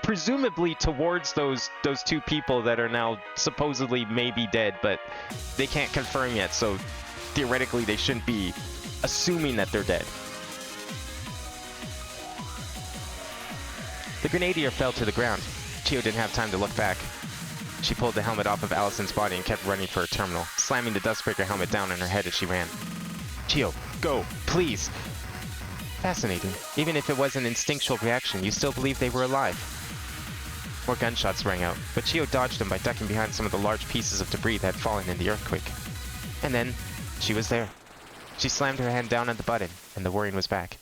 presumably towards those two people that are now supposedly maybe dead, but they can't confirm yet, so theoretically they shouldn't be assuming that they're dead. The grenadier fell to the ground. Chio didn't have time to look back. She pulled the helmet off of Allison's body and kept running for her terminal, slamming the Dustbreaker helmet down on her head as she ran. Chio, go, please! Fascinating. Even if it was an instinctual reaction, you still believe they were alive. More gunshots rang out, but Chio dodged them by ducking behind some of the large pieces of debris that had fallen in the earthquake. And then, she was there. She slammed her hand down on the button, and the whirring was back.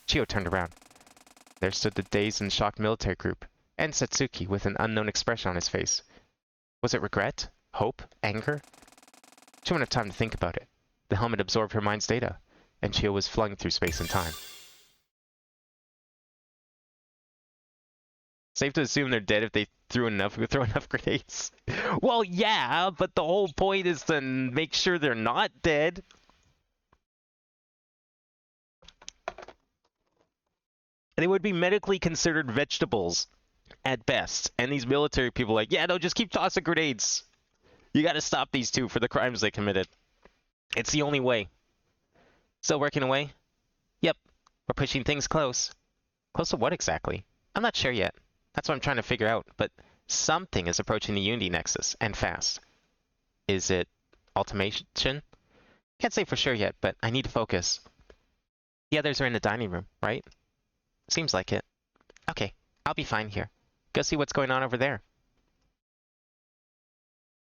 Chio turned around. There stood the dazed and shocked military group, and Satsuki with an unknown expression on his face. Was it regret? Hope? Anger? She wouldn't have time to think about it. The helmet absorbed her mind's data, and Chio was flung through space and time. Safe to assume they're dead if they throw enough grenades. Well, yeah, but the whole point is to make sure they're not dead. They would be medically considered vegetables at best. And these military people are like, yeah, no, just keep tossing grenades. You gotta stop these two for the crimes they committed. It's the only way. Still working away? Yep. We're pushing things close. Close to what exactly? I'm not sure yet. That's what I'm trying to figure out, but something is approaching the Unity Nexus, and fast. Is it automation? Can't say for sure yet, but I need to focus. The others are in the dining room, right? Seems like it. Okay, I'll be fine here. Go see what's going on over there.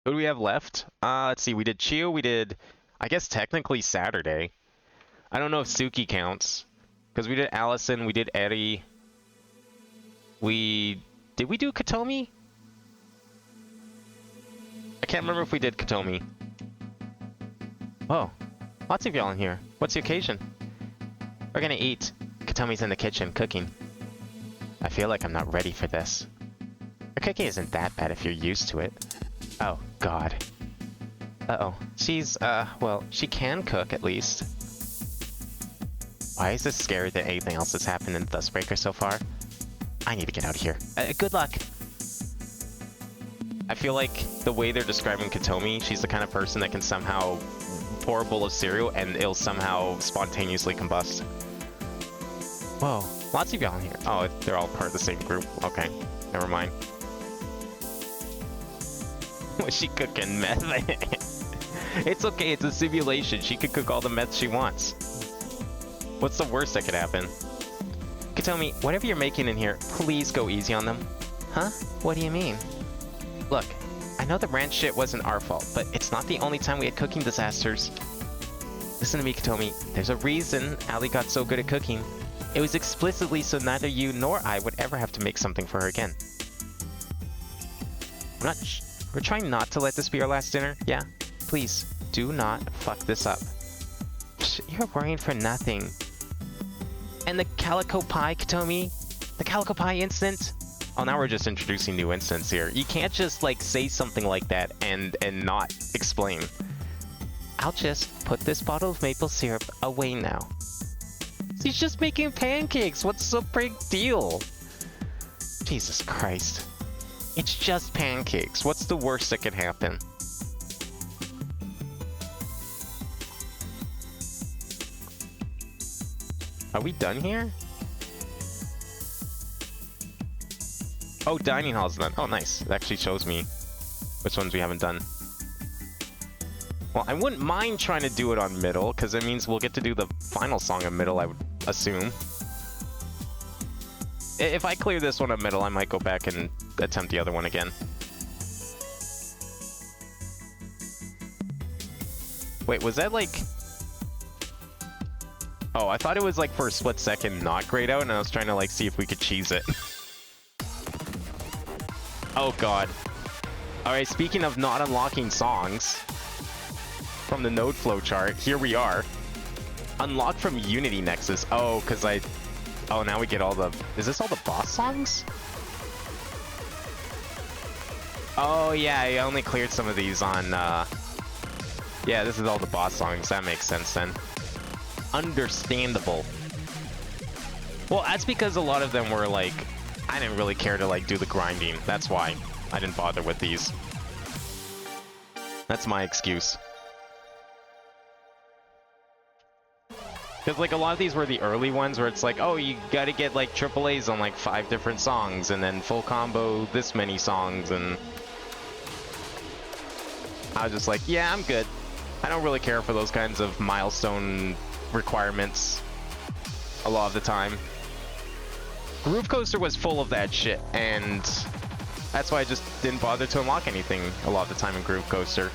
Who do we have left? Let's see, we did Chio, we did, I guess technically Saturday. I don't know if Suki counts, because we did Allison, we did Eri. Did we do Katomi? I can't remember if we did Katomi. Oh, lots of y'all in here. What's the occasion? We're gonna eat. Katomi's in the kitchen, cooking. I feel like I'm not ready for this. Her cooking isn't that bad if you're used to it. Oh, God. Uh-oh. She's, well, she can cook, at least. Why is this scarier than anything else that's happened in Dustbreaker so far? I need to get out of here. Good luck! I feel like the way they're describing Katomi, she's the kind of person that can somehow pour a bowl of cereal and it'll somehow spontaneously combust. Whoa, Lots of y'all in here. Oh, they're all part of the same group. Okay, never mind. Was she cooking meth? It's okay, it's a simulation. She could cook all the meth she wants. What's the worst that could happen? Katomi, whatever you're making in here, please go easy on them. Huh? What do you mean? Look, I know the ranch shit wasn't our fault, but it's not the only time we had cooking disasters. Listen to me, Katomi. There's a reason Ali got so good at cooking. It was explicitly so neither you nor I would ever have to make something for her again. We're trying not to let this be our last dinner, yeah? Please, do not fuck this up. You're worrying for nothing. And the Calico Pie, Katomi? The Calico Pie incident? Oh, now we're just introducing new incidents here. You can't just, like, say something like that and not explain. I'll just put this bottle of maple syrup away now. He's just making pancakes. What's the big deal? Jesus Christ. It's just pancakes. What's the worst that could happen? Are we done here? Oh, dining hall's done. Oh, nice. It actually shows me which ones we haven't done. Well, I wouldn't mind trying to do it on middle, because it means we'll get to do the final song of middle, I would assume. If I clear this one of middle, I might go back and attempt the other one again. Wait, was that like... Oh, I thought it was like for a split second not grayed out, and I was trying to like see if we could cheese it. Oh god. Alright, speaking of not unlocking songs from the node flowchart, here we are. Unlock from Unity Nexus. Oh, because I... Oh, now we get all the... Is this all the boss songs? Oh, yeah, I only cleared some of these on, Yeah, this is all the boss songs. That makes sense, then. Understandable. Well, that's because a lot of them were, like... I didn't really care to, like, do the grinding. That's why I didn't bother with these. That's my excuse. Because, like, a lot of these were the early ones where it's like, oh, you gotta get, like, AAAs on, like, 5 different songs, and then full combo this many songs, and... I was just like, yeah, I'm good. I don't really care for those kinds of milestone requirements a lot of the time. Groove Coaster was full of that shit, and that's why I just didn't bother to unlock anything a lot of the time in Groove Coaster.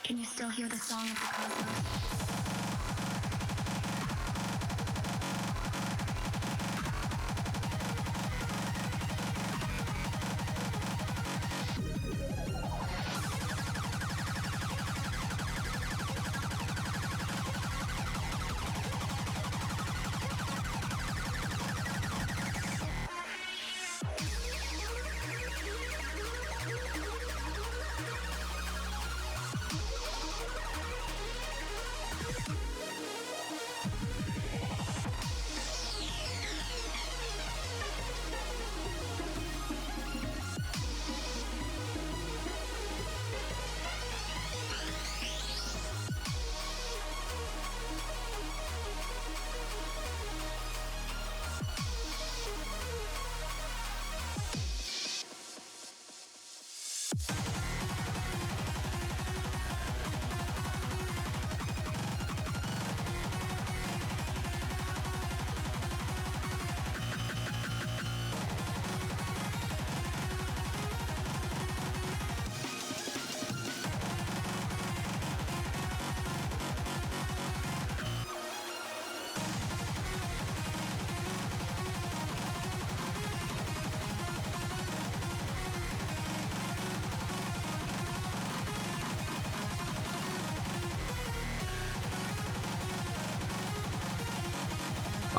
Can you still hear the song of the cosmos?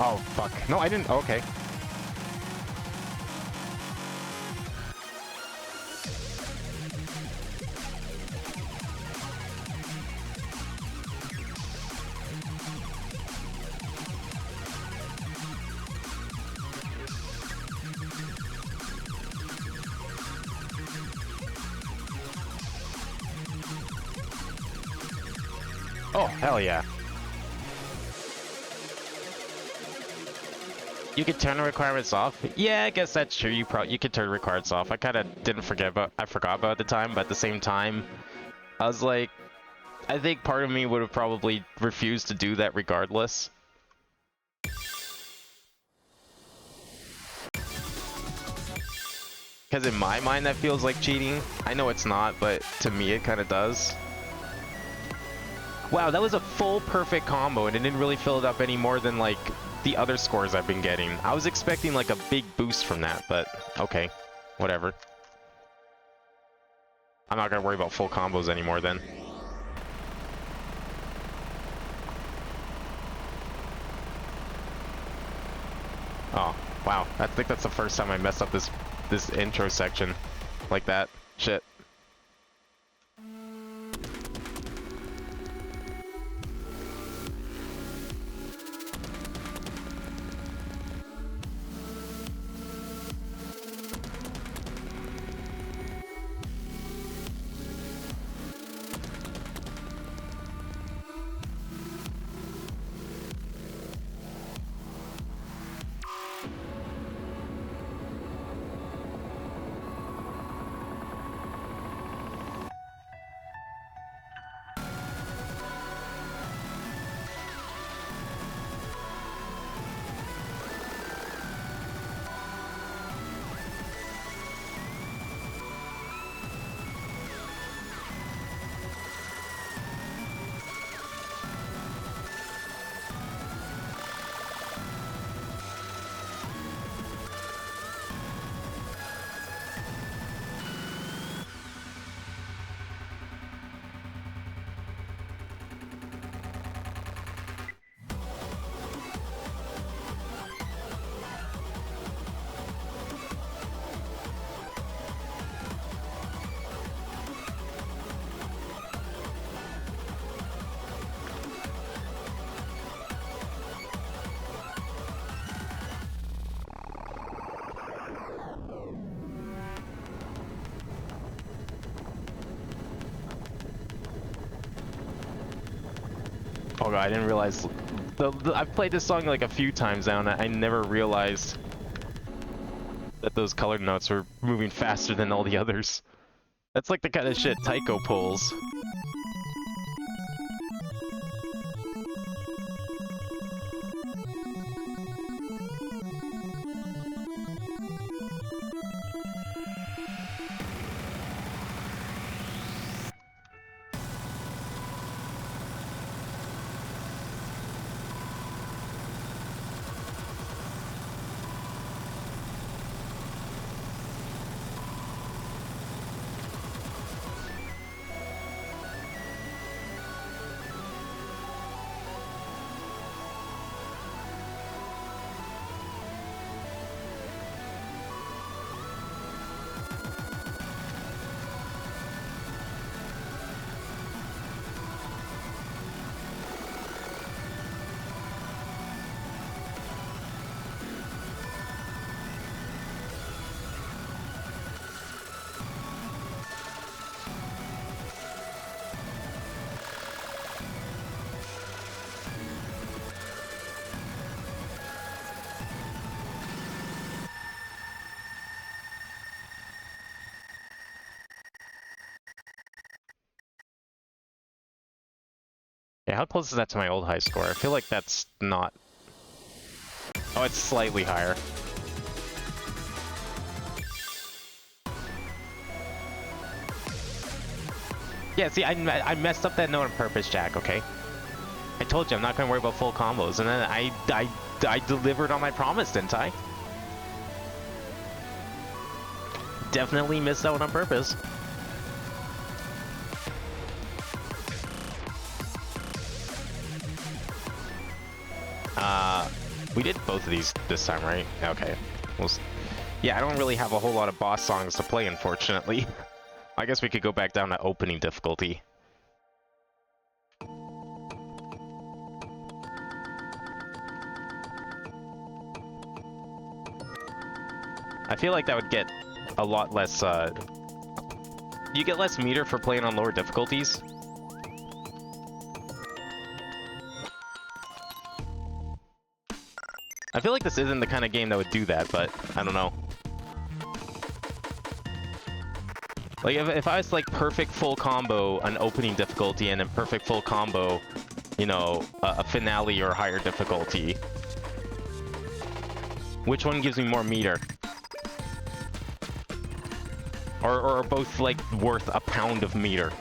Oh, fuck. No, I didn't. Okay. Oh, hell yeah. You could turn the requirements off? Yeah, I guess that's true. You could turn the requirements off. I kind of I forgot about it at the time, but at the same time, I was like, I think part of me would have probably refused to do that regardless. Because in my mind, that feels like cheating. I know it's not, but to me, it kind of does. Wow, that was a full perfect combo, and it didn't really fill it up any more than, like, the other scores I've been getting. I was expecting, like, a big boost from that, but okay. Whatever. I'm not gonna worry about full combos anymore, then. Oh, wow. I think that's the first time I messed up this intro section like that. Shit. Oh god, I didn't realize... I've played this song like a few times now, and I never realized that those colored notes were moving faster than all the others. That's like the kind of shit Taiko pulls. Yeah, how close is that to my old high score? I feel like that's not... Oh, it's slightly higher. Yeah, see, I messed up that note on purpose, Jack, okay? I told you I'm not going to worry about full combos, and then I delivered on my promise, didn't I? Definitely missed that one on purpose. We did both of these this time, right? Okay. Yeah, I don't really have a whole lot of boss songs to play, unfortunately. I guess we could go back down to opening difficulty. I feel like that would get a lot less, you get less meter for playing on lower difficulties. I feel like this isn't the kind of game that would do that, but I don't know. Like, if I was like perfect full combo an opening difficulty and then perfect full combo, you know, a finale or higher difficulty, which one gives me more meter? Or are both, like, worth a pound of meter?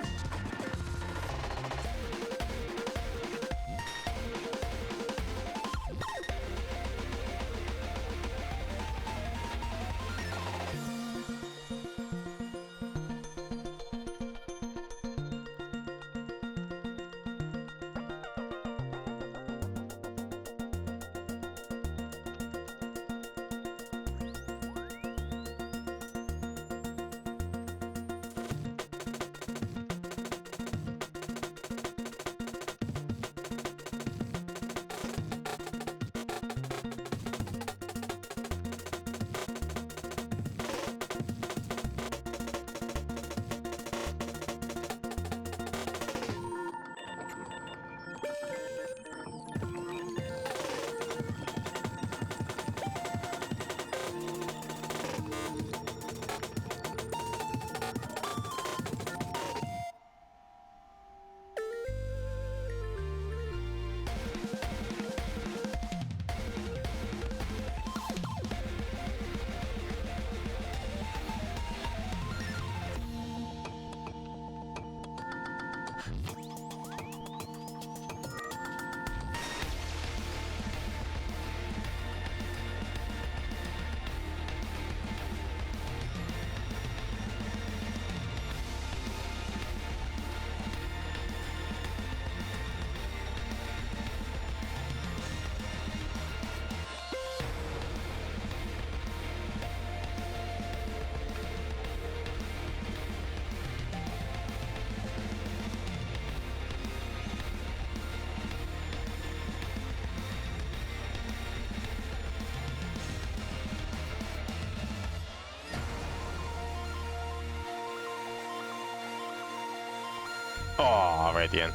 Oh, right at the end.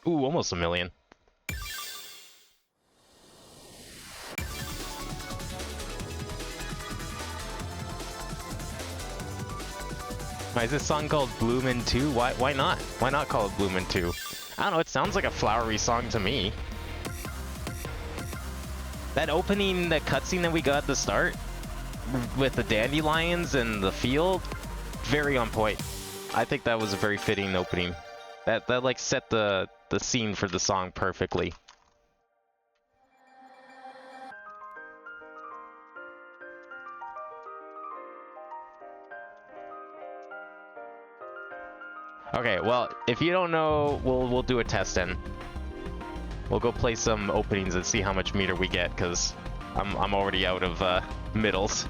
Ooh, almost a million. Why is this song called Bloomin' 2? Why not? Why not call it Bloomin' 2? I don't know, it sounds like a flowery song to me. That opening, that cutscene that we got at the start, with the dandelions and the field, very on point. I think that was a very fitting opening. That like set the scene for the song perfectly. Okay, well, if you don't know, we'll do a test then. We'll go play some openings and see how much meter we get, because I'm already out of middles.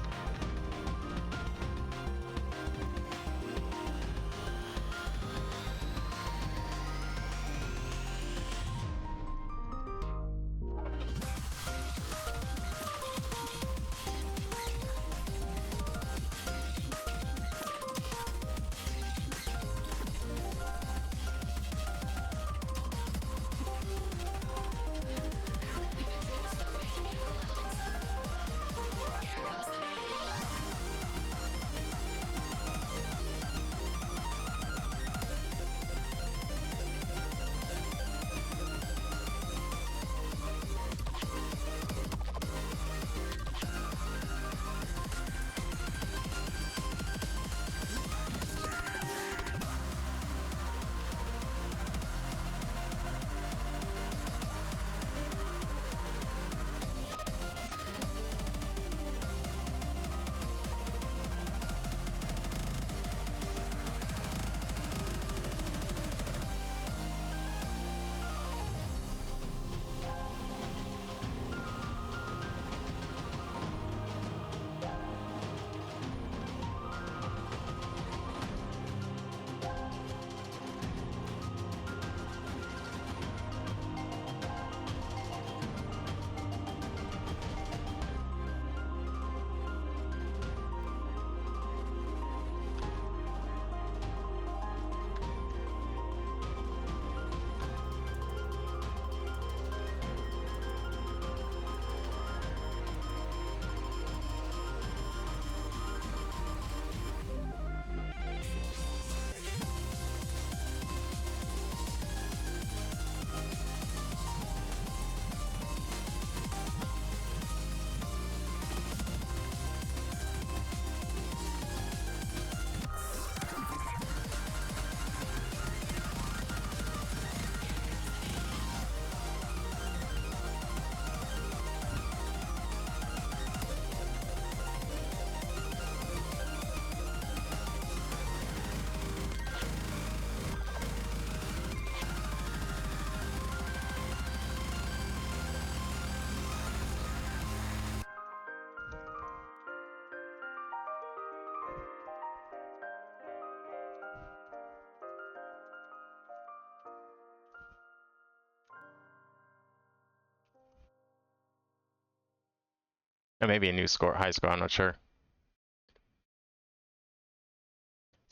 Or maybe a new score, high score, I'm not sure.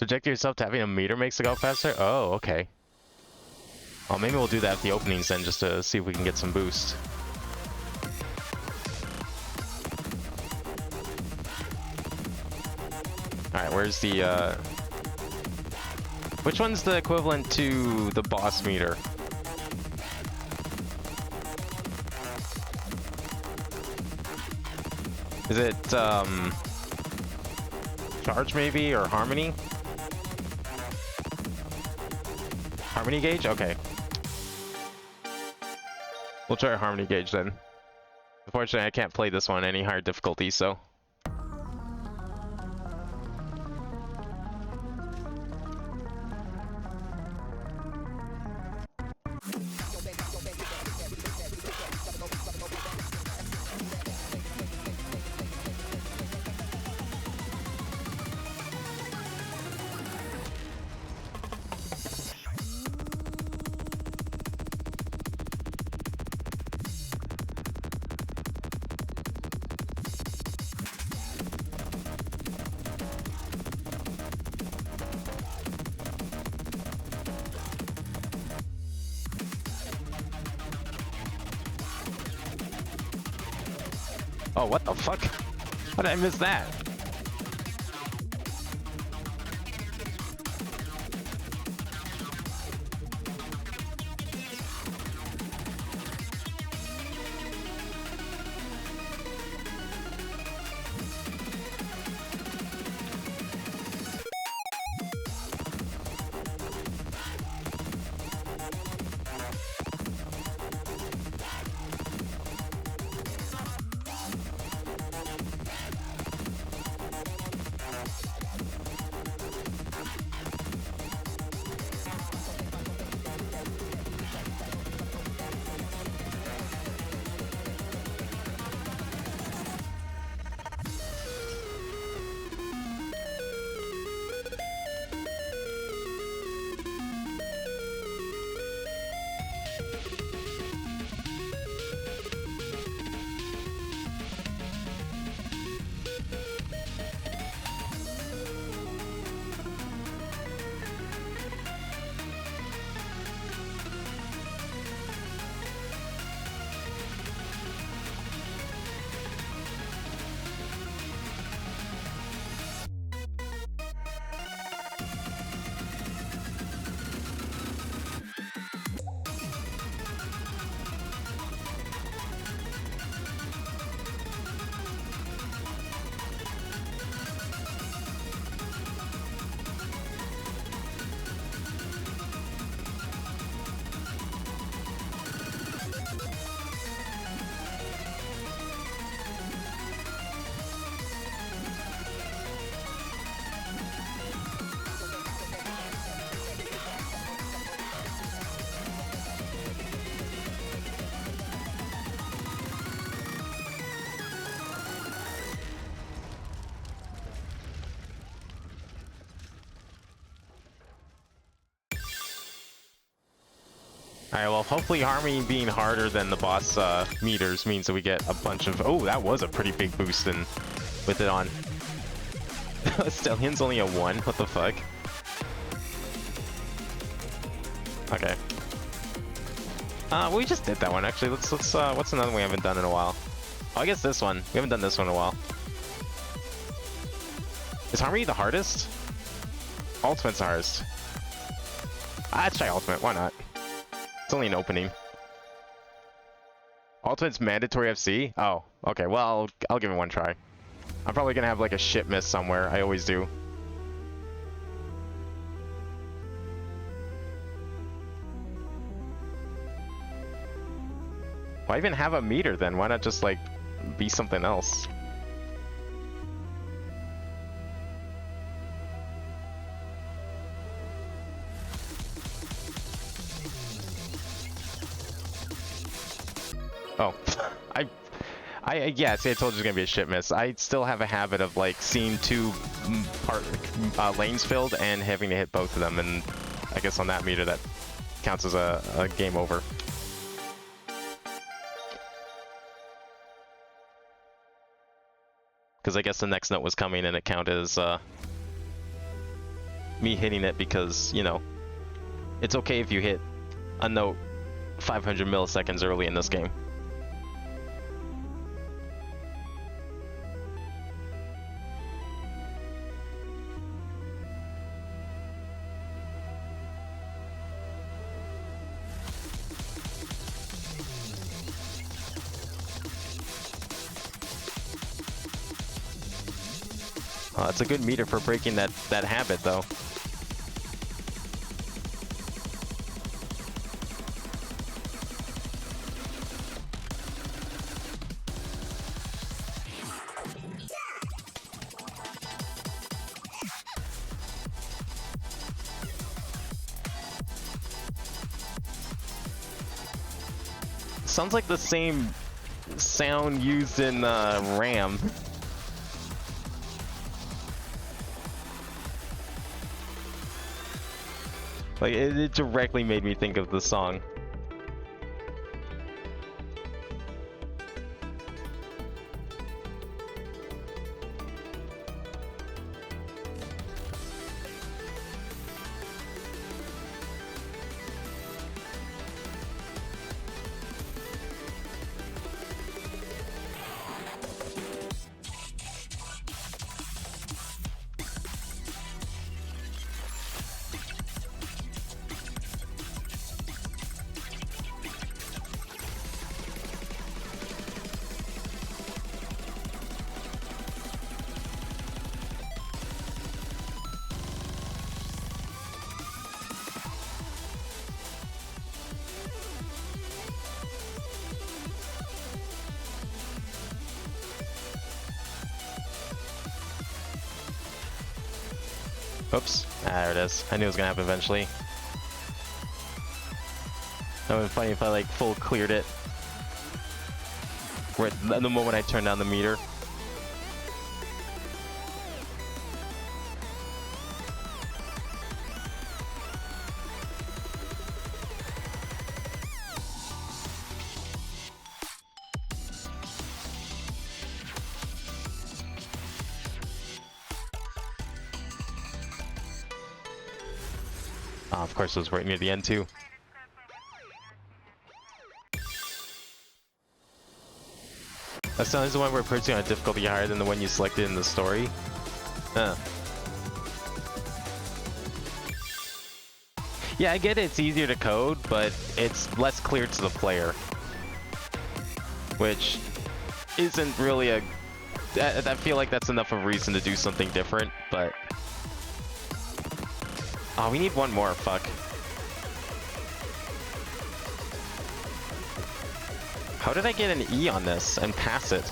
Subject yourself to having a meter makes it go faster? Oh, okay. Well, maybe we'll do that at the openings then, just to see if we can get some boost. Alright, where's the, which one's the equivalent to the boss meter? Is it, charge maybe, or harmony? Harmony gauge? Okay. We'll try a harmony gauge then. Unfortunately, I can't play this one any higher difficulty, so... Oh, what the fuck? How did I miss that? Alright, well, hopefully Harmony being harder than the boss meters means that we get a bunch of... Oh, that was a pretty big boost in, with it on. Stellion's only a 1? What the fuck? Okay. We just did that one, actually. Let's what's another one we haven't done in a while? Oh, I guess this one. We haven't done this one in a while. Is Harmony the hardest? Ultimate's the hardest. Let's try Ultimate, why not? It's only an opening. Ultimate's mandatory FC? Oh, okay, well, I'll give it one try. I'm probably gonna have like a shit miss somewhere, I always do. Why even have a meter then? Why not just like be something else? Oh, yeah, see, I told you it was gonna be a shit miss. I still have a habit of like seeing two lanes filled and having to hit both of them, and I guess on that meter that counts as a game over. Because I guess the next note was coming and it counted as me hitting it because, you know, it's okay if you hit a note 500 milliseconds early in this game. It's a good meter for breaking that habit, though. Sounds like the same sound used in RAM. Like, it directly made me think of the song. Oops. There it is. I knew it was gonna happen eventually. That would be funny if I like full cleared it. Right at the moment I turned down the meter. Of course, it was right near the end too. That sounds the one where putting on a difficulty higher than the one you selected in the story. Yeah, I get it, it's easier to code, but it's less clear to the player. Which isn't really a... I feel like that's enough of a reason to do something different, but... Oh, we need one more, fuck. How did I get an E on this and pass it?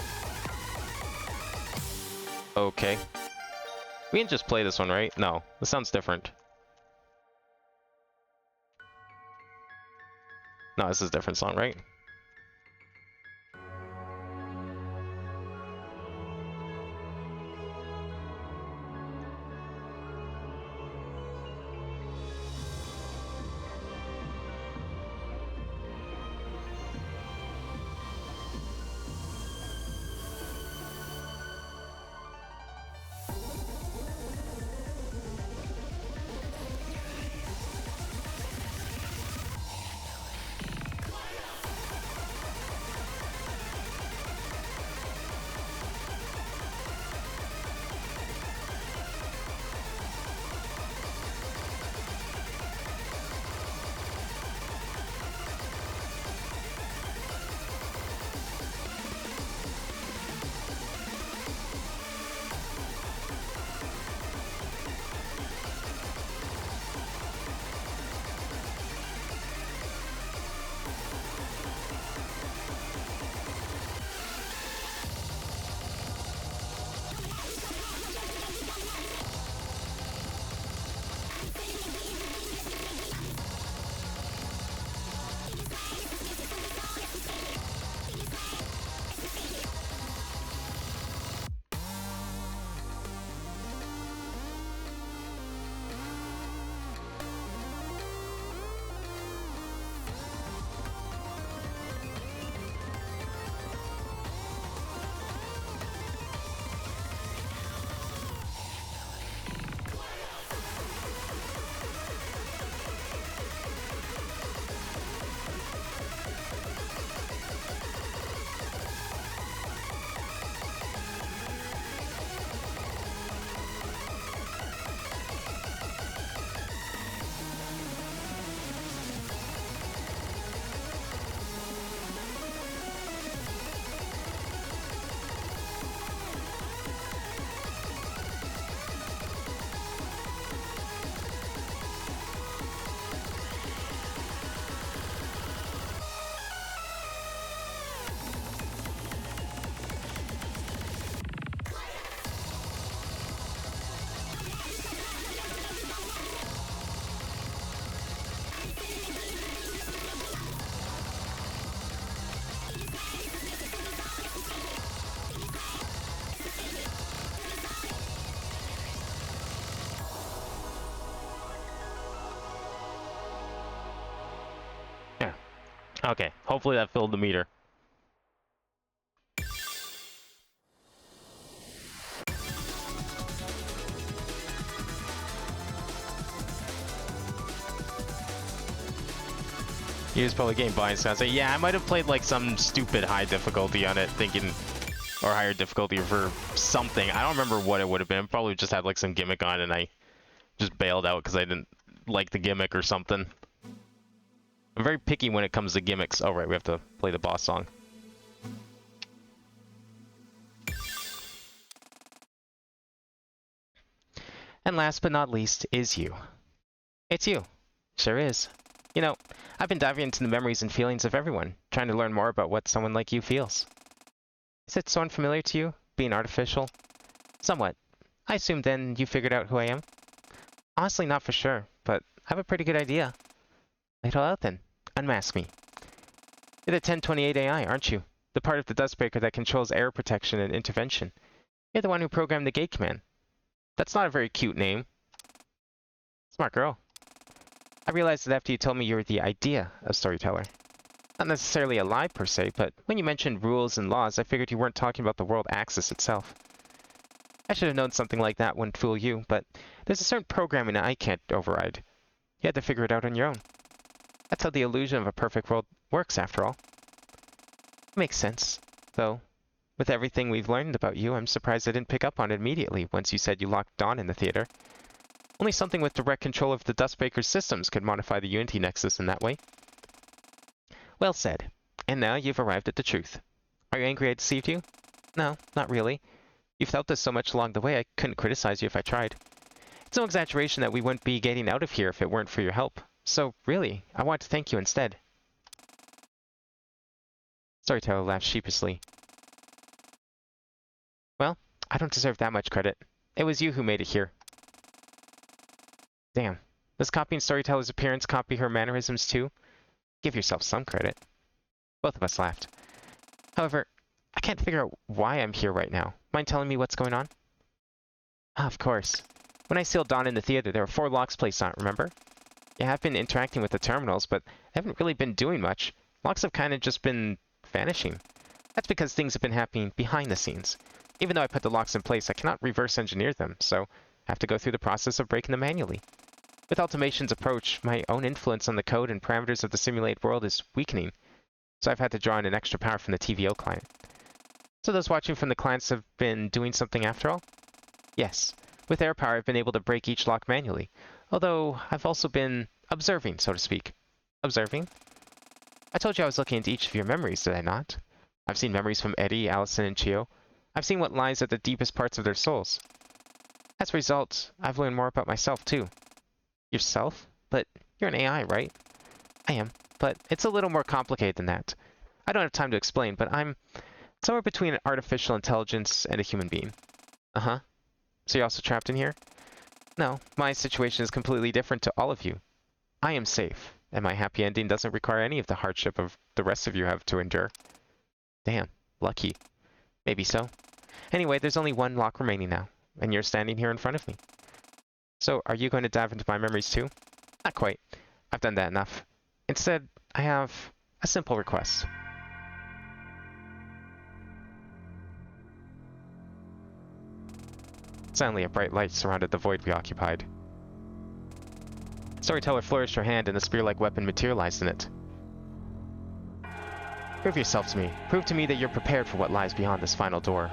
Okay. We can just play this one, right? No, this sounds different. No, this is a different song, right? Okay, hopefully that filled the meter. He was probably getting biased. So I say, yeah, I might have played like some stupid high difficulty on it, thinking, or higher difficulty for something. I don't remember what it would have been. Probably just had like some gimmick on, and I just bailed out because I didn't like the gimmick or something. I'm very picky when it comes to gimmicks. Oh right, we have to play the boss song. And last but not least is you. It's you. Sure is. You know, I've been diving into the memories and feelings of everyone, trying to learn more about what someone like you feels. Is it so unfamiliar to you, being artificial? Somewhat. I assume then you figured out who I am? Honestly, not for sure, but I have a pretty good idea. Lay it all out then. Unmask me. You're the 1028 AI, aren't you? The part of the Dustbreaker that controls error protection and intervention. You're the one who programmed the gate command. That's not a very cute name. Smart girl. I realized that after you told me you were the idea of storyteller. Not necessarily a lie per se, but when you mentioned rules and laws, I figured you weren't talking about the world axis itself. I should have known something like that wouldn't fool you, but there's a certain programming that I can't override. You had to figure it out on your own. That's how the illusion of a perfect world works, after all. Makes sense, though. With everything we've learned about you, I'm surprised I didn't pick up on it immediately once you said you locked Dawn in the theater. Only something with direct control of the Dustbreaker's systems could modify the Unity Nexus in that way. Well said. And now you've arrived at the truth. Are you angry I deceived you? No, not really. You've felt this so much along the way, I couldn't criticize you if I tried. It's no exaggeration that we wouldn't be getting out of here if it weren't for your help. So, really, I want to thank you instead. Storyteller laughed sheepishly. Well, I don't deserve that much credit. It was you who made it here. Damn. Does copying Storyteller's appearance copy her mannerisms too? Give yourself some credit. Both of us laughed. However, I can't figure out why I'm here right now. Mind telling me what's going on? Ah, of course. When I sealed Dawn in the theater, there were 4 locks placed on it, remember? Yeah, I've been interacting with the terminals, but I haven't really been doing much. Locks have kind of just been vanishing. That's because things have been happening behind the scenes. Even though I put the locks in place, I cannot reverse engineer them, so I have to go through the process of breaking them manually. With Ultimation's approach, my own influence on the code and parameters of the simulated world is weakening, so I've had to draw in an extra power from the TVO client. So those watching from the clients have been doing something after all? Yes. With air power, I've been able to break each lock manually, although I've also been observing, so to speak. Observing? I told you I was looking into each of your memories, did I not? I've seen memories from Eddie, Allison, and Chio. I've seen what lies at the deepest parts of their souls. As a result, I've learned more about myself, too. Yourself? But you're an AI, right? I am, but it's a little more complicated than that. I don't have time to explain, but I'm somewhere between an artificial intelligence and a human being. Uh-huh. So you're also trapped in here? No, my situation is completely different to all of you. I am safe, and my happy ending doesn't require any of the hardship of the rest of you have to endure. Damn, lucky. Maybe so. Anyway, there's only 1 lock remaining now, and you're standing here in front of me. So, are you going to dive into my memories too? Not quite. I've done that enough. Instead, I have a simple request. Suddenly, a bright light surrounded the void we occupied. Storyteller flourished her hand, and a spear-like weapon materialized in it. Prove yourself to me. Prove to me that you're prepared for what lies beyond this final door.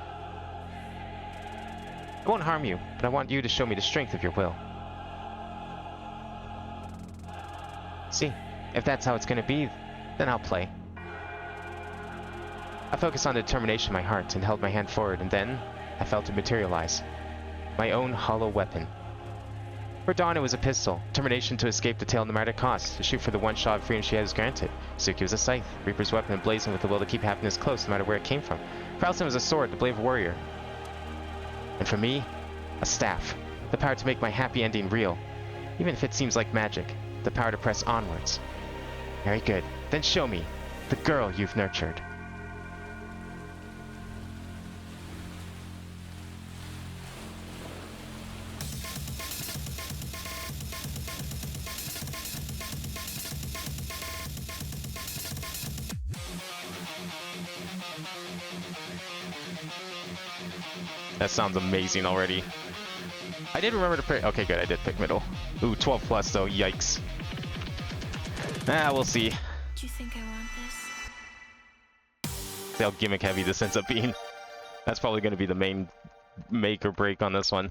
I won't harm you, but I want you to show me the strength of your will. See, if that's how it's going to be, then I'll play. I focused on the determination in my heart and held my hand forward, and then I felt it materialize. My own hollow weapon. For Dawn, it was a pistol. Determination to escape the tail no matter cost, to shoot for the one shot of freedom she was granted. Suki was a scythe, Reaper's weapon emblazoned with the will to keep happiness close no matter where it came from. For Allison was a sword, the blade of a warrior. And for me, a staff. The power to make my happy ending real. Even if it seems like magic, the power to press onwards. Very good. Then show me, the girl you've nurtured. That sounds amazing already. I did remember to pick... Okay, good, I did pick middle. Ooh, 12 plus though, yikes. Ah, we'll see. Do you think I want this? See how gimmick heavy this ends up being. That's probably going to be the main make or break on this one.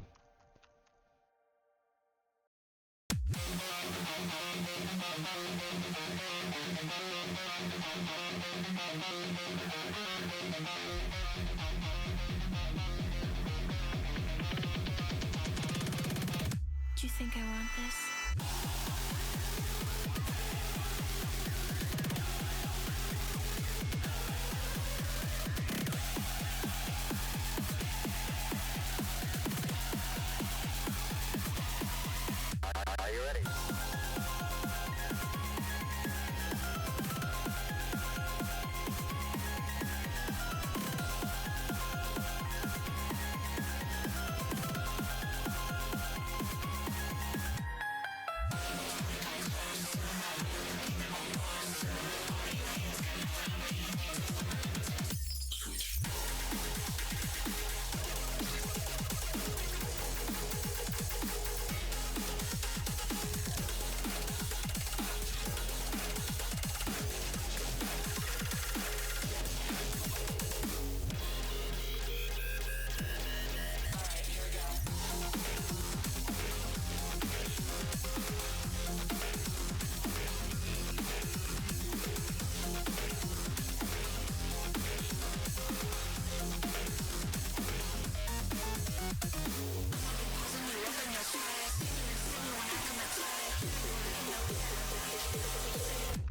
Do you think I want this? Are you ready?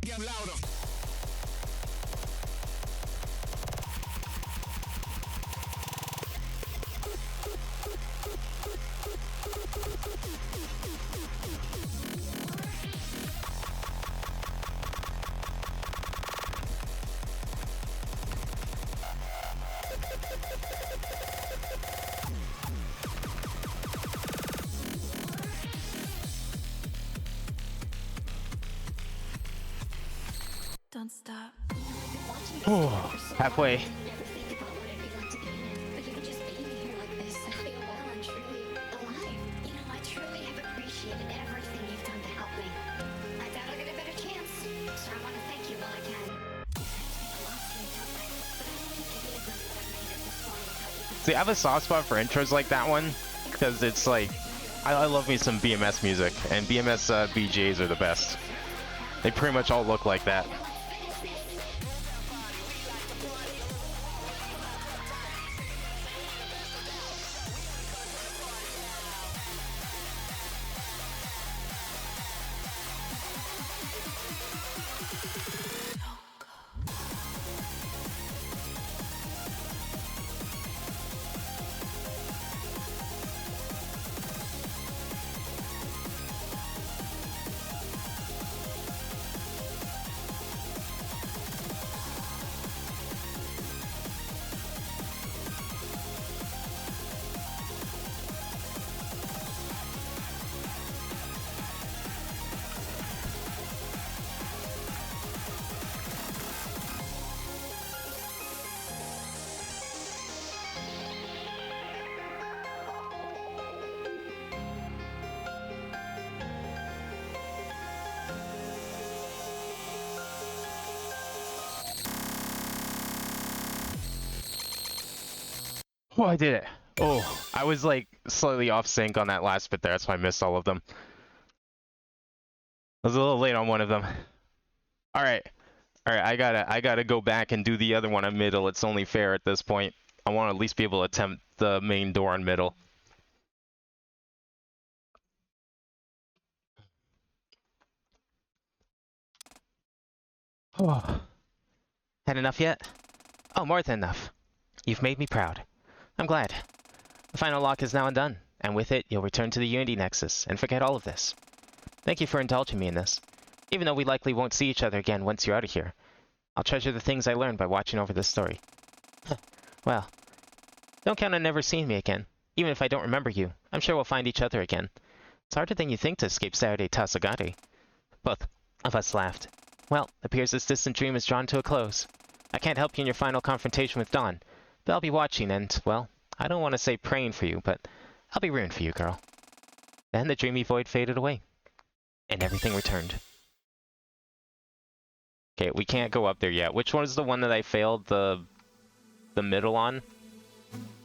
Get louder. Don't stop. Oh, halfway. But you could just be here like this. I feel well and truly alive. You know, I truly have appreciated everything you've done to help me. I doubt I'll get a better chance, so I want to thank you while I can. See, I have a soft spot for intros like that one, because it's like, I love me some BMS music, and BMS BJs are the best. They pretty much all look like that. Oh, I did it. Oh, I was like slightly off sync on that last bit there. That's why I missed all of them. I was a little late on one of them. All right. All right, I gotta go back and do the other one on middle. It's only fair at this point. I want to at least be able to attempt the main door on middle. Oh. Had enough yet? Oh, more than enough. You've made me proud. I'm glad. The final lock is now undone, and with it, you'll return to the Unity Nexus and forget all of this. Thank you for indulging me in this. Even though we likely won't see each other again once you're out of here, I'll treasure the things I learned by watching over this story. Well, don't count on never seeing me again. Even if I don't remember you, I'm sure we'll find each other again. It's harder than you think to escape Saturday Tasagate. Both of us laughed. Well, appears this distant dream is drawn to a close. I can't help you in your final confrontation with Dawn, but I'll be watching and, well, I don't want to say praying for you, but I'll be rooting for you, girl. Then the dreamy void faded away, and everything returned. Okay, we can't go up there yet. Which one is the one that I failed the middle on?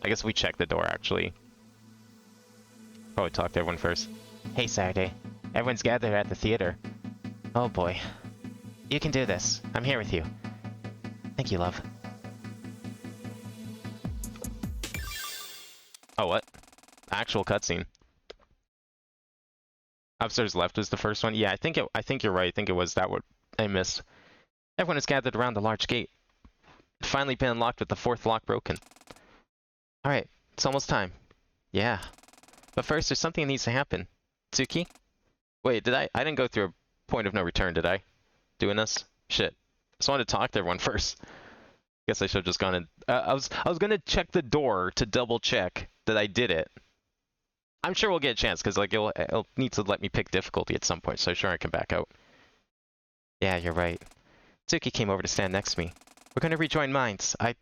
I guess we check the door, actually. Probably talk to everyone first. Hey, Saturday. Everyone's gathered at the theater. Oh boy. You can do this. I'm here with you. Thank you, love. Oh, what? Actual cutscene. Upstairs left was the first one. Yeah, I think you're right. I think it was that what I missed. Everyone is gathered around the large gate. It's finally been unlocked with the fourth lock broken. Alright, it's almost time. Yeah. But first, there's something that needs to happen. Tsuki? Wait, I didn't go through a point of no return, did I? Doing this? Shit. Just wanted to talk to everyone first. Guess I should have just gone in. I was gonna check the door to double check that I did it. I'm sure we'll get a chance, because like it'll need to let me pick difficulty at some point, so sure I can back out. Yeah, you're right. Tsuki came over to stand next to me. We're gonna rejoin minds. I'd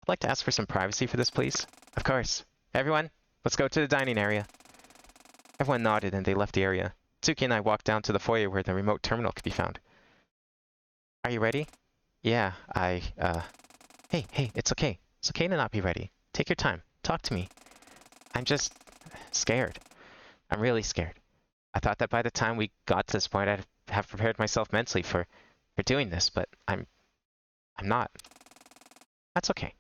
like to ask for some privacy for this, please. Of course. Everyone, let's go to the dining area. Everyone nodded and they left the area. Tsuki and I walked down to the foyer where the remote terminal could be found. Are you ready? Yeah, Hey, it's okay. It's okay to not be ready. Take your time. Talk to me. I'm just scared. I'm really scared. I thought that by the time we got to this point, I'd have prepared myself mentally for doing this, but I'm not. That's okay.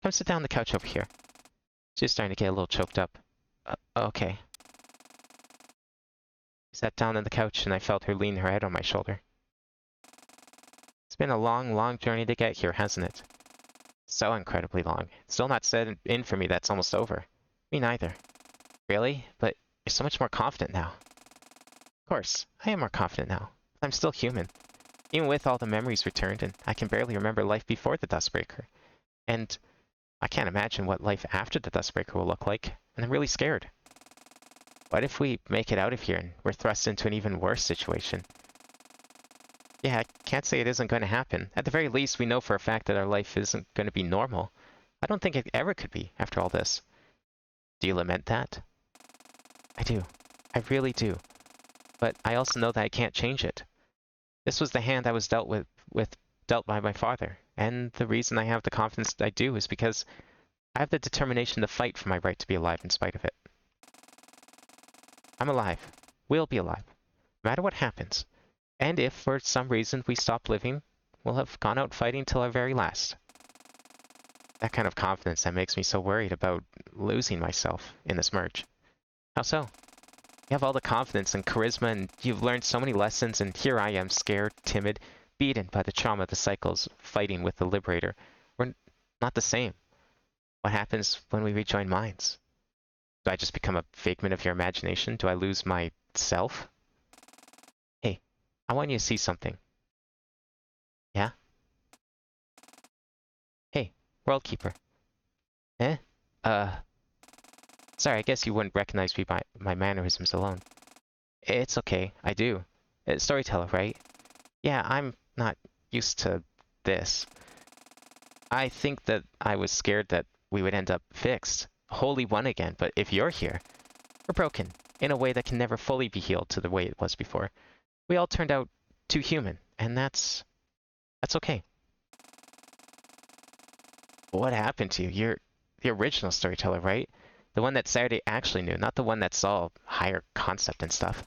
Come sit down on the couch over here. She's starting to get a little choked up. Okay. I sat down on the couch and I felt her lean her head on my shoulder. It's been a long, long journey to get here, hasn't it? So incredibly long. It's still not set in for me that's almost over. Me neither. Really? But you're so much more confident now. Of course, I am more confident now. I'm still human. Even with all the memories returned, and I can barely remember life before the Dustbreaker. And I can't imagine what life after the Dustbreaker will look like, and I'm really scared. What if we make it out of here and we're thrust into an even worse situation? Yeah, I can't say it isn't going to happen. At the very least, we know for a fact that our life isn't going to be normal. I don't think it ever could be after all this. Do you lament that? I do. I really do. But I also know that I can't change it. This was the hand I was dealt by my father, and the reason I have the confidence I do is because I have the determination to fight for my right to be alive in spite of it. I'm alive. We'll be alive. No matter what happens. And if, for some reason, we stop living, we'll have gone out fighting till our very last. That kind of confidence that makes me so worried about losing myself in this merge. How so? You have all the confidence and charisma, and you've learned so many lessons, and here I am, scared, timid, beaten by the trauma of the cycles, fighting with the Liberator. We're not the same. What happens when we rejoin minds? Do I just become a figment of your imagination? Do I lose myself? Hey, I want you to see something. Yeah? Hey, World Keeper. Eh? Sorry, I guess you wouldn't recognize me by my mannerisms alone. It's okay, I do. Storyteller, right? Yeah, I'm not used to this. I think that I was scared that we would end up fixed, wholly one again, but if you're here, we're broken, in a way that can never fully be healed to the way it was before. We all turned out too human, and that's okay. What happened to you? You're the original storyteller, right? The one that Saturday actually knew, not the one that saw higher concept and stuff.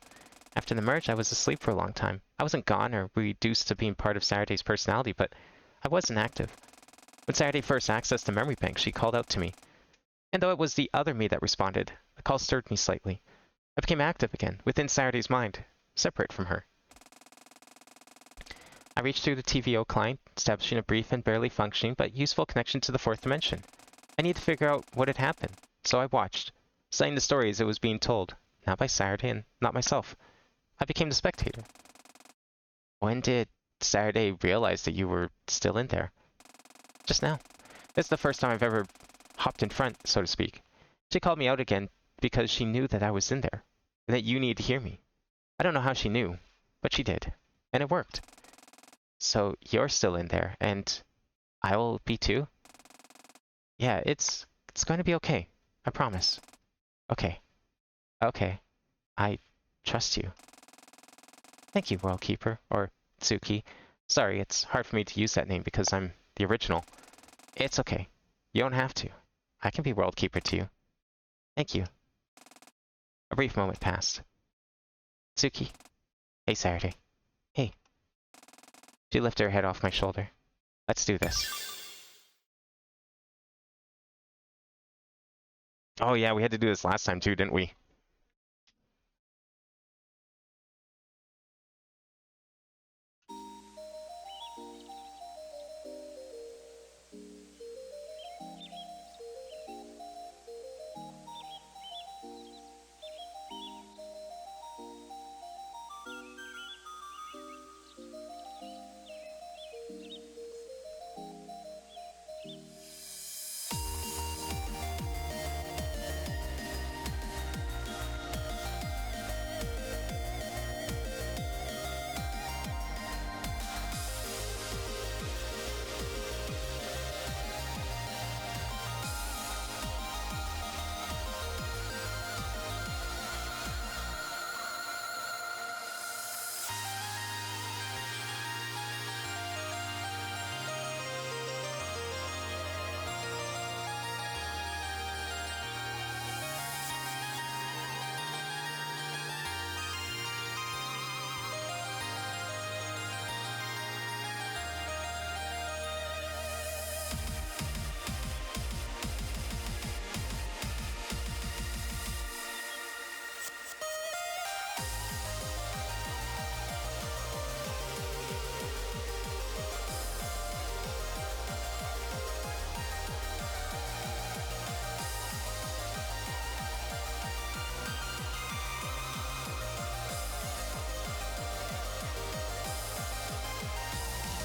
After the merge, I was asleep for a long time. I wasn't gone or reduced to being part of Saturday's personality, but I wasn't active. When Saturday first accessed the memory bank, she called out to me. And though it was the other me that responded, the call stirred me slightly. I became active again, within Saturday's mind, separate from her. I reached through the TVO client, establishing a brief and barely functioning but useful connection to the fourth dimension. I needed to figure out what had happened. So I watched, studying the story as it was being told, not by Saturday and not myself. I became the spectator. When did Saturday realize that you were still in there? Just now. It's the first time I've ever hopped in front, so to speak. She called me out again because she knew that I was in there, and that you needed to hear me. I don't know how she knew, but she did, and it worked. So you're still in there, and I will be too? Yeah, it's It's going to be okay. I promise. Okay. Okay. I trust you. Thank you, World Keeper, or Tsuki. Sorry, it's hard for me to use that name because I'm the original. It's okay. You don't have to. I can be World Keeper to you. Thank you. A brief moment passed. Tsuki. Hey, Saturday. Hey. She lifted her head off my shoulder. Let's do this. Oh yeah, we had to do this last time too, didn't we?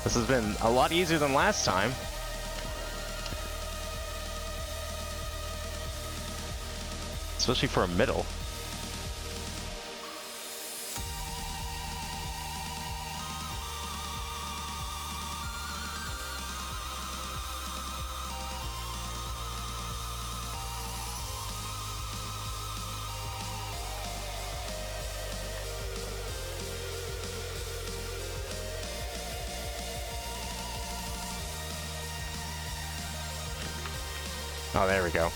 This has been a lot easier than last time. Especially for a middle. Oh, there we go.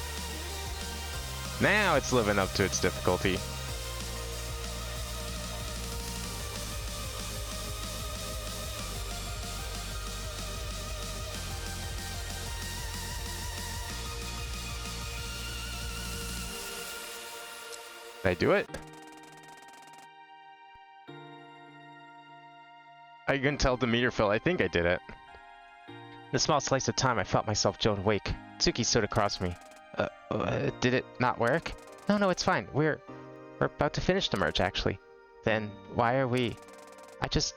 Now it's living up to its difficulty. Did I do it? I couldn't tell the meter fill. I think I did it. In a small slice of time, I felt myself jolt awake. Tsuki stood across me. Did it not work? No, it's fine. We're about to finish the merge, actually. Then why are we... There's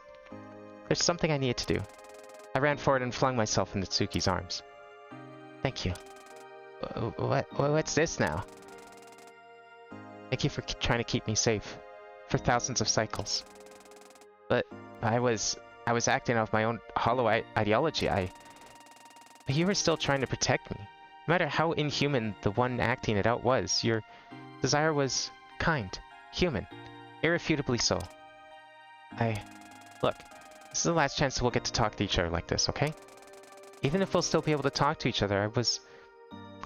something I need to do. I ran forward and flung myself into Tsuki's arms. Thank you. What's this now? Thank you for trying to keep me safe. For thousands of cycles. But I was acting out of my own hollow ideology. But you were still trying to protect me. No matter how inhuman the one acting it out was, your desire was kind, human, irrefutably so. Look, this is the last chance we'll get to talk to each other like this, okay? Even if we'll still be able to talk to each other,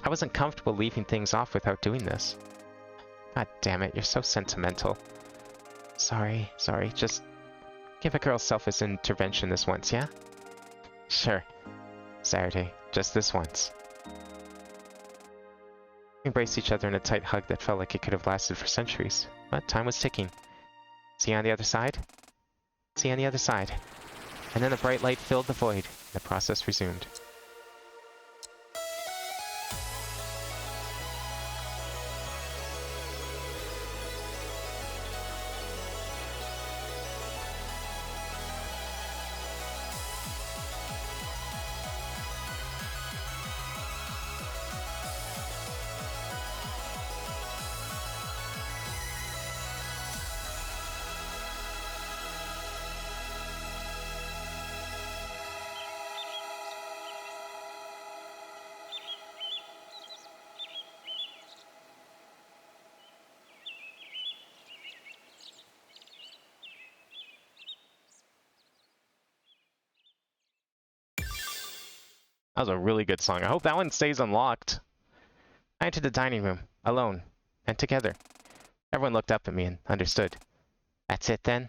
I wasn't comfortable leaving things off without doing this. God damn it, you're so sentimental. Sorry, just give a girl selfless intervention this once, yeah? Sure. Saturday, just this once. We embraced each other in a tight hug that felt like it could have lasted for centuries, but time was ticking. See you on the other side? See you on the other side. And then the bright light filled the void, and the process resumed. That was a really good song. I hope that one stays unlocked. I entered the dining room, alone, and together. Everyone looked up at me and understood. That's it then?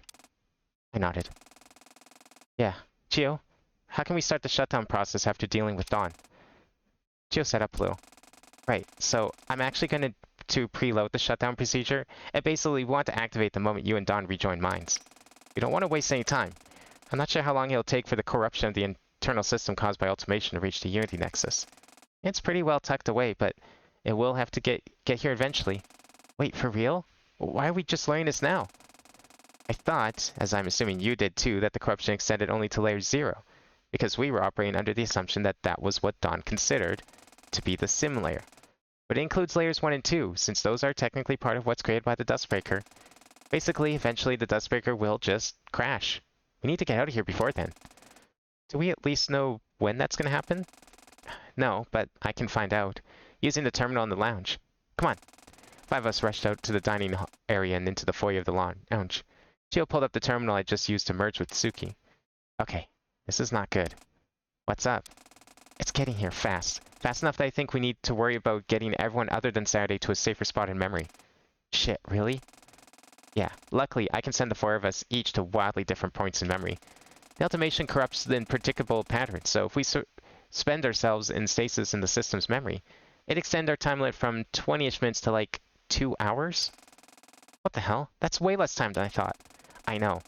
I nodded. Yeah. Chio, how can we start the shutdown process after dealing with Dawn? Chio sat up a little. Right, so I'm actually going to preload the shutdown procedure, and basically we want to activate the moment you and Dawn rejoin minds. We don't want to waste any time. I'm not sure how long it'll take for the corruption of the internal system caused by ultimation to reach the Unity Nexus. It's pretty well tucked away, but it will have to get here eventually. Wait, for real? Why are we just learning this now? I thought, as I'm assuming you did too, that the corruption extended only to layer 0, because we were operating under the assumption that that was what Dawn considered to be the sim layer. But it includes layers 1 and 2, since those are technically part of what's created by the Dustbreaker. Basically, eventually the Dustbreaker will just crash. We need to get out of here before then. Do we at least know when that's going to happen? No, but I can find out, using the terminal in the lounge. Come on. 5 of us rushed out to the dining area and into the foyer of the lounge. Chio pulled up the terminal I just used to merge with Suki. Okay, this is not good. What's up? It's getting here fast. Fast enough that I think we need to worry about getting everyone other than Saturday to a safer spot in memory. Shit, really? Yeah, luckily I can send the 4 of us each to wildly different points in memory. The ultimation corrupts the predictable patterns, so if we spend ourselves in stasis in the system's memory, it'd extend our time limit from 20-ish minutes to like 2 hours? What the hell? That's way less time than I thought. I know.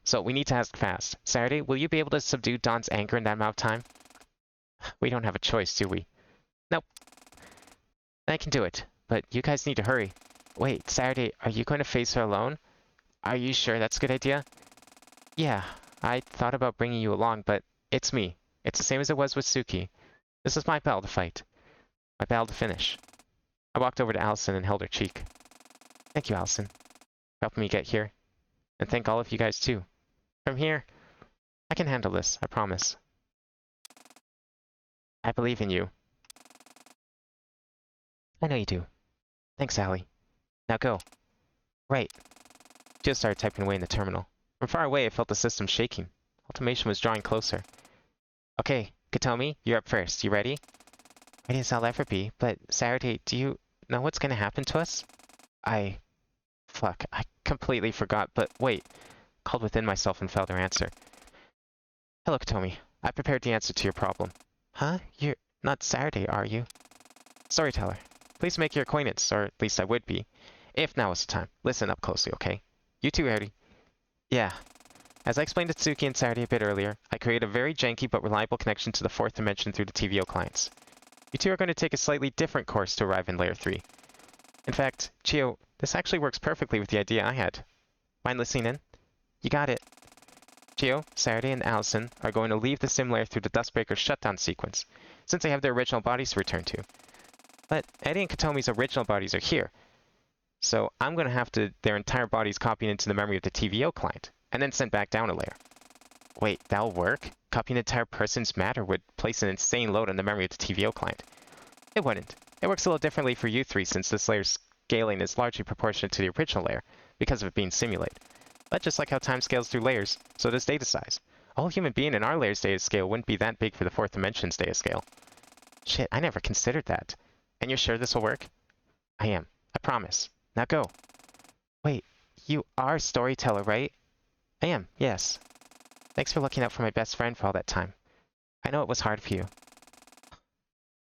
So we need to ask fast. Saturday, will you be able to subdue Dawn's anger in that amount of time? We don't have a choice, do we? Nope. I can do it, but you guys need to hurry. Wait, Saturday, are you going to face her alone? Are you sure that's a good idea? Yeah, I thought about bringing you along, but it's me. It's the same as it was with Suki. This is my battle to fight. My battle to finish. I walked over to Allison and held her cheek. Thank you, Allison, for helping me get here. And thank all of you guys, too. From here, I can handle this, I promise. I believe in you. I know you do. Thanks, Allie. Now go. Right. Jill started typing away in the terminal. From far away, I felt the system shaking. Ultimation was drawing closer. Okay, Katomi, you're up first. You ready? Ready as I'll ever be, but Saturday, do you know what's gonna happen to us? Fuck, I completely forgot, but wait. Called within myself and felt her answer. Hello, Katomi. I prepared the answer to your problem. Huh? You're not Saturday, are you? Storyteller. Please make your acquaintance, or at least I would be. If now is the time. Listen up closely, okay? You too, Harry. Yeah. As I explained to Tsuki and Saturday a bit earlier, I created a very janky but reliable connection to the 4th dimension through the TVO clients. You two are going to take a slightly different course to arrive in Layer 3. In fact, Chio, this actually works perfectly with the idea I had. Mind listening in? You got it. Chio, Saturday, and Allison are going to leave the sim layer through the Dustbreaker shutdown sequence, since they have their original bodies to return to. But Eddie and Katomi's original bodies are here, so I'm going to have their entire bodies copied into the memory of the TVO client, and then sent back down a layer. Wait, that'll work? Copying an entire person's matter would place an insane load on the memory of the TVO client. It wouldn't. It works a little differently for you three, since this layer's scaling is largely proportionate to the original layer, because of it being simulated. But just like how time scales through layers, so does data size. A whole human being in our layer's data scale wouldn't be that big for the 4th dimension's data scale. Shit, I never considered that. And you're sure this will work? I am. I promise. Now go. Wait, you are a storyteller, right? I am, yes. Thanks for looking out for my best friend for all that time. I know it was hard for you.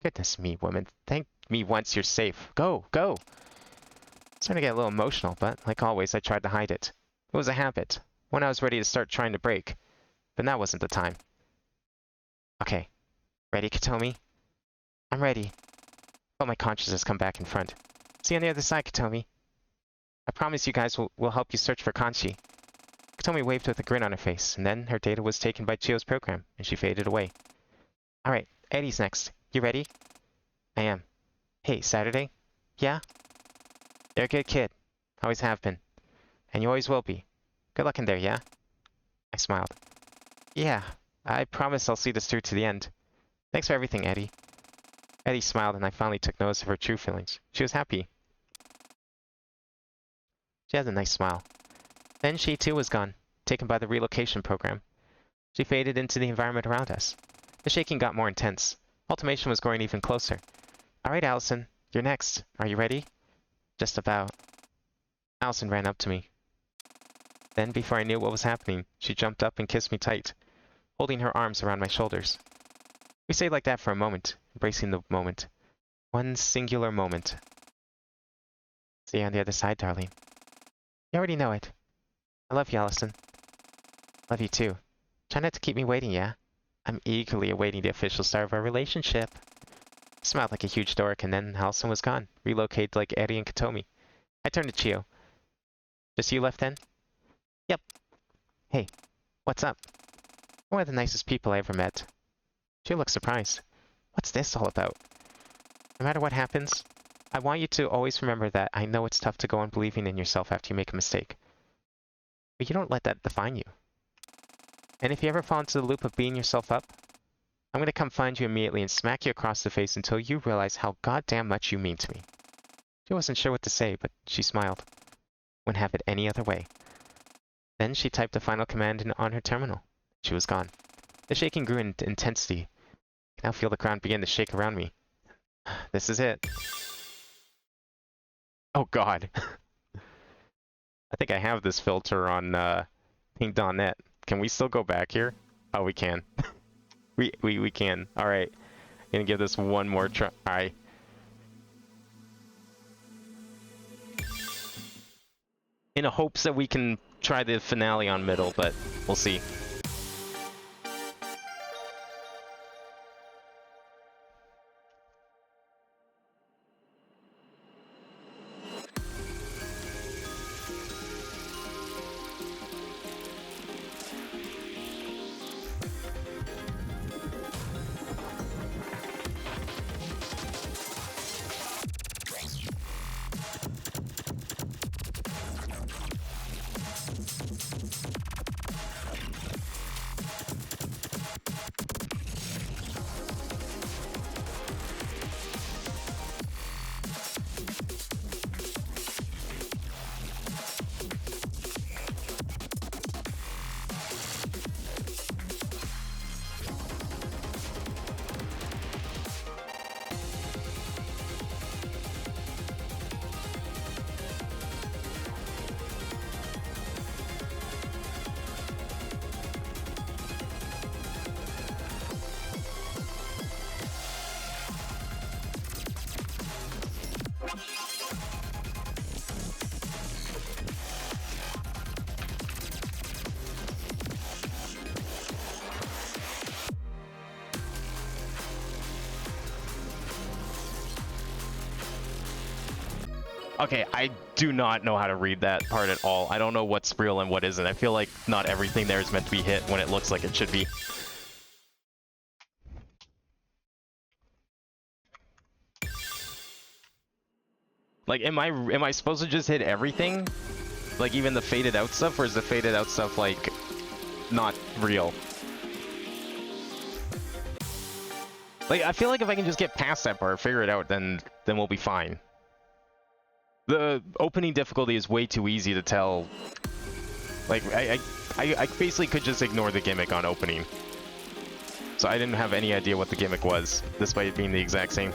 Goodness me, woman. Thank me once you're safe. Go, go! I'm starting to get a little emotional, but like always, I tried to hide it. It was a habit, one I was ready to start trying to break. But now wasn't the time. Okay. Ready, Katomi? I'm ready. But my consciousness come back in front. See you on the other side, Katomi. I promise you guys will help you search for Kanchi. Katomi waved with a grin on her face, and then her data was taken by Chio's program, and she faded away. Alright, Eddie's next. You ready? I am. Hey, Saturday? Yeah? You're a good kid. Always have been. And you always will be. Good luck in there, yeah? I smiled. Yeah, I promise I'll see this through to the end. Thanks for everything, Eddie. Eddie smiled, and I finally took notice of her true feelings. She was happy. She had a nice smile. Then she too was gone, taken by the relocation program. She faded into the environment around us. The shaking got more intense. Ultimation was growing even closer. Alright, Allison, you're next. Are you ready? Just about. Allison ran up to me. Then, before I knew what was happening, she jumped up and kissed me tight, holding her arms around my shoulders. We stayed like that for a moment, embracing the moment. One singular moment. See you on the other side, darling. You already know it. I love you, Allison. Love you too. Try not to keep me waiting, yeah? I'm eagerly awaiting the official start of our relationship. I smiled like a huge dork, and then Allison was gone, relocated like Eddie and Katomi. I turned to Chio. Just you left then? Yep. Hey, what's up? One of the nicest people I ever met. Chio looked surprised. What's this all about? No matter what happens, I want you to always remember that I know it's tough to go on believing in yourself after you make a mistake. But you don't let that define you. And if you ever fall into the loop of beating yourself up, I'm gonna come find you immediately and smack you across the face until you realize how goddamn much you mean to me. She wasn't sure what to say, but she smiled. Wouldn't have it any other way. Then she typed the final command on her terminal. She was gone. The shaking grew in intensity. I can now feel the ground begin to shake around me. This is it. Oh god. I think I have this filter on pink.net. Can we still go back here? Oh, we can. we can. Alright. Gonna give this one more try. In hopes that we can try the finale on middle, but we'll see. Okay, I do not know how to read that part at all. I don't know what's real and what isn't. I feel like not everything there is meant to be hit when it looks like it should be. Like, am I supposed to just hit everything? Like, even the faded out stuff, or is the faded out stuff, like, not real? Like, I feel like if I can just get past that part, figure it out, then we'll be fine. The opening difficulty is way too easy to tell. Like, I basically could just ignore the gimmick on opening. So I didn't have any idea what the gimmick was, despite it being the exact same.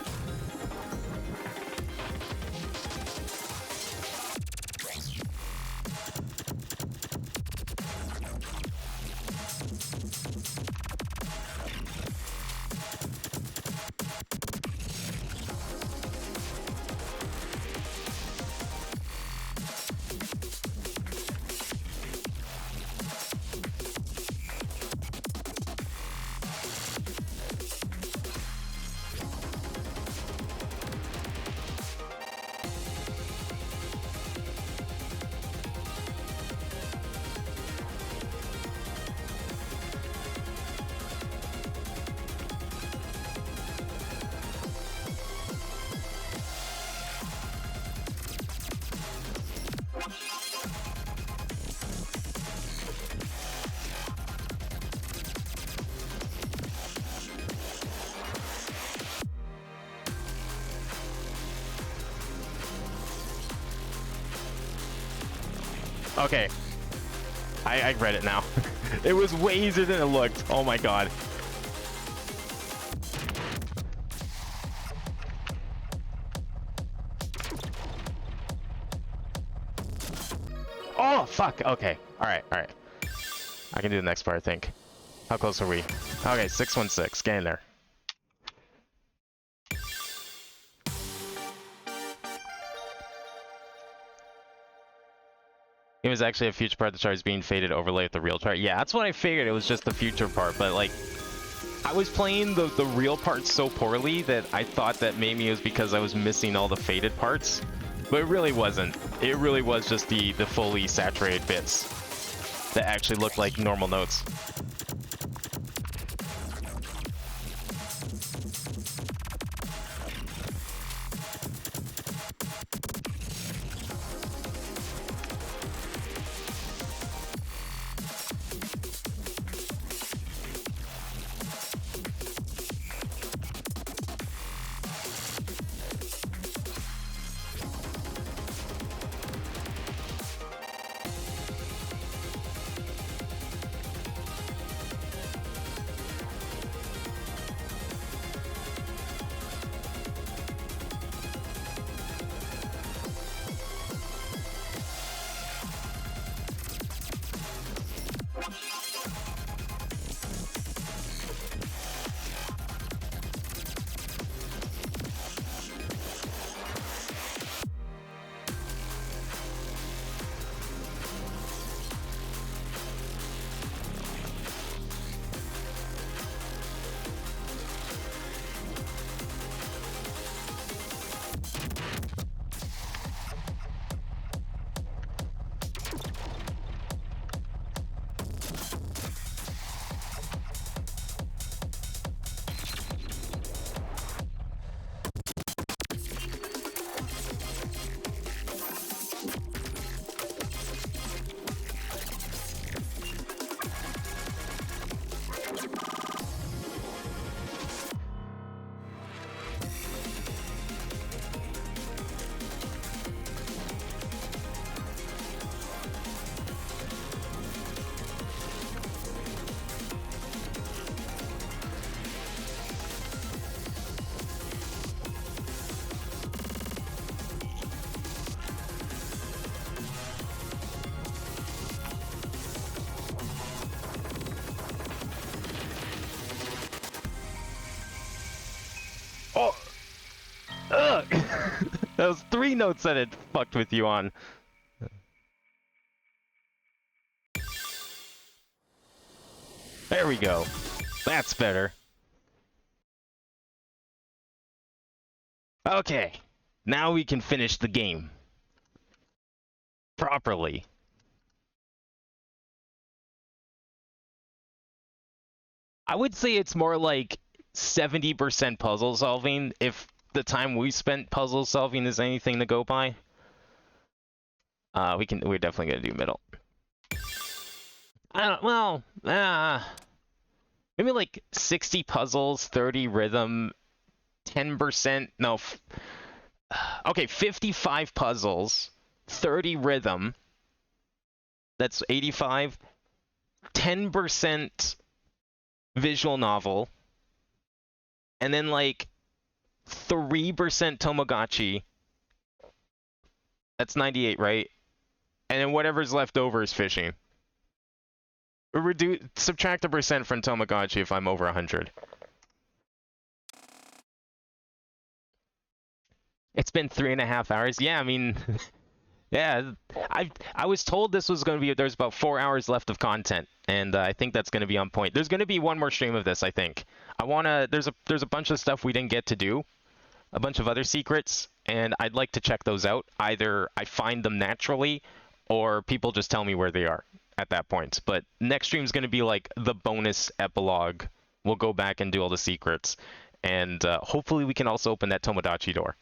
Okay. I read it now. It was way easier than it looked. Oh my god. Oh, fuck. Okay. Alright, alright. I can do the next part, I think. How close are we? Okay, 616. Getting there. It was actually a future part of the chart is being faded overlay with the real chart. Yeah, that's what I figured. It was just the future part, but like, I was playing the real part so poorly that I thought that maybe it was because I was missing all the faded parts, but it really wasn't. It really was just the fully saturated bits that actually looked like normal notes. Oh! Ugh! That was 3 notes that it fucked with you on. There we go. That's better. Okay. Now we can finish the game. Properly. I would say it's more like 70% puzzle solving if the time we spent puzzle solving is anything to go by. We're definitely gonna do middle. Maybe like 60 puzzles, 30 rhythm, 10%, no, okay, 55 puzzles, 30 rhythm, that's 85, 10% visual novel, and then like 3% Tomogachi, that's 98, right? And then whatever's left over is fishing. Subtract a percent from Tomogachi if I'm over 100. It's been 3.5 hours. Yeah, I mean, yeah, I was told this was going to be, there's about 4 hours left of content, and I think that's going to be on point. There's going to be one more stream of this, I think. There's a bunch of stuff we didn't get to do, a bunch of other secrets, and I'd like to check those out. Either I find them naturally, or people just tell me where they are at that point. But next stream's going to be like the bonus epilogue. We'll go back and do all the secrets, and hopefully we can also open that Tomodachi door.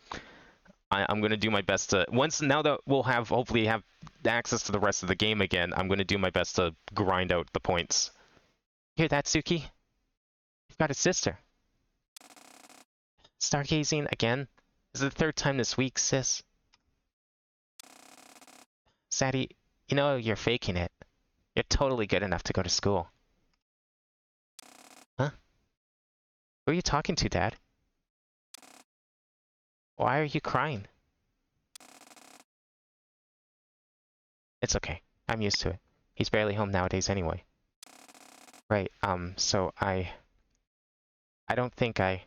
I'm going to do my best to, now that we'll hopefully have access to the rest of the game again, I'm going to do my best to grind out the points. Hear that, Suki? You've got a sister. Stargazing again? This is the 3rd time this week, sis. Sadie, you know you're faking it. You're totally good enough to go to school. Huh? Who are you talking to, Dad? Why are you crying? It's okay. I'm used to it. He's barely home nowadays anyway. Right, so I don't think I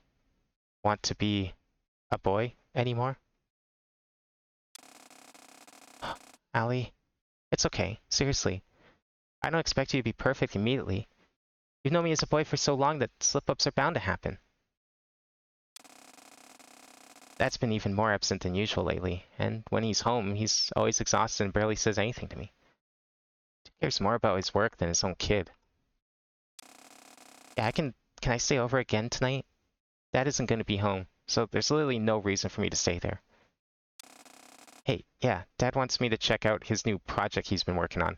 want to be a boy anymore. Allie, it's okay, seriously. I don't expect you to be perfect immediately. You've known me as a boy for so long that slip-ups are bound to happen. Dad's been even more absent than usual lately, and when he's home, he's always exhausted and barely says anything to me. He cares more about his work than his own kid. Yeah, can I stay over again tonight? Dad isn't going to be home, so there's literally no reason for me to stay there. Hey, yeah, Dad wants me to check out his new project he's been working on.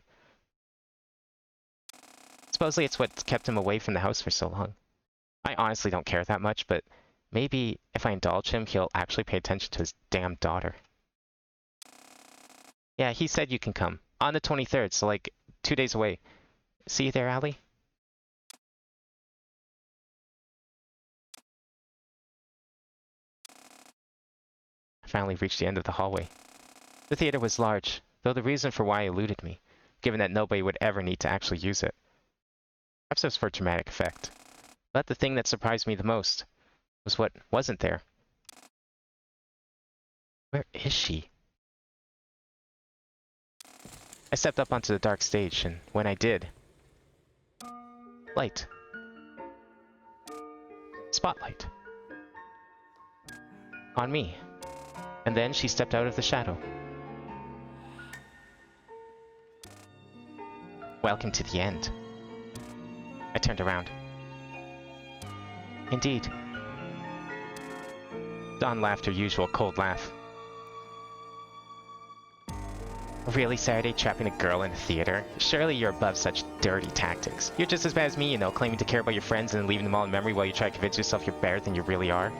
Supposedly it's what kept him away from the house for so long. I honestly don't care that much, but maybe if I indulge him, he'll actually pay attention to his damn daughter. Yeah, he said you can come. On the 23rd, so like 2 days away. See you there, Allie? I finally reached the end of the hallway. The theater was large, though the reason for why eluded me, given that nobody would ever need to actually use it. Perhaps it was for dramatic effect. But the thing that surprised me the most was what wasn't there. Where is she? I stepped up onto the dark stage, and when I did... light. Spotlight. On me. And then she stepped out of the shadow. Welcome to the end. I turned around. Indeed. Dawn laughed her usual cold laugh. Really, Saturday, trapping a girl in a theater? Surely you're above such dirty tactics. You're just as bad as me, you know, claiming to care about your friends and leaving them all in memory while you try to convince yourself you're better than you really are.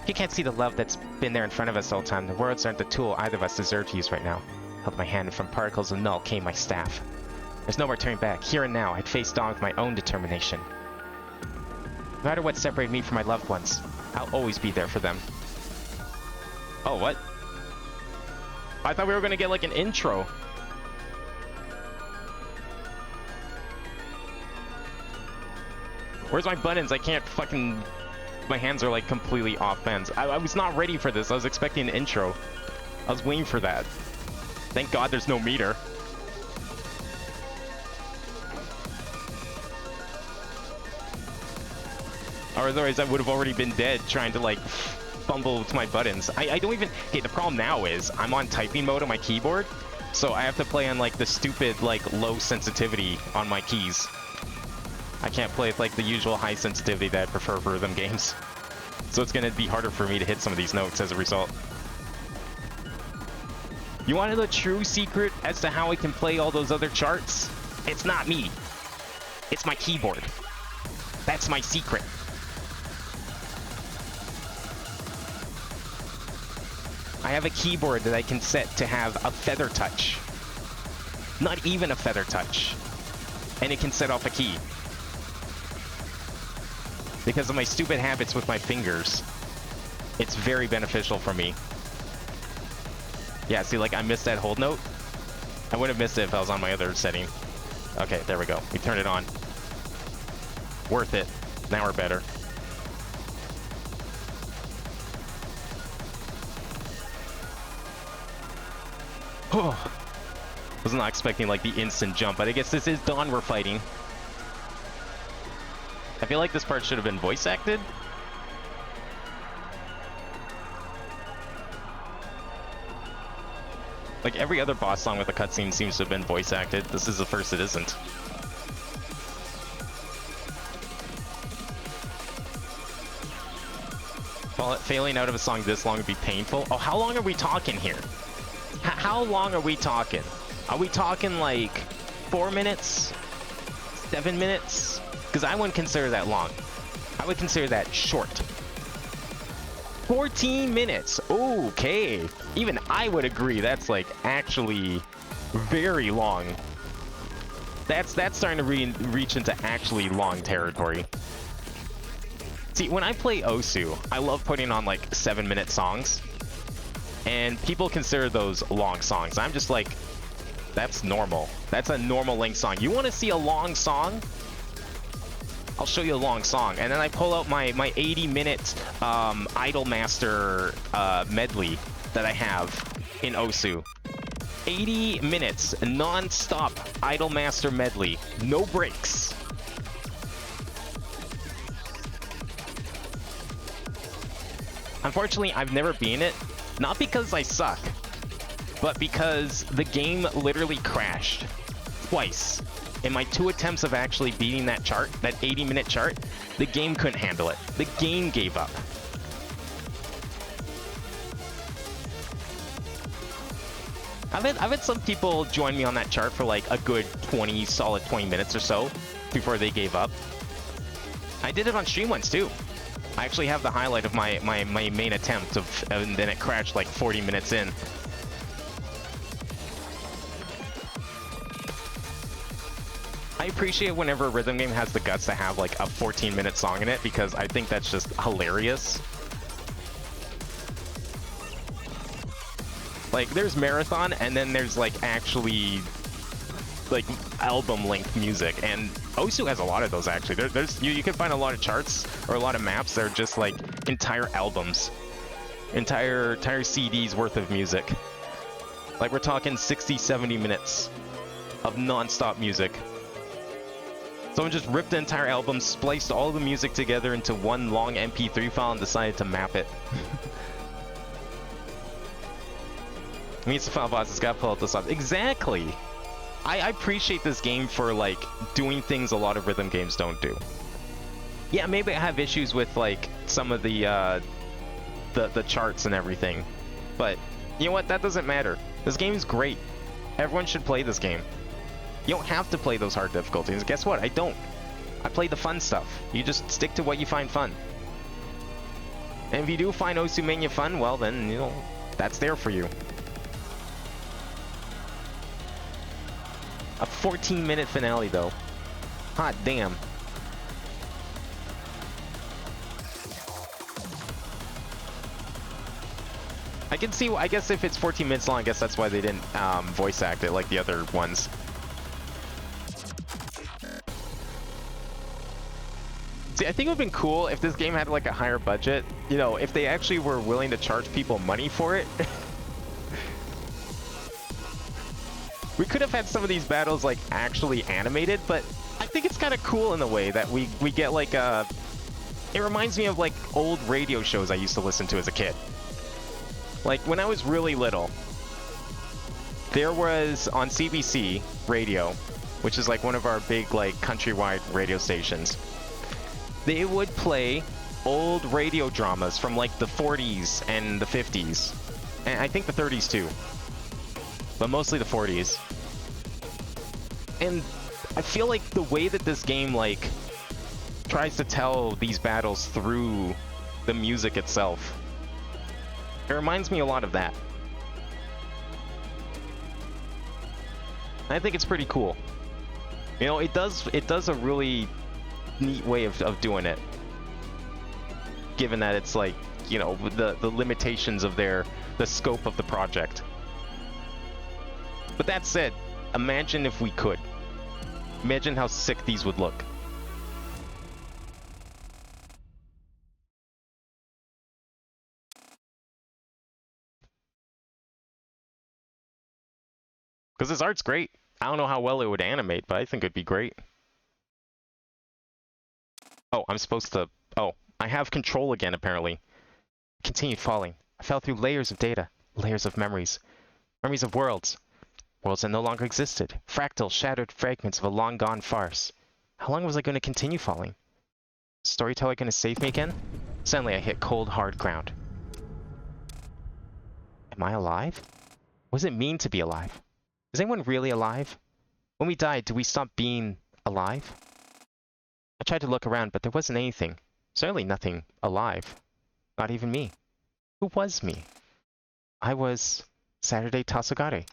You can't see the love that's been there in front of us all the time. The words aren't the tool either of us deserve to use right now. I held my hand, and from particles of null came my staff. There's no more turning back. Here and now, I'd face Dawn with my own determination. No matter what separated me from my loved ones, I'll always be there for them. Oh, what? I thought we were gonna get like an intro. Where's my buttons? I can't fucking... My hands are like completely off bends. I was not ready for this. I was expecting an intro. I was waiting for that. Thank God there's no meter. Or otherwise I would have already been dead trying to like fumble with my buttons. I don't even... Okay, the problem now is I'm on typing mode on my keyboard, so I have to play on like the stupid like low sensitivity on my keys. I can't play with like the usual high sensitivity that I prefer for rhythm games. So it's gonna be harder for me to hit some of these notes as a result. You wanted a true secret as to how I can play all those other charts? It's not me. It's my keyboard. That's my secret. I have a keyboard that I can set to have a feather touch. Not even a feather touch. And it can set off a key. Because of my stupid habits with my fingers, it's very beneficial for me. Yeah, see, like, I missed that hold note. I would have missed it if I was on my other setting. Okay, there we go. We turned it on. Worth it. Now we're better. Oh, was not expecting like the instant jump, but I guess this is Dawn we're fighting. I feel like this part should have been voice acted. Like every other boss song with a cutscene seems to have been voice acted. This is the first it isn't. Failing out of a song this long would be painful. Oh, how long are we talking here? How long are we talking? Are we talking like 4 minutes? 7 minutes? Because I wouldn't consider that long. I would consider that short. 14 minutes. Okay. Even I would agree that's like actually very long. That's starting to reach into actually long territory. See, when I play Osu, I love putting on like 7-minute songs. And people consider those long songs. I'm just like, That's normal. That's a normal Link song. You want to see a long song? I'll show you a long song. And then I pull out my 80-minute Idolmaster medley that I have in Osu. 80 minutes, non-stop Idolmaster medley. No breaks. Unfortunately, I've never beaten it. Not because I suck, but because the game literally crashed twice. In my 2 attempts of actually beating that chart, that 80-minute chart, the game couldn't handle it. The game gave up. I've had some people join me on that chart for like a good solid 20 minutes or so before they gave up. I did it on stream once too. I actually have the highlight of my main attempt and then it crashed like 40 minutes in. I appreciate whenever a rhythm game has the guts to have like a 14-minute song in it because I think that's just hilarious. Like there's marathon and then there's like actually like album length music, and Osu has a lot of those actually. You can find a lot of charts or a lot of maps that are just like entire albums, entire CDs worth of music. Like we're talking 60-70 minutes of non-stop music. Someone just ripped the entire album, spliced all the music together into one long MP3 file and decided to map it. Meets the final boss, it's gotta pull out this off. Exactly! I appreciate this game for like doing things a lot of rhythm games don't do. Yeah, maybe I have issues with like some of the charts and everything, but you know what? That doesn't matter. This game's great. Everyone should play this game. You don't have to play those hard difficulties. Guess what? I don't. I play the fun stuff. You just stick to what you find fun. And if you do find Osu Mania fun, well then, you know, that's there for you. A 14-minute finale, though. Hot damn. I can see, I guess if it's 14 minutes long, I guess that's why they didn't voice act it like the other ones. See, I think it would have been cool if this game had like a higher budget. You know, if they actually were willing to charge people money for it. We could have had some of these battles like actually animated, but I think it's kind of cool in the way that we get like a... It reminds me of like old radio shows I used to listen to as a kid. Like when I was really little, there was on CBC radio, which is like one of our big like countrywide radio stations. They would play old radio dramas from like the 40s and the 50s, and I think the 30s too. But mostly the 40s. And I feel like the way that this game like tries to tell these battles through the music itself, it reminds me a lot of that. I think it's pretty cool. You know, it does a really neat way of doing it. Given that it's like, you know, the limitations of the scope of the project. But that said, imagine if we could. Imagine how sick these would look. Because this art's great. I don't know how well it would animate, but I think it'd be great. Oh, I'm supposed to... Oh, I have control again, apparently. Continued falling. I fell through layers of data. Layers of memories. Memories of worlds. Worlds that no longer existed. Fractal, shattered fragments of a long-gone farce. How long was I going to continue falling? Storyteller going to save me again? Suddenly I hit cold, hard ground. Am I alive? What does it mean to be alive? Is anyone really alive? When we died, did we stop being alive? I tried to look around, but there wasn't anything. Certainly nothing alive. Not even me. Who was me? I was Saturday Tasugare.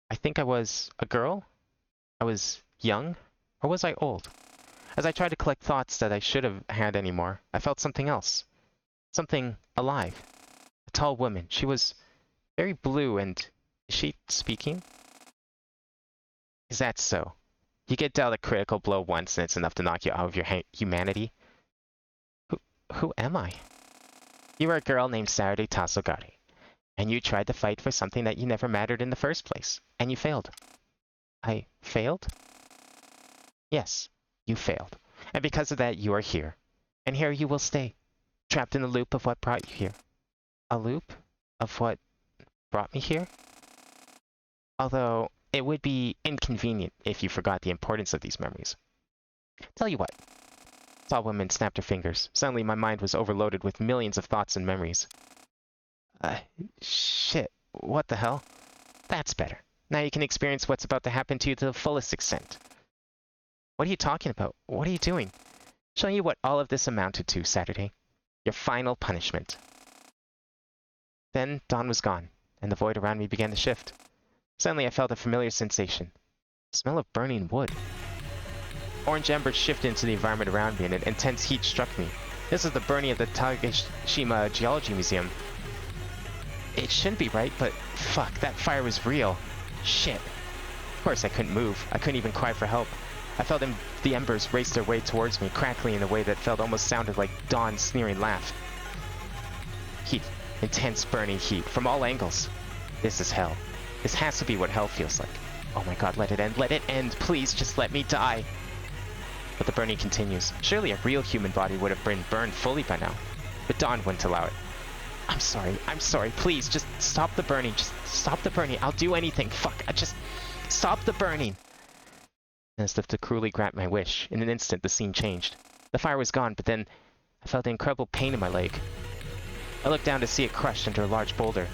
I think I was a girl? I was young? Or was I old? As I tried to collect thoughts that I should have had anymore, I felt something else. Something alive. A tall woman. She was very blue and... Is she speaking? Is that so? You get dealt a critical blow once and it's enough to knock you out of your humanity? Who, who am I? You are a girl named Saturday Tasogari, and you tried to fight for something that you never mattered in the first place, and you failed. I failed? Yes, you failed. And because of that, you are here. And here you will stay, trapped in the loop of what brought you here. A loop of what brought me here? Although, it would be inconvenient if you forgot the importance of these memories. Tell you what. Tall woman snapped her fingers. Suddenly my mind was overloaded with millions of thoughts and memories. Shit. What the hell? That's better. Now you can experience what's about to happen to you to the fullest extent. What are you talking about? What are you doing? Showing you what all of this amounted to, Saturday. Your final punishment. Then dawn was gone, and the void around me began to shift. Suddenly I felt a familiar sensation. The smell of burning wood. Orange embers shifted into the environment around me, and an intense heat struck me. This was the burning of the Tagashima Geology Museum. It shouldn't be right, but fuck, that fire was real. Shit. Of course I couldn't move. I couldn't even cry for help. I felt the embers race their way towards me, crackling in a way that almost sounded like Dawn's sneering laugh. Heat. Intense burning heat, from all angles. This is hell. This has to be what hell feels like. Oh my god, let it end. Let it end. Please, just let me die. But the burning continues. Surely a real human body would have been burned fully by now. But Dawn wouldn't allow it. I'm sorry. Please, just stop the burning. Just stop the burning. I'll do anything. Fuck, just stop the burning. And as if to cruelly grant my wish, in an instant the scene changed. The fire was gone, but then I felt an incredible pain in my leg. I looked down to see it crushed under a large boulder.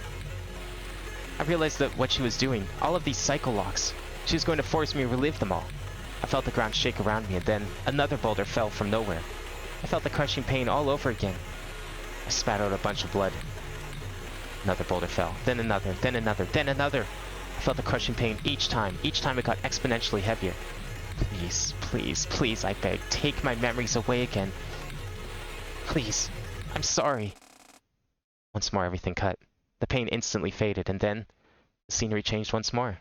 I realized that what she was doing, all of these cycle locks, she was going to force me to relive them all. I felt the ground shake around me, and then another boulder fell from nowhere. I felt the crushing pain all over again. I spat out a bunch of blood. Another boulder fell, then another, then another, then another. I felt the crushing pain each time it got exponentially heavier. Please, I beg, take my memories away again. Please, I'm sorry. Once more everything cut. The pain instantly faded, and then the scenery changed once more.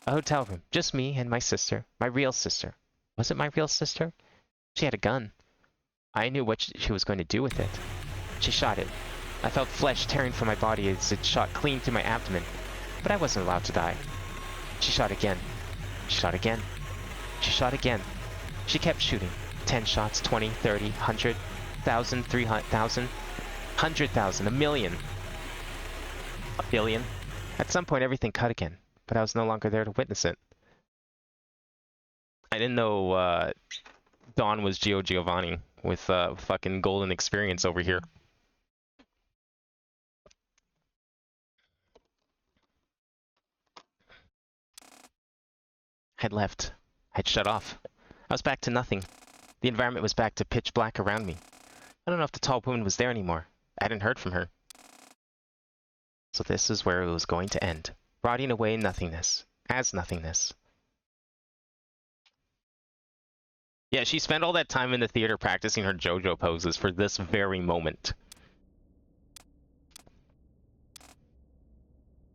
A hotel room, just me and my sister, my real sister. Was it my real sister? She had a gun. I knew what she was going to do with it. She shot it. I felt flesh tearing from my body as it shot clean through my abdomen, but I wasn't allowed to die. She shot again. She shot again. She shot again. She kept shooting. 10 shots, 20, 30, 100, 1,000, 300,000, 100,000, a million. A billion. At some point everything cut again, but I was no longer there to witness it. I didn't know Dawn was Gio Giovanni with fucking golden experience over here. I'd left. I'd shut off. I was back to nothing. The environment was back to pitch black around me. I don't know if the tall woman was there anymore. I hadn't heard from her. So this is where it was going to end. Rotting away in nothingness. As nothingness. Yeah, she spent all that time in the theater practicing her JoJo poses for this very moment.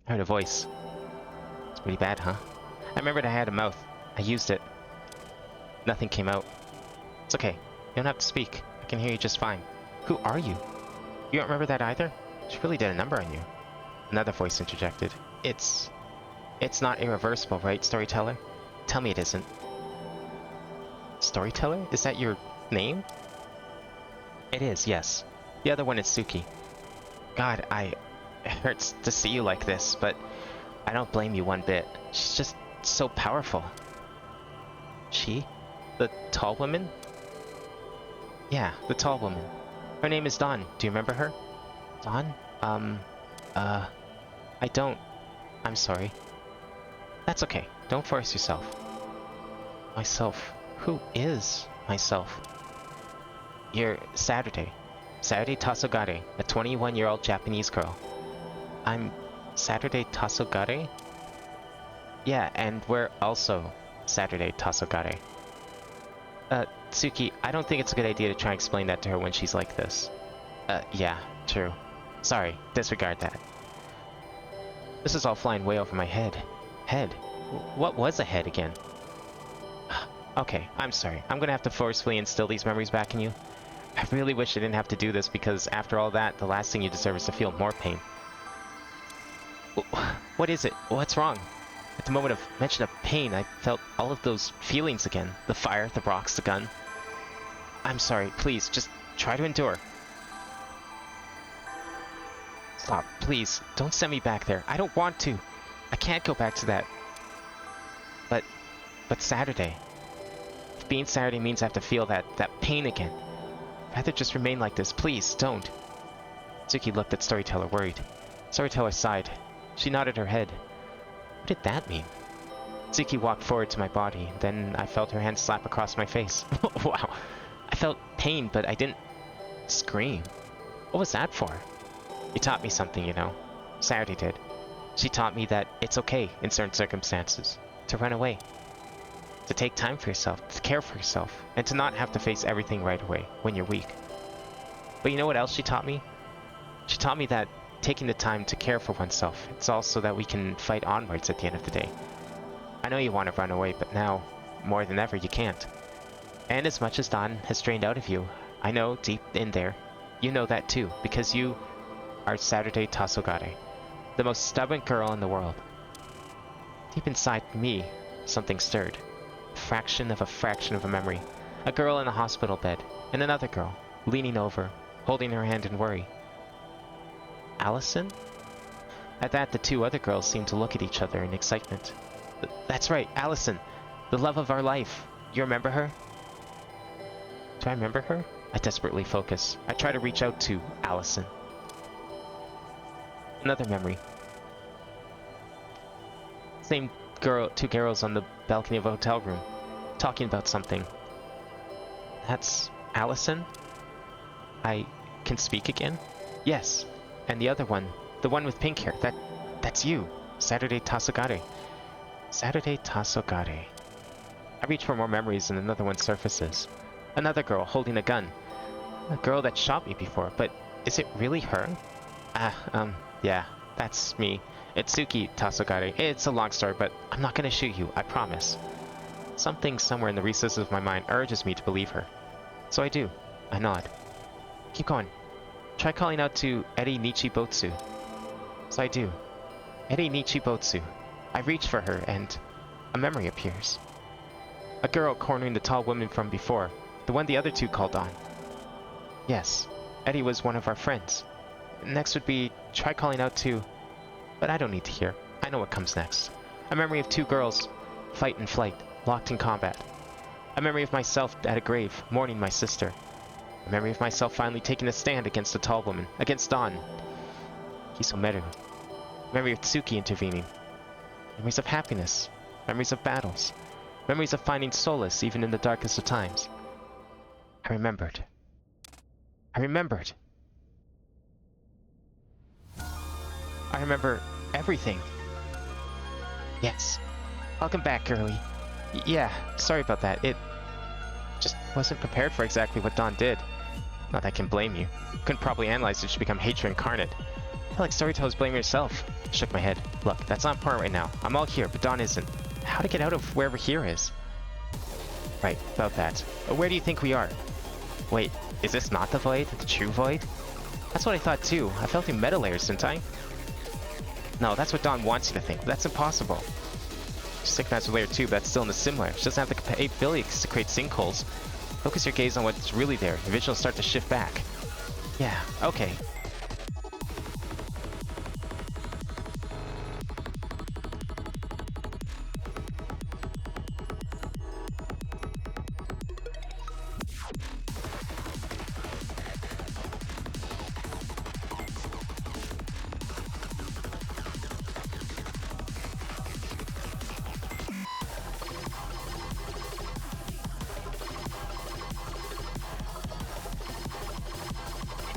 I heard a voice. It's pretty bad, huh? I remembered I had a mouth. I used it. Nothing came out. It's okay. You don't have to speak. I can hear you just fine. Who are you? You don't remember that either? She really did a number on you. Another voice interjected. It's not irreversible, right, storyteller? Tell me it isn't. Storyteller? Is that your name? It is, yes. The other one is Suki. God, it hurts to see you like this, but I don't blame you one bit. She's just so powerful. She? The tall woman? Yeah, the tall woman. Her name is Dawn. Do you remember her? Dawn? I don't. I'm sorry. That's okay. Don't force yourself. Myself? Who is myself? You're Saturday. Saturday Tasogare, a 21-year-old Japanese girl. I'm Saturday Tasogare? Yeah, and we're also Saturday Tasogare. Tsuki, I don't think it's a good idea to try and explain that to her when she's like this. Yeah, true. Sorry, disregard that. This is all flying way over my head. What was ahead again? Okay, I'm sorry. I'm gonna have to forcefully instill these memories back in you. I really wish I didn't have to do this because after all that, the last thing you deserve is to feel more pain. What is it? What's wrong? At the moment of mention of pain, I felt all of those feelings again. The fire, the rocks, the gun. I'm sorry, please, just try to endure. Stop, please. Don't send me back there. I don't want to. I can't go back to that. But Saturday. If being Saturday means I have to feel that pain again. I'd rather just remain like this. Please, don't. Suki looked at Storyteller, worried. Storyteller sighed. She nodded her head. What did that mean? Suki walked forward to my body. Then I felt her hand slap across my face. Wow. I felt pain, but I didn't scream. What was that for? You taught me something, you know. Saturday did. She taught me that it's okay in certain circumstances to run away. To take time for yourself, to care for yourself, and to not have to face everything right away when you're weak. But you know what else she taught me? She taught me that taking the time to care for oneself, it's also that we can fight onwards at the end of the day. I know you want to run away, but now, more than ever, you can't. And as much as Dawn has drained out of you, I know deep in there, you know that too, because you are Saturday Tasogare, the most stubborn girl in the world. Deep inside me, something stirred. A fraction of a memory. A girl in a hospital bed, and another girl, leaning over, holding her hand in worry. Allison? At that, the two other girls seemed to look at each other in excitement. That's right, Allison, the love of our life. You remember her? Do I remember her? I desperately focus. I try to reach out to Allison. Another memory. Same girl, two girls on the balcony of a hotel room, talking about something. That's Allison? I can speak again? Yes. And the other one, the one with pink hair, that's you, Saturday Tasogare. Saturday Tasogare. I reach for more memories and another one surfaces. Another girl holding a gun. A girl that shot me before, but is it really her? Yeah, that's me. It's Suki Tasogare. It's a long story, but I'm not gonna shoot you, I promise. Something somewhere in the recesses of my mind urges me to believe her. So I do. I nod. Keep going. Try calling out to Eri Nichibotsu. So I do. Eri Nichibotsu. I reach for her, and a memory appears. A girl cornering the tall woman from before, the one the other two called on. Yes, Eddie was one of our friends. Next would be, try calling out to... But I don't need to hear. I know what comes next. A memory of two girls, fight and flight, locked in combat. A memory of myself at a grave, mourning my sister. A memory of myself finally taking a stand against the tall woman, against Dawn. Kisomeru. Memory of Tsuki intervening. Memories of happiness. Memories of battles. Memories of finding solace even in the darkest of times. I remembered. I remembered. I remember everything. Yes. Welcome back, girlie. Yeah, sorry about that. It just wasn't prepared for exactly what Dawn did. Not that I can blame you. Couldn't probably analyze it to become hatred incarnate. I feel like Storyteller's blaming herself. I shook my head. Look, that's not important right now. I'm all here, but Dawn isn't. How to get out of wherever here is? Right, about that. Where do you think we are? Wait, is this not the void? The true void? That's what I thought too. I felt in meta layers, didn't I? No, that's what Dawn wants you to think. That's impossible. She's synchronized with layer 2, but that's still in the sim layer. She doesn't have the capability to create sinkholes. Focus your gaze on what's really there. Your vision will start to shift back. Yeah, okay.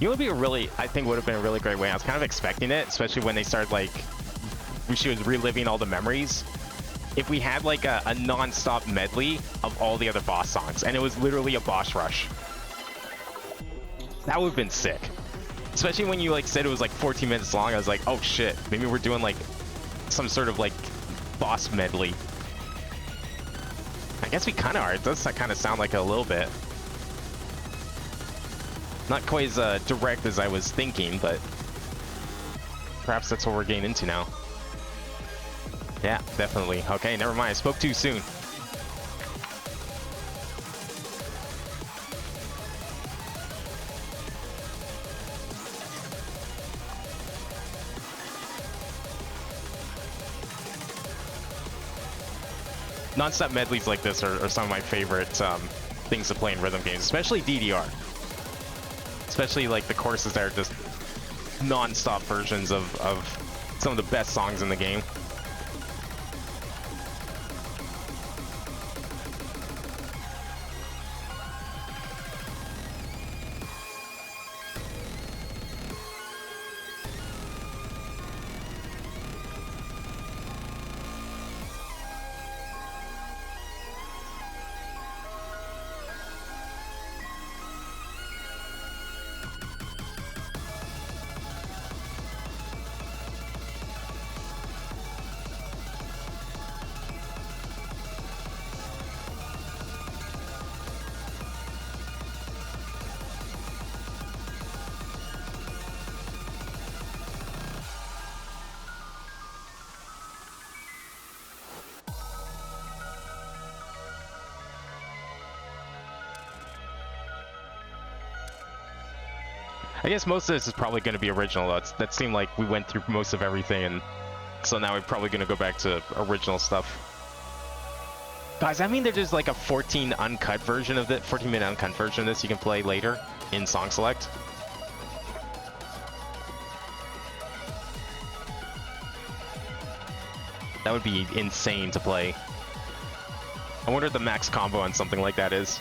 You know what would be a really, I think would have been a really great way. I was kind of expecting it, especially when they started like, she was reliving all the memories. If we had like a non-stop medley of all the other boss songs, and it was literally a boss rush. That would have been sick. Especially when you like said it was like 14 minutes long, I was like, oh shit, maybe we're doing like some sort of like boss medley. I guess we kind of are. It does kind of sound like it a little bit. Not quite as direct as I was thinking, but perhaps that's what we're getting into now. Yeah, definitely. Okay, never mind. I spoke too soon. Non-stop medleys like this are some of my favorite things to play in rhythm games, especially DDR. Especially like the courses that are just non-stop versions of some of the best songs in the game. I guess most of this is probably going to be original. That seemed like we went through most of everything, and so now we're probably going to go back to original stuff. Guys, I mean there's like a 14-minute uncut version of this you can play later in Song Select. That would be insane to play. I wonder what the max combo on something like that is.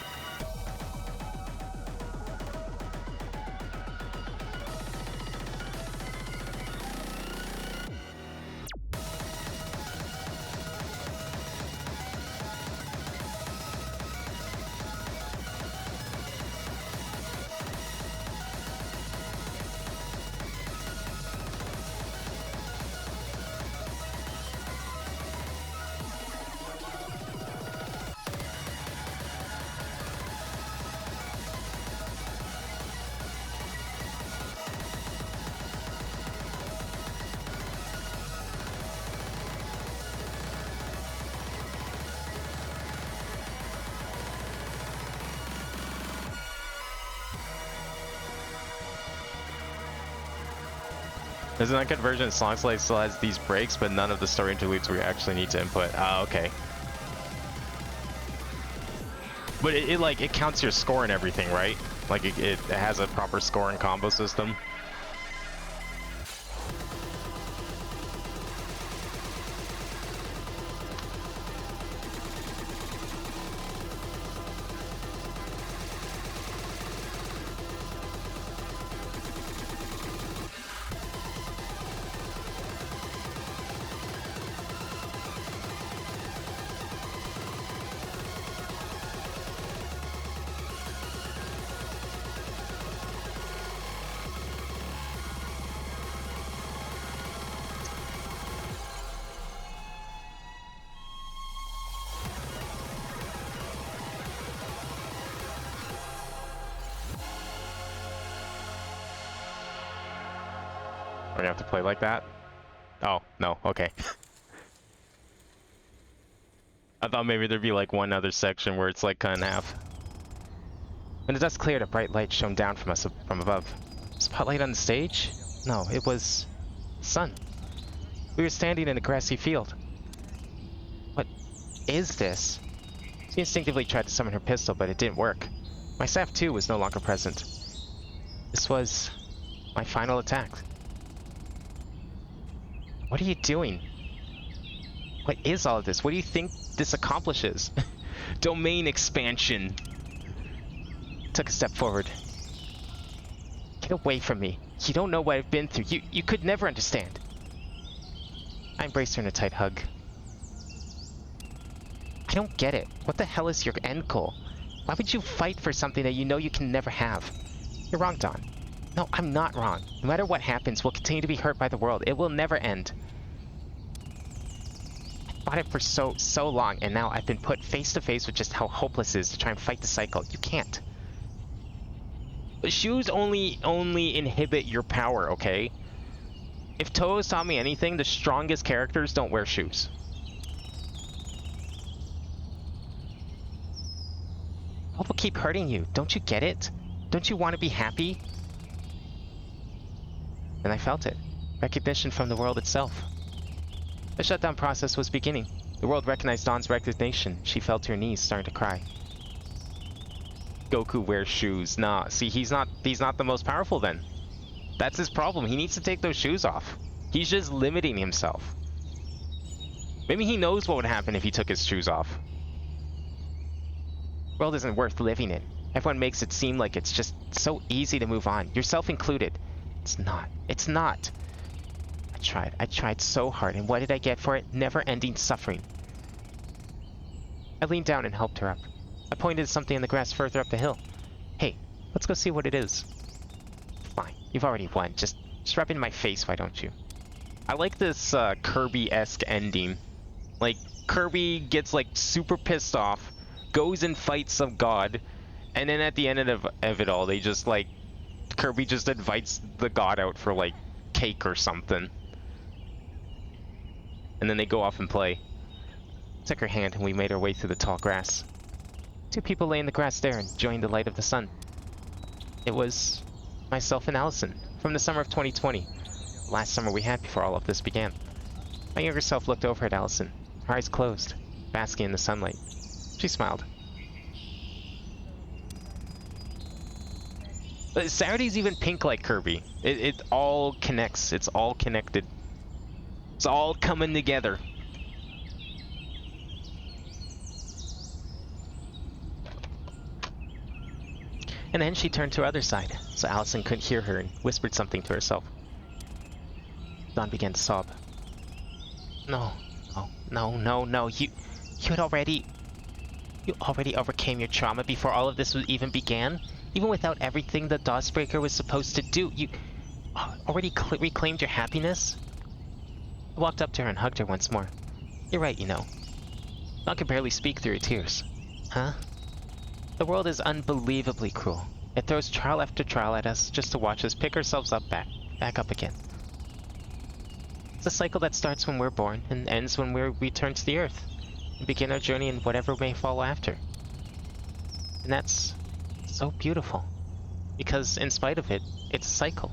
There's an uncut version of Song Select still has these breaks, but none of the story interludes we actually need to input. Ah, okay. But it counts your score and everything, right? Like it has a proper score and combo system. We're gonna have to play like that? Oh, no, okay. I thought maybe there'd be like one other section where it's like cut in half. When the dust cleared, a bright light shone down from us from above. Spotlight on the stage? No, it was sun. We were standing in a grassy field. What is this? She instinctively tried to summon her pistol, but it didn't work. My staff too was no longer present. This was my final attack. What are you doing? What is all of this? What do you think this accomplishes? Domain expansion. Took a step forward. Get away from me. You don't know what I've been through. You could never understand. I embraced her in a tight hug. I don't get it. What the hell is your end goal? Why would you fight for something that you know you can never have? You're wrong, Dawn. No, I'm not wrong. No matter what happens, we'll continue to be hurt by the world. It will never end. fought it for so long, and now I've been put face to face with just how hopeless it is to try and fight the cycle. You can't. Shoes only inhibit your power, okay? If Toa's taught me anything, the strongest characters don't wear shoes. What will keep hurting you? Don't you get it? Don't you want to be happy? And I felt it. Recognition from the world itself. The shutdown process was beginning. The world recognized Dawn's resignation. She fell to her knees, starting to cry. Goku wears shoes. Nah, see, he's not the most powerful then. That's his problem. He needs to take those shoes off. He's just limiting himself. Maybe he knows what would happen if he took his shoes off. The world isn't worth living in. Everyone makes it seem like it's just so easy to move on, yourself included. It's not. It's not. I tried so hard, and what did I get for it? Never-ending suffering. I leaned down and helped her up. I pointed at something in the grass further up the hill. Hey, let's go see what it is. Fine, you've already won. Just rub it in my face, why don't you? I like this Kirby-esque ending. Like, Kirby gets like super pissed off, goes and fights some god, and then at the end of it all, they just like, Kirby just invites the god out for like cake or something. And then they go off and play. I took her hand and we made our way through the tall grass. Two people lay in the grass there, enjoying the light of the sun. It was myself and Allison, from the summer of 2020. The last summer we had before all of this began. My younger self looked over at Allison, her eyes closed, basking in the sunlight. She smiled. Saturday's even pink like Kirby. It all connects. It's all connected. It's all coming together. And then she turned to her other side, so Allison couldn't hear her and whispered something to herself. Dawn began to sob. No. You already overcame your trauma before all of this even began? Even without everything the Dawsbreaker was supposed to do, you already reclaimed your happiness? I walked up to her and hugged her once more. You're right, you know. Dawn could barely speak through her tears. Huh? The world is unbelievably cruel. It throws trial after trial at us just to watch us pick ourselves up back up again. It's a cycle that starts when we're born and ends when we return to the earth and begin our journey in whatever may follow after. And that's so beautiful, because in spite of it, it's a cycle.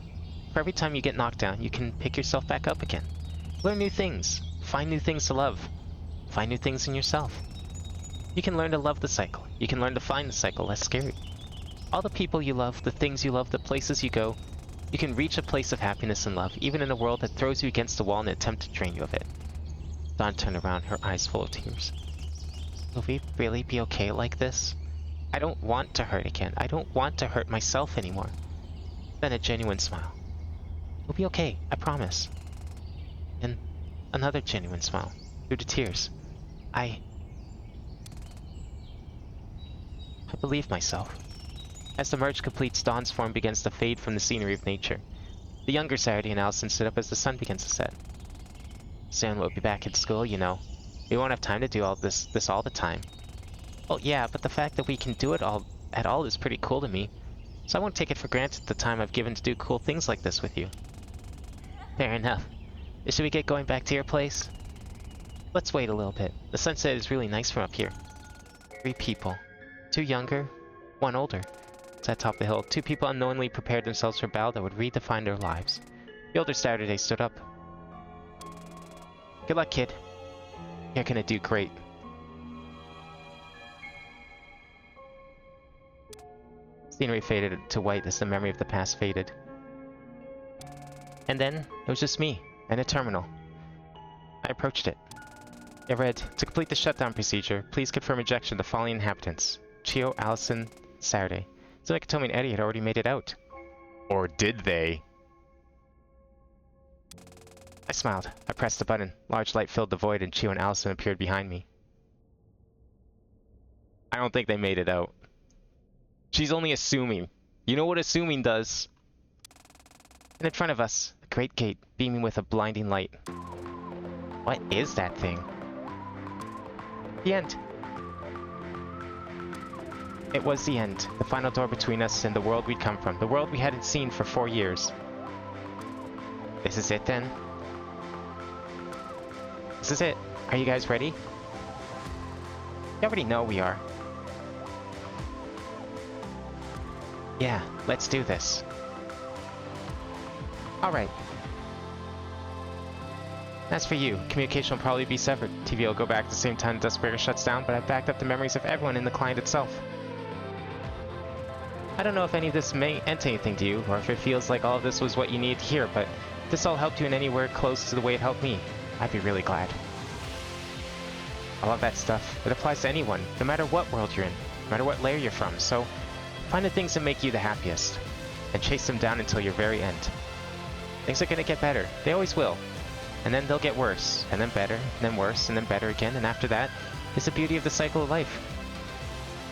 For every time you get knocked down, you can pick yourself back up again. Learn new things, find new things to love, find new things in yourself. You can learn to love the cycle. You can learn to find the cycle less scary. All the people you love, the things you love, the places you go, you can reach a place of happiness and love, even in a world that throws you against the wall in an attempt to drain you of it. Dawn turned around, her eyes full of tears. Will we really be okay like this? I don't want to hurt again. I don't want to hurt myself anymore. Then a genuine smile. We'll be okay, I promise. And another genuine smile, through the tears. I believe myself. As the merge completes, Dawn's form begins to fade from the scenery of nature. The younger Saturday and Allison stood up as the sun begins to set. Soon we'll be back at school, you know. We won't have time to do all this all the time. Well, yeah, but the fact that we can do it all at all is pretty cool to me. So I won't take it for granted the time I've given to do cool things like this with you. Fair enough. Should we get going back to your place? Let's wait a little bit. The sunset is really nice from up here. 3 people. 2 younger, 1 older. At top of the hill, 2 people unknowingly prepared themselves for battle that would redefine their lives. The older Saturday stood up. Good luck, kid. You're gonna do great. Scenery faded to white as the memory of the past faded. And then, it was just me, and a terminal. I approached it. It read, to complete the shutdown procedure, please confirm ejection of the following inhabitants. Chio, Allison, Saturday. So Nakatomi and Eddie had already made it out. Or did they? I smiled. I pressed the button. Large light filled the void and Chio and Allison appeared behind me. I don't think they made it out. She's only assuming. You know what assuming does. And in front of us, a great gate beaming with a blinding light. What is that thing? The end. It was the end. The final door between us and the world we'd come from. The world we hadn't seen for 4 years. This is it then? This is it. Are you guys ready? You already know we are. Yeah, let's do this. Alright. As for you, communication will probably be severed. TV will go back at the same time Dustbreaker shuts down, but I've backed up the memories of everyone in the client itself. I don't know if any of this meant anything to you, or if it feels like all of this was what you needed to hear, but if this all helped you in anywhere close to the way it helped me, I'd be really glad. I love that stuff. It applies to anyone, no matter what world you're in, no matter what layer you're from, so find the things that make you the happiest, and chase them down until your very end. Things are gonna get better. They always will. And then they'll get worse, and then better, and then worse, and then better again, and after that is the beauty of the cycle of life.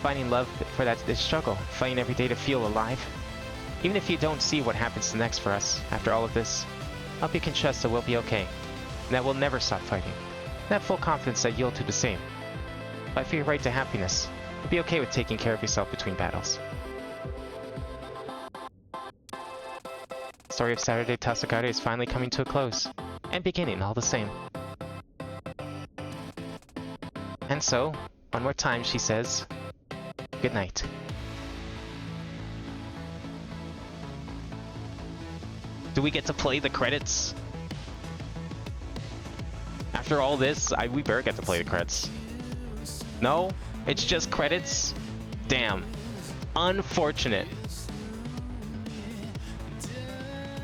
Finding love for that is struggle, fighting every day to feel alive. Even if you don't see what happens next for us after all of this, I hope you can trust that we'll be okay, and that we'll never stop fighting. And have full confidence that you'll do the same. Fight for your right to happiness, and be okay with taking care of yourself between battles. The story of Saturday Tasakare is finally coming to a close, and beginning all the same. And so, one more time she says, good night. Do we get to play the credits? After all this, we better get to play the credits. No? It's just credits? Damn. Unfortunate.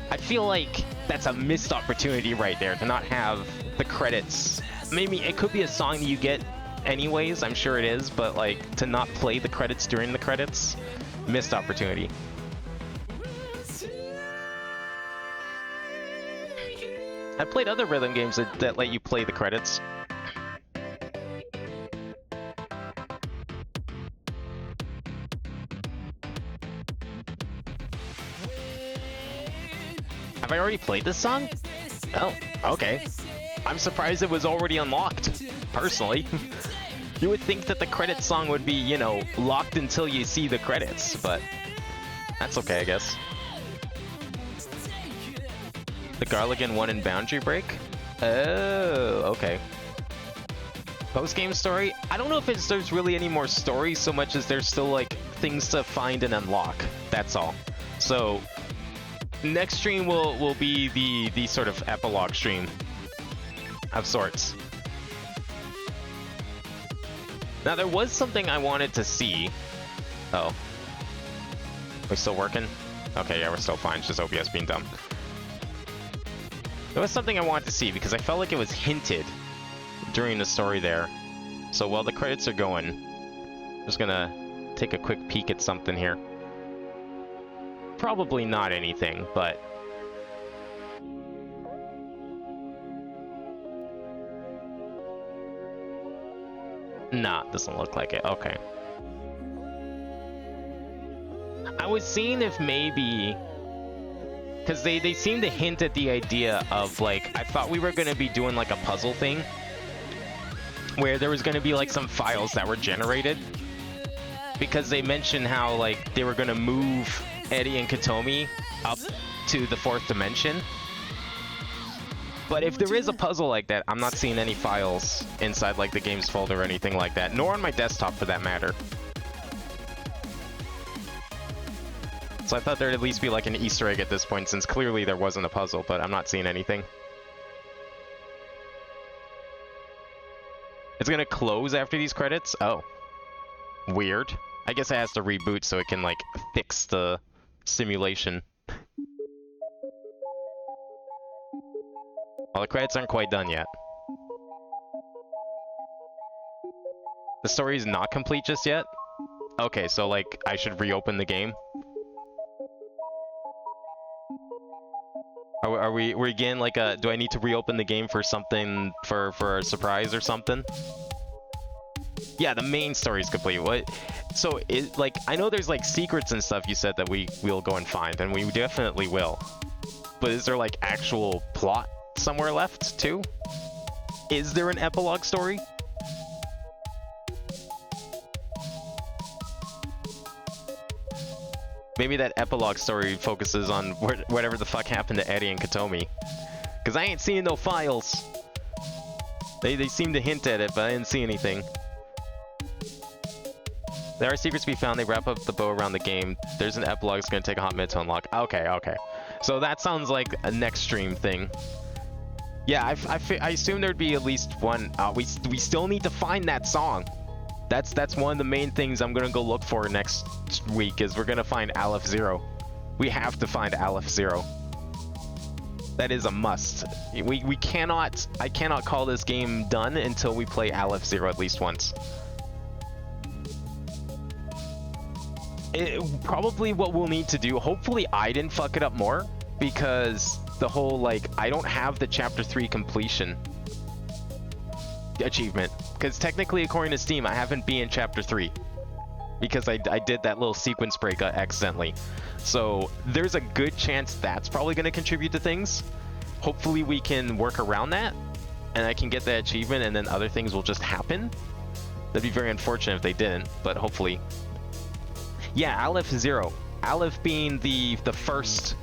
I feel like that's a missed opportunity right there to not have the credits. Maybe it could be a song that you get anyways, I'm sure it is, but like to not play the credits during the credits, missed opportunity. I played other rhythm games that let you play the credits. Have I already played this song? Oh, okay. I'm surprised it was already unlocked, personally. You would think that the credits song would be, you know, locked until you see the credits, but that's okay, I guess. The Garligan one in Boundary Break? Oh, okay. Post-game story? I don't know if there's really any more story so much as there's still, like, things to find and unlock. That's all. So, next stream will be the sort of epilogue stream of sorts. Now, there was something I wanted to see. Oh. We still working? Okay, yeah, we're still fine. It's just OBS being dumb. There was something I wanted to see because I felt like it was hinted during the story there. So while the credits are going, I'm just gonna take a quick peek at something here. Probably not anything, but... Nah, doesn't look like it. Okay. I was seeing if maybe... Because they seem to hint at the idea of, like, I thought we were going to be doing, like, a puzzle thing. Where there was going to be, like, some files that were generated. Because they mentioned how, like, they were going to move Eddie and Katomi up to the 4th dimension. But if there is a puzzle like that, I'm not seeing any files inside, like, the games folder or anything like that. Nor on my desktop, for that matter. So I thought there'd at least be like an Easter egg at this point, since clearly there wasn't a puzzle, but I'm not seeing anything. It's gonna close after these credits? Oh. Weird. I guess it has to reboot so it can, like, fix the simulation. Well, the credits aren't quite done yet. The story is not complete just yet? Okay, so, like, I should reopen the game? Are we again like do I need to reopen the game for something for a surprise or something? Yeah, the main story is complete. What? So it like I know there's like secrets and stuff you said that we'll go and find, and we definitely will. But is there like actual plot somewhere left too? Is there an epilogue story? Maybe that epilogue story focuses on whatever the fuck happened to Eddie and Katomi. Because I ain't seeing no files. They seem to hint at it, but I didn't see anything. There are secrets to be found. They wrap up the bow around the game. There's an epilogue. It's going to take a hot minute to unlock. Okay, okay. So that sounds like a next stream thing. Yeah, I assume there'd be at least one. We still need to find that song. That's one of the main things I'm going to go look for next week is we're going to find Aleph Zero. We have to find Aleph Zero. That is a must. We cannot... I cannot call this game done until we play Aleph Zero at least once. Probably what we'll need to do... Hopefully I didn't fuck it up more. Because the whole, like... I don't have the Chapter 3 completion achievement. Because technically, according to Steam, I haven't been in Chapter 3. Because I did that little sequence break accidentally. So there's a good chance that's probably going to contribute to things. Hopefully we can work around that. And I can get that achievement and then other things will just happen. That'd be very unfortunate if they didn't, but hopefully. Yeah, Aleph Zero. Aleph being the first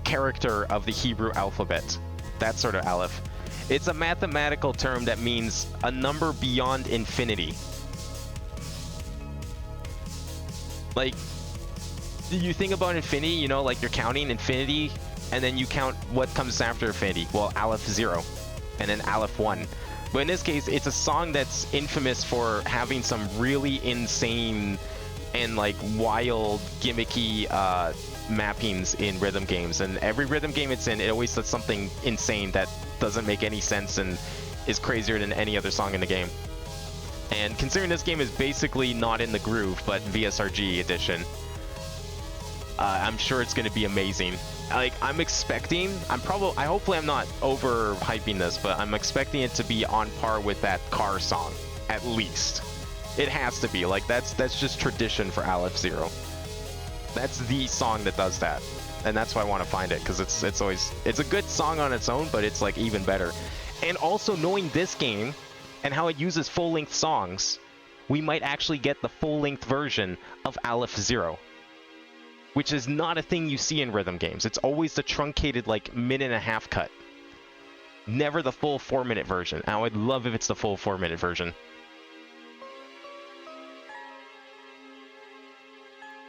character of the Hebrew alphabet. That sort of Aleph. It's a mathematical term that means a number beyond infinity. Like, you think about infinity, you know, like you're counting infinity, and then you count what comes after infinity. Well, Aleph Zero, and then Aleph 1. But in this case, it's a song that's infamous for having some really insane and like wild, gimmicky mappings in rhythm games. And every rhythm game it's in, it always does something insane that doesn't make any sense and is crazier than any other song in the game. And considering this game is basically not in the groove, but VSRG edition, I'm sure it's going to be amazing. Like, I'm expecting, hopefully I'm not overhyping this, but I'm expecting it to be on par with that car song, at least. It has to be. Like, that's just tradition for Aleph Zero. That's the song that does that. And that's why I want to find it, because it's a good song on its own, but it's like even better. And also knowing this game and how it uses full-length songs, we might actually get the full-length version of Aleph Zero, which is not a thing you see in rhythm games. It's always the truncated, like, minute-and-a-half cut. Never the full 4-minute version. I would love if it's the full 4-minute version.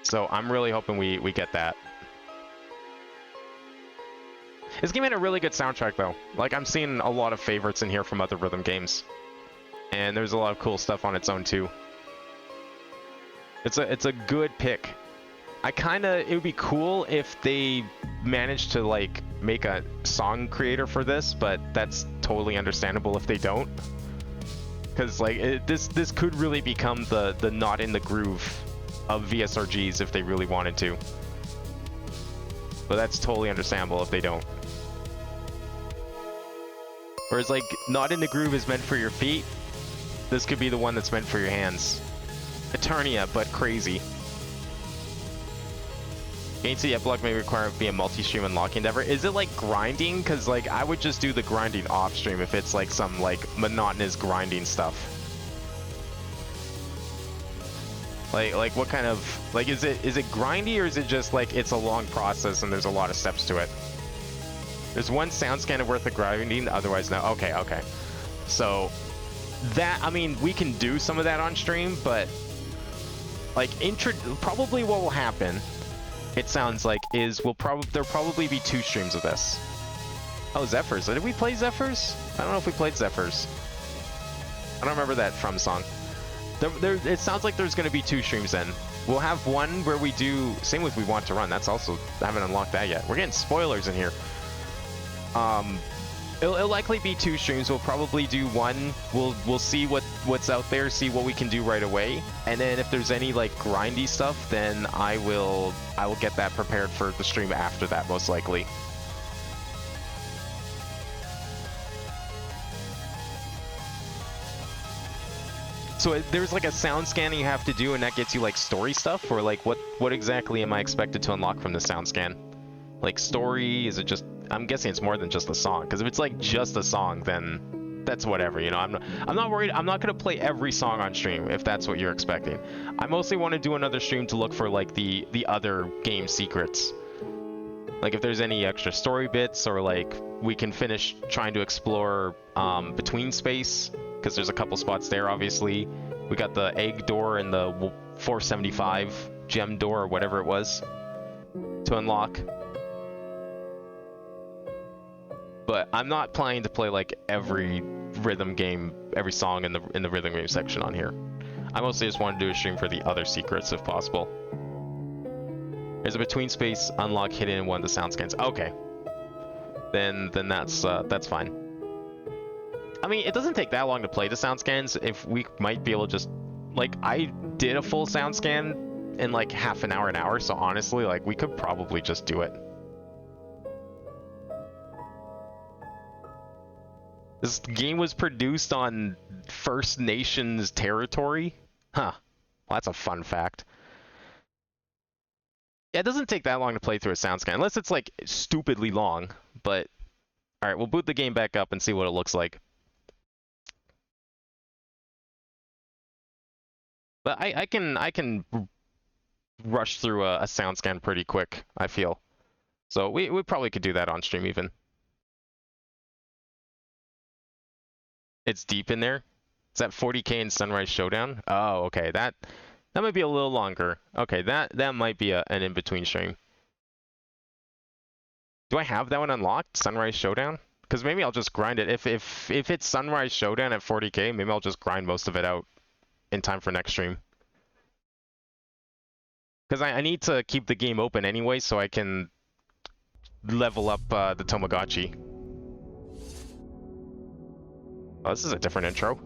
So I'm really hoping we get that. This game had a really good soundtrack, though. Like, I'm seeing a lot of favorites in here from other rhythm games. And there's a lot of cool stuff on its own, too. It's a good pick. It would be cool if they managed to, like, make a song creator for this, but that's totally understandable if they don't. Because, like, this could really become the not in the groove of VSRGs if they really wanted to. But that's totally understandable if they don't. Whereas, like, not in the groove is meant for your feet, this could be the one that's meant for your hands. Eternia, but crazy. Gain to the epilogue may require it be a multi-stream unlocking endeavor. Is it like grinding? Because, like, I would just do the grinding off-stream if it's like some, like, monotonous grinding stuff. Like what kind of, like, is it grindy, or is it just like it's a long process and there's a lot of steps to it? There's one sound scanner worth of grinding, otherwise no. Okay, okay. So that, I mean, we can do some of that on stream, but like probably what will happen, it sounds like, is there'll probably be 2 streams of this. Oh, Zephyrs. Did we play Zephyrs? I don't know if we played Zephyrs. I don't remember that from song. It sounds like there's going to be 2 streams then. We'll have one where we do, same with We Want to Run. That's also, I haven't unlocked that yet. We're getting spoilers in here. It'll likely be 2 streams. We'll probably do one. We'll see what's out there, see what we can do right away. And then if there's any like grindy stuff, then I will get that prepared for the stream after that, most likely. So there's like a sound scanning you have to do, and that gets you like story stuff, or like what exactly am I expected to unlock from the sound scan? Like story? Is it just? I'm guessing it's more than just a song, because if it's like just a song, then that's whatever, you know. I'm not worried. I'm not gonna play every song on stream if that's what you're expecting. I mostly want to do another stream to look for like the other game secrets. Like if there's any extra story bits, or like we can finish trying to explore between space, because there's a couple spots there. Obviously, we got the egg door and the 475 gem door or whatever it was to unlock. But I'm not planning to play like every rhythm game, every song in the rhythm game section on here. I mostly just want to do a stream for the other secrets if possible. There's a between space unlock hidden in one of the sound scans. Okay, then that's fine. I mean, it doesn't take that long to play the sound scans. If we might be able to just, like, I did a full sound scan in like half an hour, so honestly, like, we could probably just do it. This game was produced on First Nations territory? Huh. Well, that's a fun fact. Yeah, it doesn't take that long to play through a sound scan, unless it's like stupidly long, but alright, we'll boot the game back up and see what it looks like. But I can rush through a sound scan pretty quick, I feel. So we probably could do that on stream even. It's deep in there? Is that 40k in Sunrise Showdown? Oh, okay. That might be a little longer. Okay, that might be an in-between stream. Do I have that one unlocked? Sunrise Showdown? Because maybe I'll just grind it. If it's Sunrise Showdown at 40k, maybe I'll just grind most of it out in time for next stream. Because I need to keep the game open anyway, so I can level up the Tamagotchi. Oh, this is a different intro.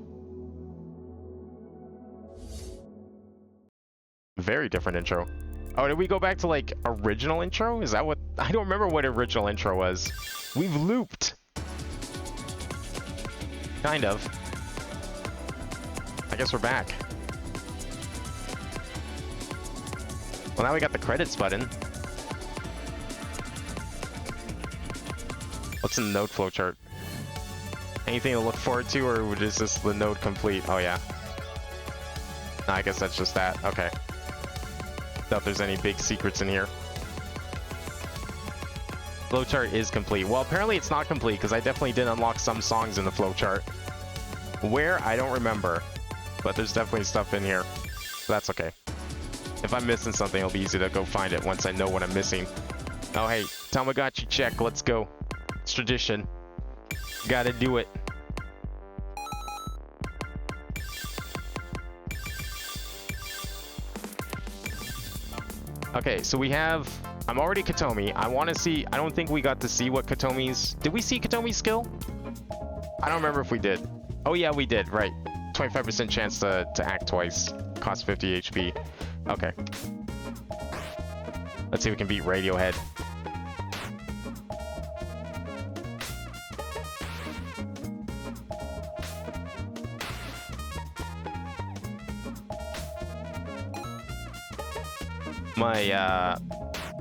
Very different intro. Oh, did we go back to like original intro? Is that what? I don't remember what original intro was. We've looped. Kind of. I guess we're back. Well, now we got the credits button. What's in the node flowchart? Anything to look forward to, or is this the node complete? Oh yeah. No, I guess that's just that. Okay. Doubt there's any big secrets in here. Flowchart is complete. Well, apparently it's not complete because I definitely did unlock some songs in the flowchart. Where? I don't remember. But there's definitely stuff in here. So that's okay. If I'm missing something, it'll be easy to go find it once I know what I'm missing. Oh hey, Tamagotchi check. Let's go. It's tradition. Gotta do it. Okay, so we have... I'm already Katomi. I want to see... I don't think we got to see what Katomi's... Did we see Katomi's skill? I don't remember if we did. Oh yeah, we did. Right. 25% chance to act twice. Cost 50 HP. Okay. Let's see if we can beat Radiohead.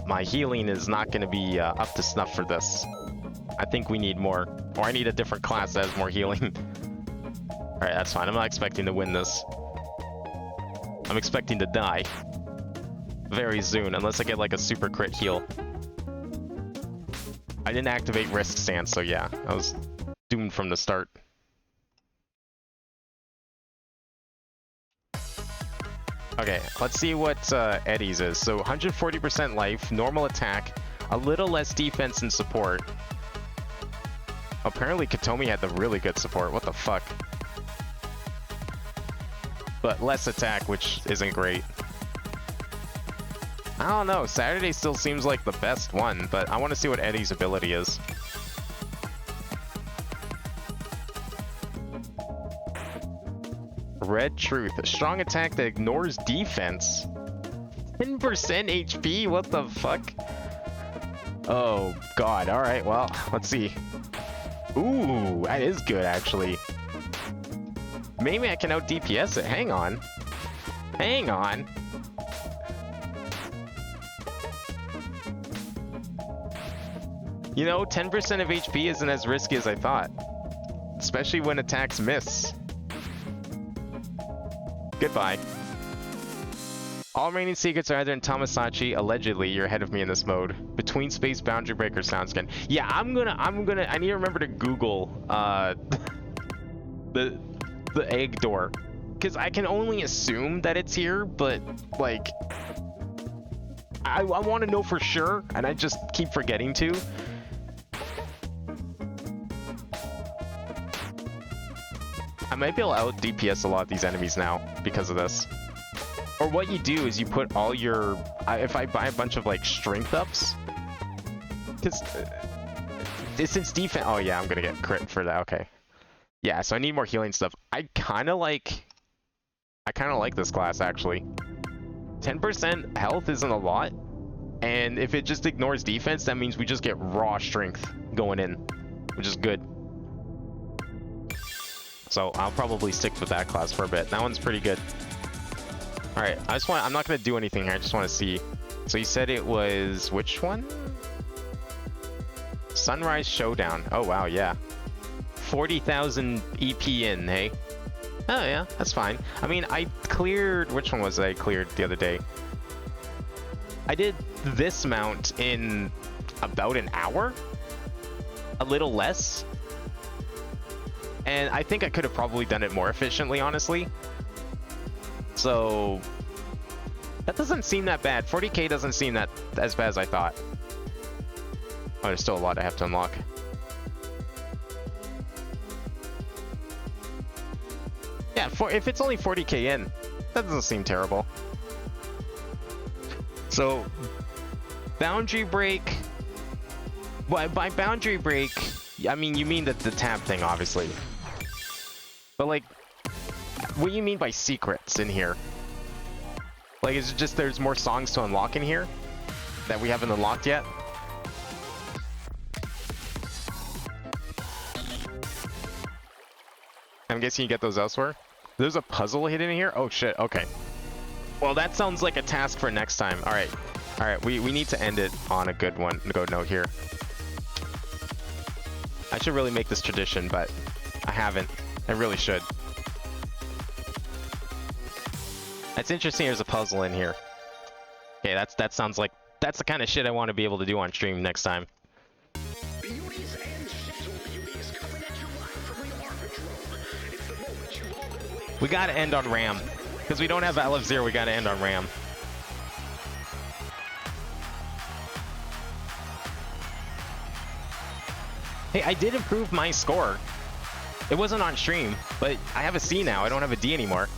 My healing is not going to be up to snuff for this. I think we need more. Or I need a different class that has more healing. Alright, that's fine. I'm not expecting to win this. I'm expecting to die. Very soon, unless I get like a super crit heal. I didn't activate Risk Stance, so yeah. I was doomed from the start. Okay, let's see what Eddie's is. So 140% life, normal attack, a little less defense and support. Apparently Katomi had the really good support. What the fuck? But less attack, which isn't great. I don't know. Saturday still seems like the best one, but I want to see what Eddie's ability is. Red Truth. A strong attack that ignores defense. 10% HP? What the fuck? Oh, God. Alright, well, let's see. Ooh, that is good, actually. Maybe I can out DPS it. Hang on. Hang on. You know, 10% of HP isn't as risky as I thought. especially when attacks miss. Goodbye. All remaining secrets are either in Tamasachi, allegedly, you're ahead of me in this mode. Between space boundary breaker sound scan. Yeah, I need to remember to Google, the egg door. Because I can only assume that it's here, but, like, I want to know for sure, and I just keep forgetting to. I might be able to out DPS a lot of these enemies now because of this. Or what you do is you put all your... if I buy a bunch of, like, strength ups... Because... since defense... Oh, yeah, I'm gonna get crit for that. Okay. Yeah, so I need more healing stuff. I kind of like this class, actually. 10% health isn't a lot. And if it just ignores defense, that means we just get raw strength going in. Which is good. So I'll probably stick with that class for a bit. That one's pretty good. Alright, I'm not going to do anything here, I just want to see. So you said it was, which one? Sunrise Showdown. Oh wow, yeah. 40,000 EP in, hey? Oh yeah, that's fine. I mean, I cleared, which one was I cleared the other day? I did this mount in about an hour? A little less? And I think I could have probably done it more efficiently, honestly. So that doesn't seem that bad. 40k doesn't seem that as bad as I thought. Oh, there's still a lot I have to unlock. Yeah, if it's only 40k in, that doesn't seem terrible. So boundary break. Well, by boundary break, I mean you mean the tab thing, obviously. But like, what do you mean by secrets in here? Like, is it just there's more songs to unlock in here that we haven't unlocked yet? I'm guessing you get those elsewhere. There's a puzzle hidden in here? Oh shit, okay. Well, that sounds like a task for next time. Alright, we need to end it on a good note here. I should really make this tradition, but I haven't. I really should. That's interesting, there's a puzzle in here. Okay, that sounds like... That's the kind of shit I want to be able to do on stream next time. We gotta end on Ram. Because we don't have LF0, we gotta end on Ram. Hey, I did improve my score. It wasn't on stream, but I have a C now. I don't have a D anymore.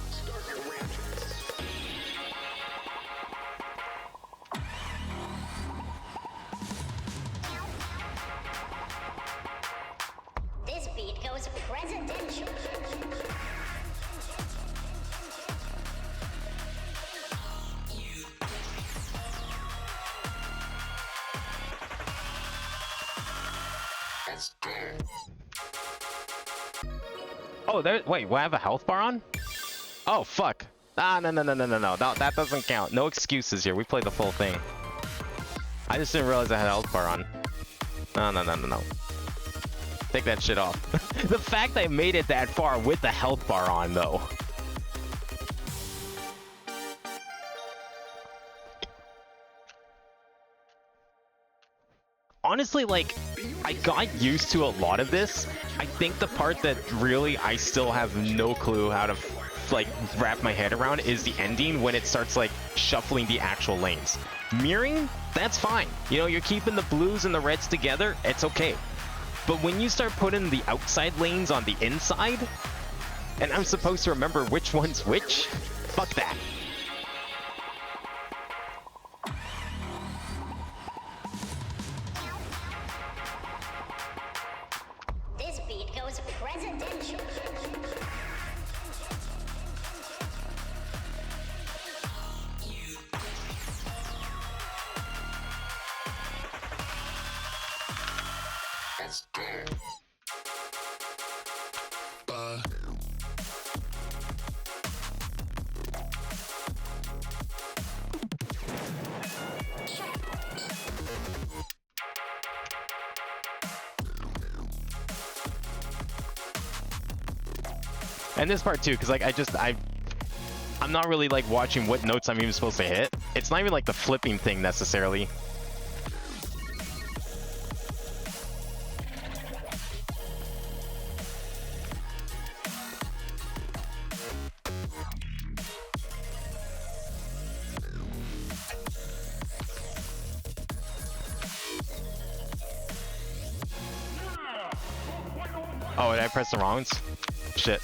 This beat goes presidential. Oh, there. Wait, will I have a health bar on? Oh, fuck. Ah, no. That doesn't count. No excuses here. We played the full thing. I just didn't realize I had a health bar on. No. Take that shit off. The fact I made it that far with the health bar on, though. Honestly, like, I got used to a lot of this. I think the part that really I still have no clue how to, like, wrap my head around is the ending when it starts, like, shuffling the actual lanes. Mirroring, that's fine. You know, you're keeping the blues and the reds together, it's okay. But when you start putting the outside lanes on the inside, and I'm supposed to remember which one's which, fuck that. This beat goes presidential. Let's go. And this part too, because like I'm not really like watching what notes I'm even supposed to hit. It's not even like the flipping thing necessarily. Oh, did I press the wrong ones? Shit.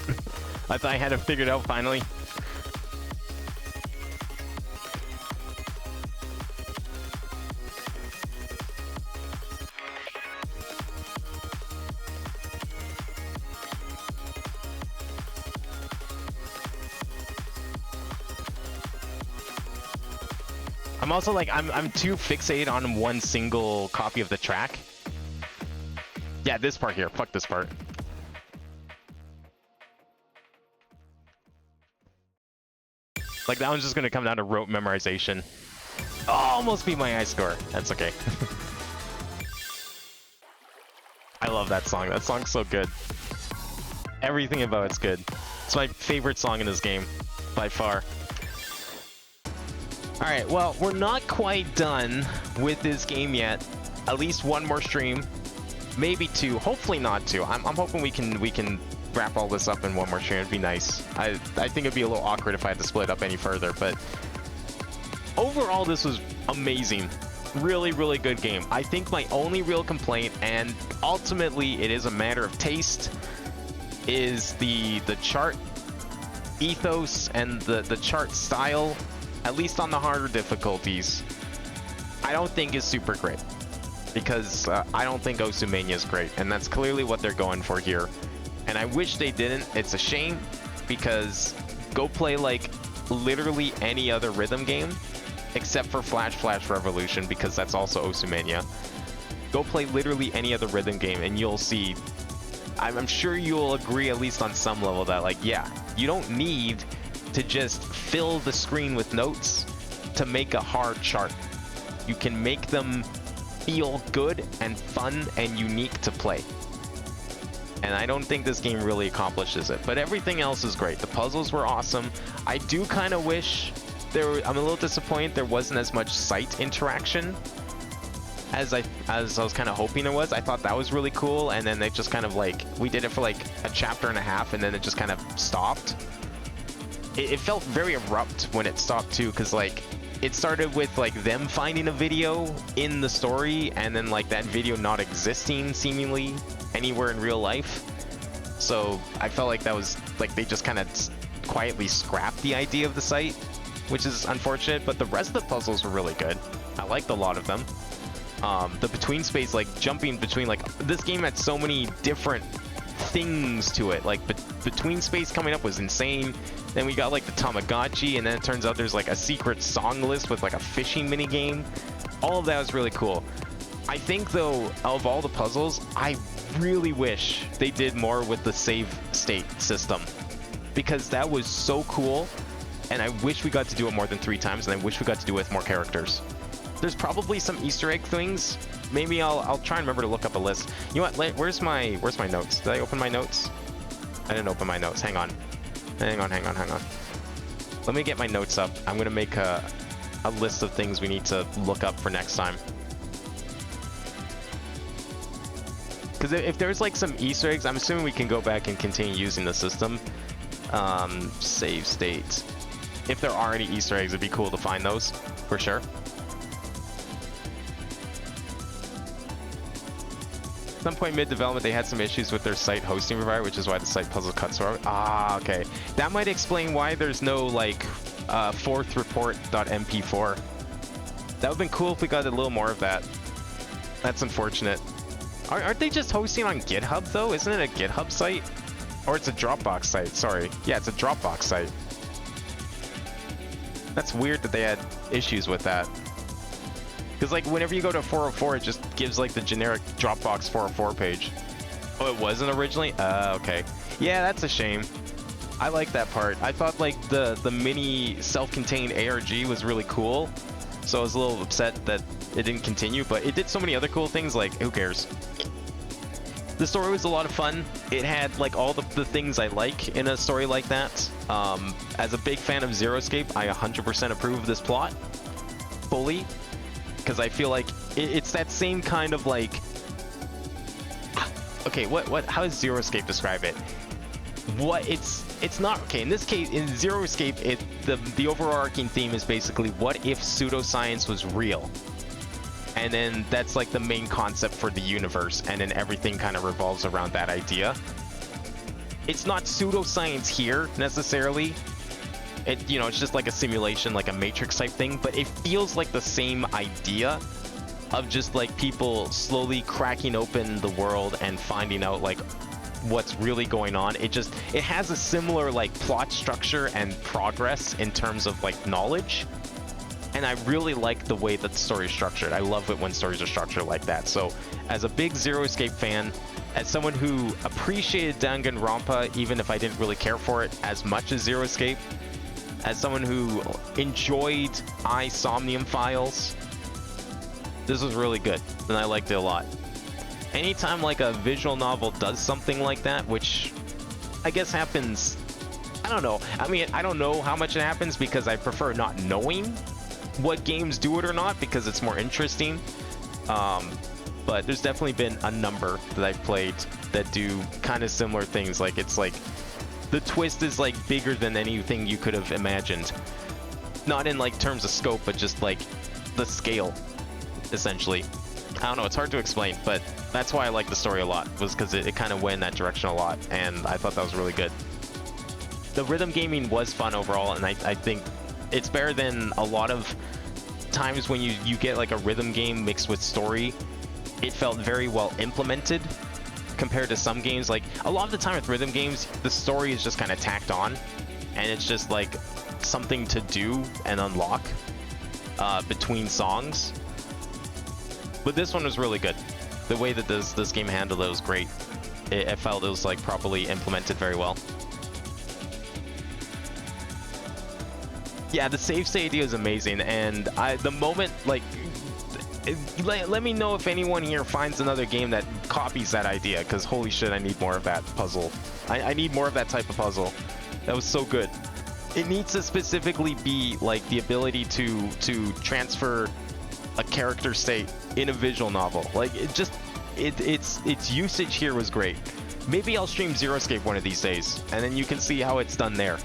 I thought I had it figured out finally. I'm also like, I'm too fixated on one single copy of the track. Yeah, this part here. Fuck this part. Like, that one's just gonna come down to rote memorization. Oh, almost beat my high score. That's okay. I love that song. That song's so good. Everything about it's good. It's my favorite song in this game, by far. Alright, well, we're not quite done with this game yet. At least one more stream. Maybe two. Hopefully not two. I'm hoping we can wrap all this up in one more stream. It'd be nice. I think it'd be a little awkward if I had to split up any further, but overall this was amazing. Really, really good game. I think my only real complaint, and ultimately it is a matter of taste, is the chart ethos and the chart style, at least on the harder difficulties, I don't think is super great. Because I don't think Osumania is great, and that's clearly what they're going for here. And I wish they didn't. It's a shame, because go play like literally any other rhythm game, except for Flash Revolution, because that's also Osumania. Go play literally any other rhythm game, and you'll see. I'm sure you'll agree, at least on some level, that like, yeah, you don't need to just fill the screen with notes to make a hard chart. You can make them feel good and fun and unique to play. And I don't think this game really accomplishes it, but everything else is great. The puzzles were awesome. I do kind of wish I'm a little disappointed there wasn't as much sight interaction as I was kind of hoping it was. I thought that was really cool, and then they just kind of like, we did it for like a chapter and a half, and then it just kind of stopped. It felt very abrupt when it stopped too, because like it started with like them finding a video in the story, and then like that video not existing seemingly anywhere in real life. So I felt like that was like they just kind of quietly scrapped the idea of the site, which is unfortunate. But the rest of the puzzles were really good. I liked a lot of them. The between space, like jumping between, like this game had so many different things to it. Like between space coming up was insane. Then we got like the Tamagotchi, and then it turns out there's like a secret song list with like a fishing mini game. All of that was really cool. I think though, of all the puzzles, I really wish they did more with the save state system, because that was so cool, and I wish we got to do it more than 3 times, and I wish we got to do it with more characters. There's probably some Easter egg things. Maybe I'll try and remember to look up a list. You know what? Where's my notes? Did I open my notes? I didn't open my notes. Hang on. Hang on. Let me get my notes up. I'm gonna make a list of things we need to look up for next time. Because if there's like some Easter eggs, I'm assuming we can go back and continue using the system. Save state. If there are any Easter eggs, it'd be cool to find those, for sure. At some point mid-development, they had some issues with their site hosting provider, which is why the site puzzle cuts were. Ah, okay. That might explain why there's no, like, fourth report.mp4. That would've been cool if we got a little more of that. That's unfortunate. Aren't they just hosting on GitHub, though? Isn't it a GitHub site? Or it's a Dropbox site, sorry. Yeah, it's a Dropbox site. That's weird that they had issues with that. Because, like, whenever you go to 404, it just gives, like, the generic Dropbox 404 page. Oh, it wasn't originally? Okay. Yeah, that's a shame. I like that part. I thought, like, the mini self-contained ARG was really cool. So I was a little upset that it didn't continue, but it did so many other cool things, like, who cares? The story was a lot of fun. It had like all the things I like in a story like that. As a big fan of Zero Escape, I 100% approve of this plot fully, because I feel like it's that same kind of like. Okay, how does Zero Escape describe it? It's not okay. In this case, in Zero Escape, the overarching theme is basically what if pseudoscience was real. And then that's like the main concept for the universe, and then everything kind of revolves around that idea. It's not pseudoscience here necessarily. It's just like a simulation, like a Matrix type thing, but it feels like the same idea of just like people slowly cracking open the world and finding out like what's really going on. It has a similar like plot structure and progress in terms of like knowledge. And I really like the way that the story is structured. I love it when stories are structured like that. So as a big Zero Escape fan, as someone who appreciated Danganronpa, even if I didn't really care for it as much as Zero Escape, as someone who enjoyed Somnium Files, this was really good, and I liked it a lot. Anytime like a visual novel does something like that, which I guess happens, I don't know. I mean, I don't know how much it happens because I prefer not knowing what games do it or not, because it's more interesting. But there's definitely been a number that I've played that do kind of similar things. Like it's like the twist is like bigger than anything you could have imagined. Not in like terms of scope, but just like the scale, essentially. I don't know, it's hard to explain, but that's why I like the story a lot, was because it kind of went in that direction a lot, and I thought that was really good. The rhythm gaming was fun overall, and I think it's better than a lot of times when you get like a rhythm game mixed with story. It felt very well implemented compared to some games. Like a lot of the time with rhythm games, the story is just kind of tacked on, and it's just like something to do and unlock between songs. But this one was really good. The way that this game handled it was great. I felt it was like properly implemented very well. Yeah, the save state idea is amazing, and the moment, like, let me know if anyone here finds another game that copies that idea, because holy shit, I need more of that puzzle. I need more of that type of puzzle. That was so good. It needs to specifically be like the ability to transfer a character state in a visual novel. Like its usage here was great. Maybe I'll stream Zero Escape one of these days, and then you can see how it's done there.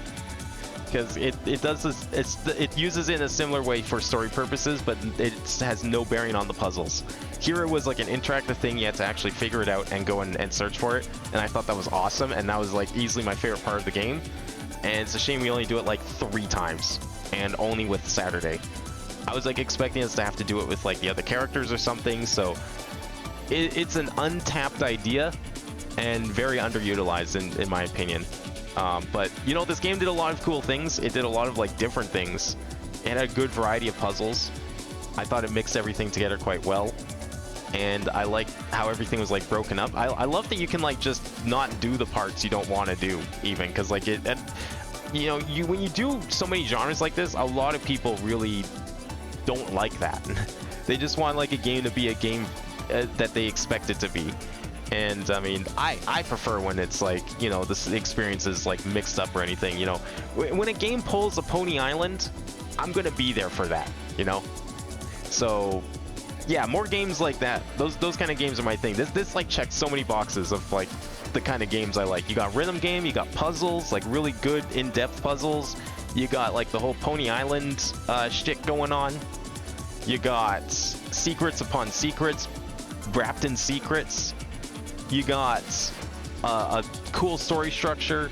Because it does this, it uses it in a similar way for story purposes, but it has no bearing on the puzzles. Here it was like an interactive thing, you had to actually figure it out and go and search for it, and I thought that was awesome, and that was like easily my favorite part of the game. And it's a shame we only do it like 3 times, and only with Saturday. I was like expecting us to have to do it with like the other characters or something, so it's an untapped idea and very underutilized in my opinion. But you know, this game did a lot of cool things. It did a lot of like different things. It had a good variety of puzzles. I thought it mixed everything together quite well, and I like how everything was like broken up. I love that you can like just not do the parts you don't want to do, even, because like you know, when you do so many genres like this, a lot of people really don't like that. They just want like a game to be a game that they expect it to be. And I mean, I prefer when it's like, you know, this experience is like mixed up or anything, you know. When a game pulls a Pony Island, I'm gonna be there for that, you know. So yeah, more games like that. Those kind of games are my thing. This like checks so many boxes of like the kind of games I like. You got rhythm game, you got puzzles, like really good in-depth puzzles. You got like the whole Pony Island shtick going on. You got secrets upon secrets wrapped in secrets. You got a cool story structure.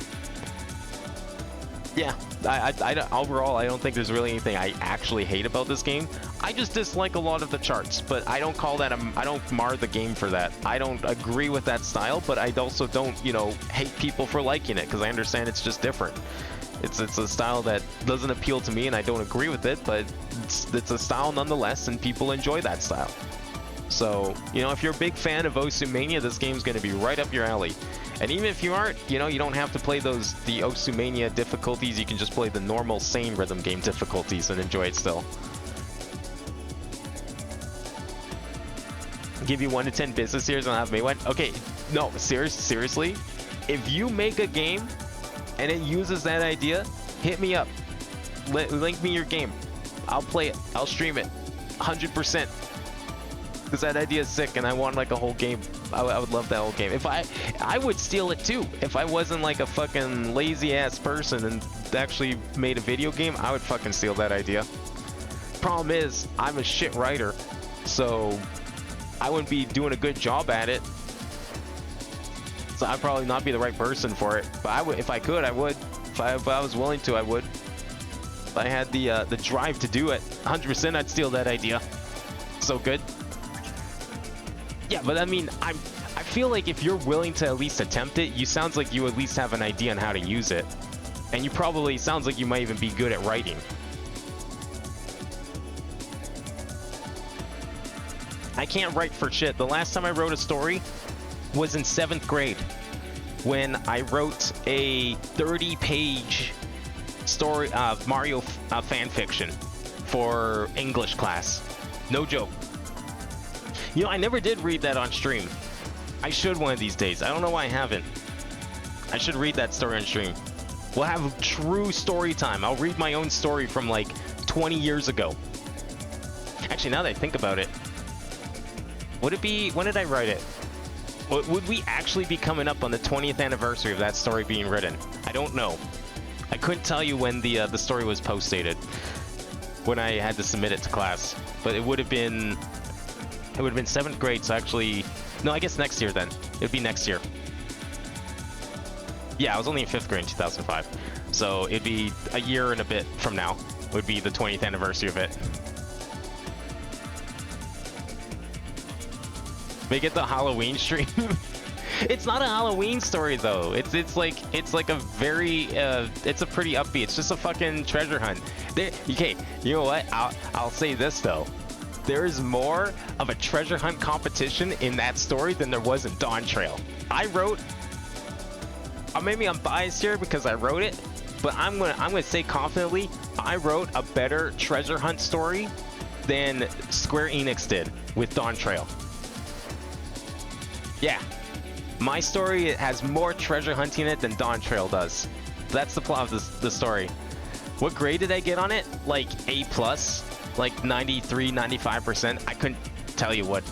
Yeah, overall, I don't think there's really anything I actually hate about this game. I just dislike a lot of the charts, but I don't call that I don't mar the game for that. I don't agree with that style, but I also don't, you know, hate people for liking it, because I understand it's just different. It's a style that doesn't appeal to me, and I don't agree with it, but it's a style nonetheless, and people enjoy that style. So, you know, if you're a big fan of Osumania, this game's going to be right up your alley. And even if you aren't, you know, you don't have to play the Osumania difficulties. You can just play the normal, sane rhythm game difficulties and enjoy it still. Give you 1 to 10 business years and I'll have me one. Okay, No, seriously, if you make a game and it uses that idea, hit me up. Link me your game. I'll play it. I'll stream it. 100%. Because that idea is sick and I want like a whole game. I would love that whole game. If I would steal it too. If I wasn't like a fucking lazy ass person and actually made a video game, I would fucking steal that idea. Problem is, I'm a shit writer, so I wouldn't be doing a good job at it. So I'd probably not be the right person for it. But I would, if I could, I would. If I was willing to, I would. If I had the drive to do it, 100%, I'd steal that idea. So good. Yeah, but I mean, I feel like if you're willing to at least attempt it, you sounds like you at least have an idea on how to use it. And you probably, sounds like you might even be good at writing. I can't write for shit. The last time I wrote a story was in 7th grade when I wrote a 30-page story of Mario fan fiction for English class. No joke. You know, I never did read that on stream. I should one of these days. I don't know why I haven't. I should read that story on stream. We'll have true story time. I'll read my own story from like 20 years ago. Actually, now that I think about it, would it be, when did I write it? Would we actually be coming up on the 20th anniversary of that story being written? I don't know. I couldn't tell you when the story was post-dated, when I had to submit it to class. But it would have been 7th grade, so actually, no, I guess next year then. It would be next year. Yeah, I was only in 5th grade in 2005. So it'd be a year and a bit from now, would be the 20th anniversary of it. Make it the Halloween stream. It's not a Halloween story though. It's like a very it's a pretty upbeat. It's just a fucking treasure hunt. Okay, you know what? I'll say this though. There is more of a treasure hunt competition in that story than there was in Dawn Trail. I wrote. Maybe I'm biased here because I wrote it, but I'm gonna say confidently I wrote a better treasure hunt story than Square Enix did with Dawn Trail. Yeah, my story has more treasure hunting in it than Dawn Trail does. That's the plot of the story. What grade did I get on it? Like A+, like 93, 95%. I couldn't tell you what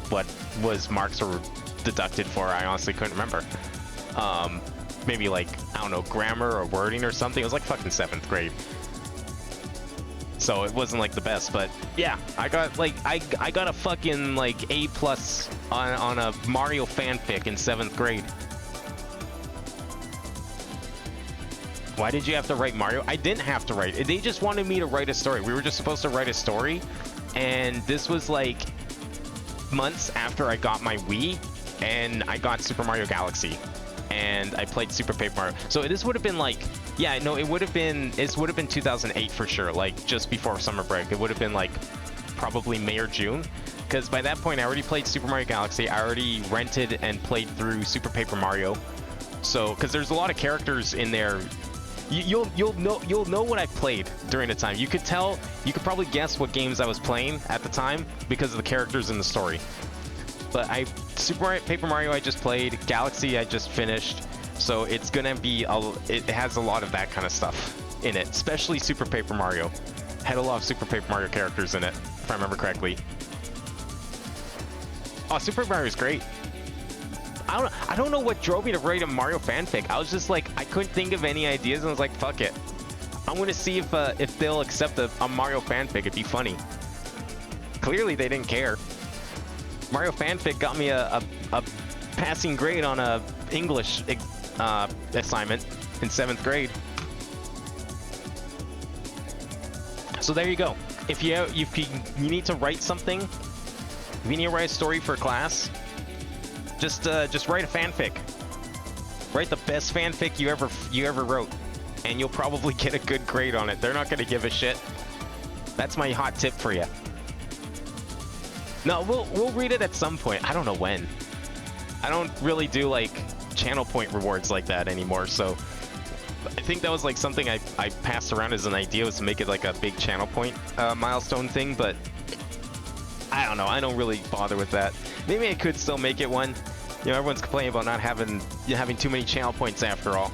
was marks were deducted for. I honestly couldn't remember. Maybe like, I don't know, grammar or wording or something. It was like fucking 7th grade. So it wasn't like the best, but yeah, I got like I got a fucking like A+ on a Mario fanfic in 7th grade. Why did you have to write Mario? I didn't have to write it. They just wanted me to write a story. We were just supposed to write a story, and this was like months after I got my Wii and I got Super Mario Galaxy. And I played Super Paper Mario. So this would have been like, yeah, no, it would have been 2008 for sure, like just before summer break. It would have been like probably May or June, because by that point I already played Super Mario Galaxy. I already rented and played through Super Paper Mario. So, because there's a lot of characters in there, you'll know what I played during the time. You could probably guess what games I was playing at the time because of the characters in the story. But Super Paper Mario I just played, Galaxy I just finished, so it's gonna be, it has a lot of that kind of stuff in it, especially Super Paper Mario. Had a lot of Super Paper Mario characters in it, if I remember correctly. Oh, Super Mario is great. I don't know what drove me to write a Mario fanfic. I was just like, I couldn't think of any ideas, and I was like, fuck it. I'm gonna see if they'll accept a Mario fanfic. It'd be funny. Clearly they didn't care. Mario fanfic got me a passing grade on a English assignment in 7th grade. So there you go. If you need to write something, if you need to write a story for class, just write a fanfic. Write the best fanfic you ever wrote, and you'll probably get a good grade on it. They're not gonna give a shit. That's my hot tip for you. No, we'll read it at some point. I don't know when. I don't really do like channel point rewards like that anymore, so I think that was like something I passed around as an idea, was to make it like a big channel point milestone thing, but I don't know. I don't really bother with that. Maybe I could still make it one, You know, everyone's complaining about not having too many channel points after all.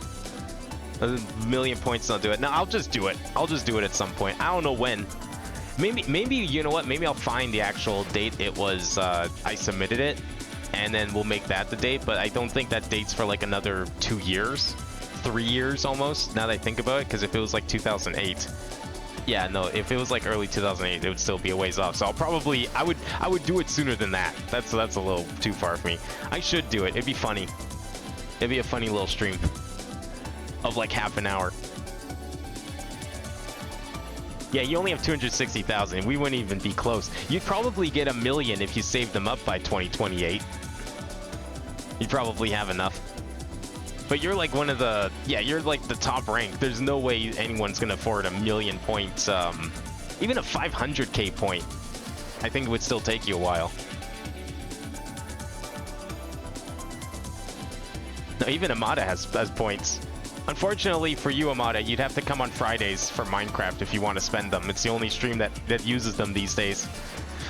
A million points don't do it. No, I'll just do it. I'll just do it at some point. I don't know when. Maybe you know what? Maybe I'll find the actual date it was I submitted it, and then we'll make that the date. But I don't think that date's for like another 2 years, 3 years almost. Now that I think about it, because if it was like 2008, yeah, no, if it was like early 2008, it would still be a ways off. So I'll probably I would do it sooner than that. That's a little too far for me. I should do it. It'd be funny. It'd be a funny little stream of like half an hour. Yeah, you only have 260,000. We wouldn't even be close. You'd probably get 1 million if you saved them up by 2028. You'd probably have enough. But you're like one of the... Yeah, you're like the top rank. There's no way anyone's going to afford 1 million points. Even a 500k point. I think it would still take you a while. No, even Amada has points. Unfortunately for you, Amada, you'd have to come on Fridays for Minecraft if you want to spend them. It's the only stream that uses them these days.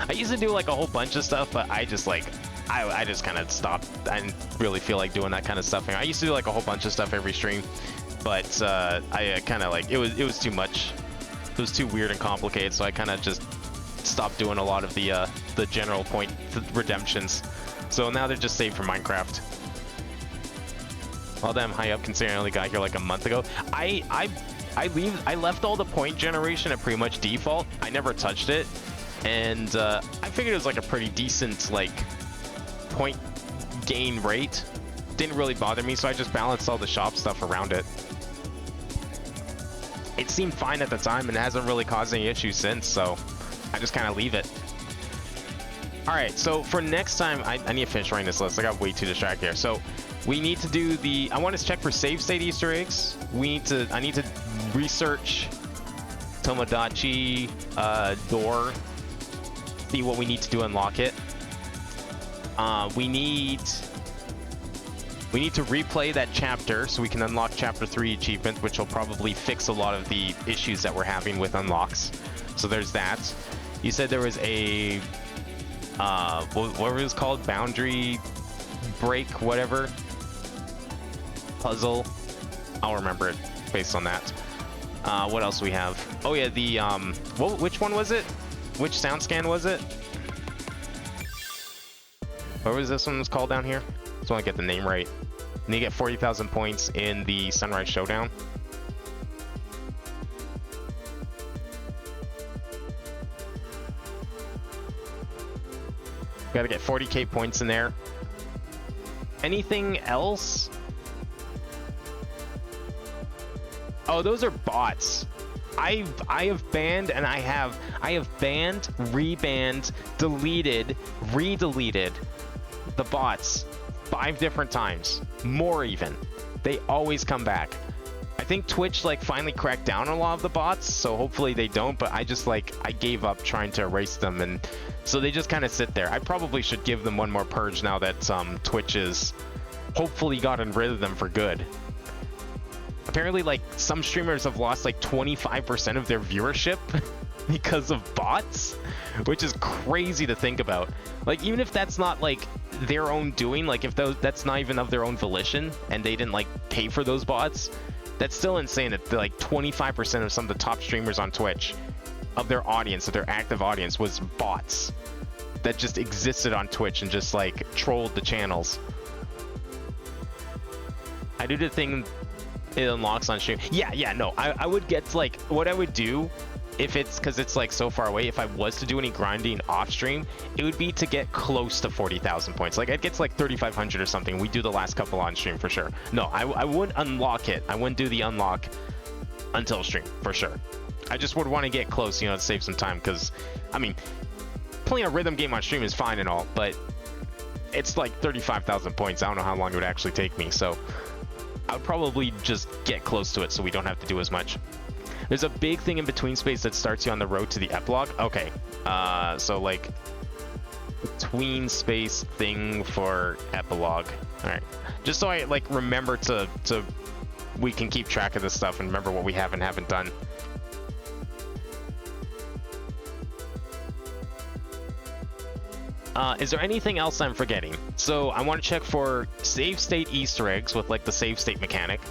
I used to do like a whole bunch of stuff, but I just like... I just kind of stopped. I didn't really feel like doing that kind of stuff. I used to do like a whole bunch of stuff every stream, but I kind of like... It was too much. It was too weird and complicated, so I kind of just stopped doing a lot of the general point redemptions. So now they're just saved for Minecraft. All damn high up considering I only got here like a month ago. I left all the point generation at pretty much default. I never touched it, and I figured it was like a pretty decent like point gain rate. Didn't really bother me, so I just balanced all the shop stuff around it. It seemed fine at the time and hasn't really caused any issues since, so I just kind of leave it. Alright, so for next time, I need to finish writing this list. I got way too distracted here. So we need to do the... I want to check for save state Easter eggs. I need to research Tomodachi door. See what we need to do, unlock it. We need to replay that chapter so we can unlock chapter 3 achievement, which will probably fix a lot of the issues that we're having with unlocks. So there's that. You said there was a what was it called? Boundary break, whatever puzzle. I'll remember it based on that. What else do we have? Oh yeah, the which one was it? Which sound scan was it? What was this one called down here? Just want to get the name right. And you get 40,000 points in the Sunrise Showdown. Gotta get 40k points in there. Anything else? Oh, those are bots. I have banned and I have banned, rebanned, deleted, redeleted the bots 5 different times. More even. They always come back. I think Twitch like finally cracked down on a lot of the bots, so hopefully they don't, but I just like I gave up trying to erase them, and so they just kind of sit there. I probably should give them one more purge now that Twitch has hopefully gotten rid of them for good. Apparently, like, some streamers have lost like 25% of their viewership because of bots, which is crazy to think about. Like, even if that's not like their own doing, like if that's not even of their own volition and they didn't like pay for those bots, that's still insane that like 25% of some of the top streamers on Twitch of their audience, of their active audience, was bots that just existed on Twitch and just like trolled the channels. I do the thing it unlocks on stream. Yeah, no, I would get like, what I would do if it's, because it's like so far away, if I was to do any grinding off stream, it would be to get close to 40,000 points. Like I'd get to like 3,500 or something. We do the last couple on stream for sure. No, I wouldn't unlock it. I wouldn't do the unlock until stream for sure. I just would want to get close, you know, to save some time, because I mean, playing a rhythm game on stream is fine and all, but it's like 35,000 points. I don't know how long it would actually take me, so I would probably just get close to it so we don't have to do as much. There's a big thing in between space that starts you on the road to the epilogue. Okay, so like between space thing for epilogue. All right, just so I like remember to we can keep track of this stuff and remember what we have and haven't done. Is there anything else I'm forgetting? So I want to check for save state Easter eggs with like the save state mechanic.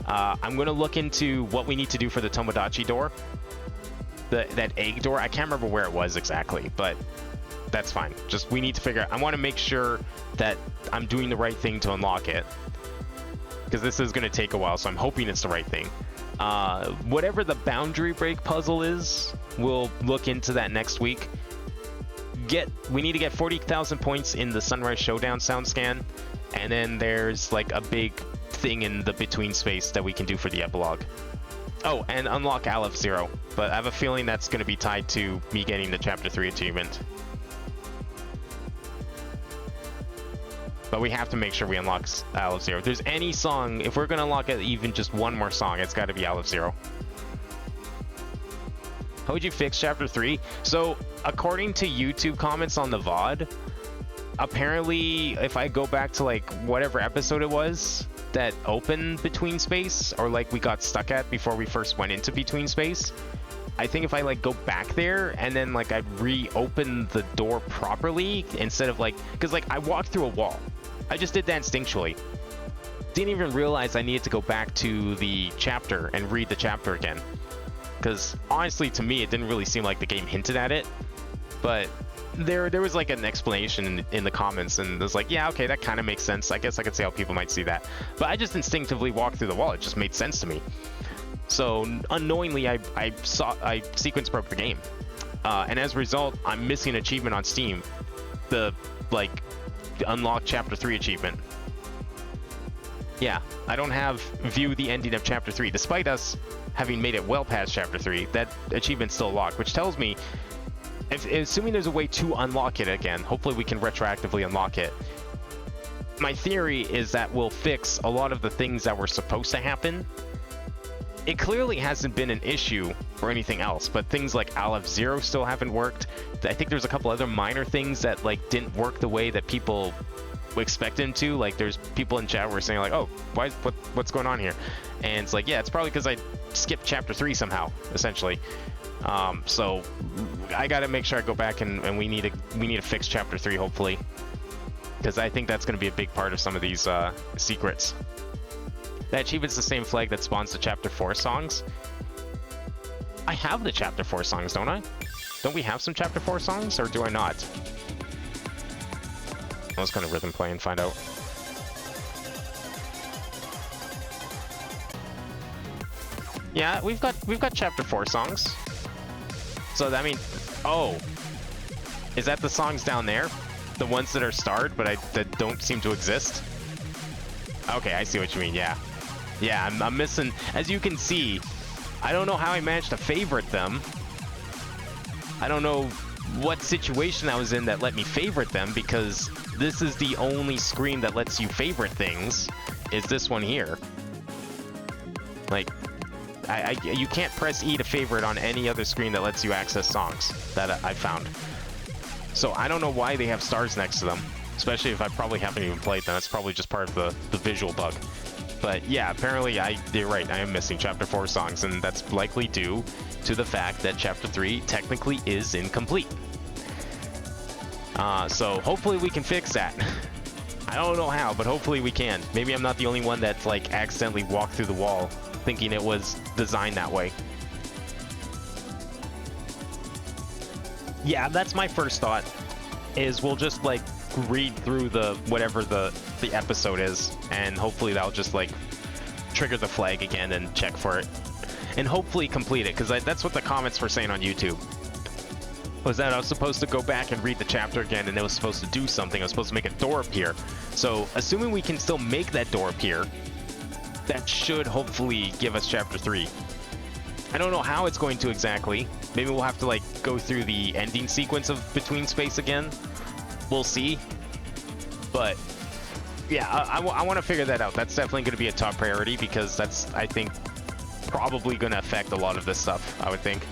I'm going to look into what we need to do for the Tomodachi door. That egg door. I can't remember where it was exactly, but that's fine. Just we need to figure out. I want to make sure that I'm doing the right thing to unlock it, because this is going to take a while, so I'm hoping it's the right thing. Whatever the boundary break puzzle is, we'll look into that next week. We need to get 40,000 points in the Sunrise Showdown sound scan, and then there's like a big thing in the between space that we can do for the epilogue. Oh, and unlock Aleph Zero, but I have a feeling that's going to be tied to me getting the Chapter 3 achievement. But we have to make sure we unlock Aleph Zero. If there's any song, if we're going to unlock even just one more song, it's got to be Aleph Zero. How would you fix Chapter 3? So, according to YouTube comments on the VOD, apparently, if I go back to like whatever episode it was that opened Between Space, or like we got stuck at before we first went into Between Space, I think if I like go back there and then like I reopen the door properly instead of like, because like I walked through a wall. I just did that instinctually. Didn't even realize I needed to go back to the chapter and read the chapter again. Because honestly, to me, it didn't really seem like the game hinted at it. But there was like an explanation in the comments, and it was like, yeah, okay, that kind of makes sense. I guess I could see how people might see that. But I just instinctively walked through the wall. It just made sense to me. So unknowingly, I sequence broke the game. And as a result, I'm missing an achievement on Steam. The unlock Chapter 3 achievement. Yeah, I don't have view the ending of Chapter 3. Despite us having made it well past Chapter 3, that achievement's still locked, which tells me, assuming there's a way to unlock it again, hopefully we can retroactively unlock it. My theory is that we'll fix a lot of the things that were supposed to happen. It clearly hasn't been an issue or anything else, but things like Aleph Zero still haven't worked. I think there's a couple other minor things that like didn't work the way that people expect them to. Like there's people in chat who are saying like, oh, what's going on here? And it's like, yeah, it's probably because I skipped Chapter 3 somehow, essentially. So I gotta make sure I go back and we need to fix Chapter 3 hopefully, because I think that's going to be a big part of some of these secrets. That achievement's the same flag that spawns the Chapter 4 songs. I have the Chapter 4 songs, don't I? Don't we have some Chapter 4 songs, or do I not? Let's kind of rhythm play and find out. Yeah, we've got Chapter 4 songs. So that means, oh, is that the songs down there? The ones that are starred, but that don't seem to exist? Okay, I see what you mean. Yeah. Yeah, I'm missing, as you can see, I don't know how I managed to favorite them. I don't know what situation I was in that let me favorite them, because this is the only screen that lets you favorite things, is this one here. Like, you can't press E to favorite on any other screen that lets you access songs that I found. So I don't know why they have stars next to them, especially if I probably haven't even played them. That's probably just part of the visual bug. But yeah, apparently you're right, I am missing Chapter 4 songs, and that's likely due to the fact that Chapter 3 technically is incomplete. So hopefully we can fix that. I don't know how, but hopefully we can. Maybe I'm not the only one that's like accidentally walked through the wall thinking it was designed that way. Yeah, that's my first thought, is we'll just like read through whatever the episode is, and hopefully that'll just like trigger the flag again and check for it, and hopefully complete it, because that's what the comments were saying on YouTube, was that I was supposed to go back and read the chapter again, and it was supposed to do something. I was supposed to make a door appear. So assuming we can still make that door appear, that should hopefully give us Chapter 3. I don't know how it's going to exactly. Maybe we'll have to like go through the ending sequence of Between Space again. We'll see. But yeah, I want to figure that out. That's definitely going to be a top priority, because that's, I think, probably going to affect a lot of this stuff, I would think.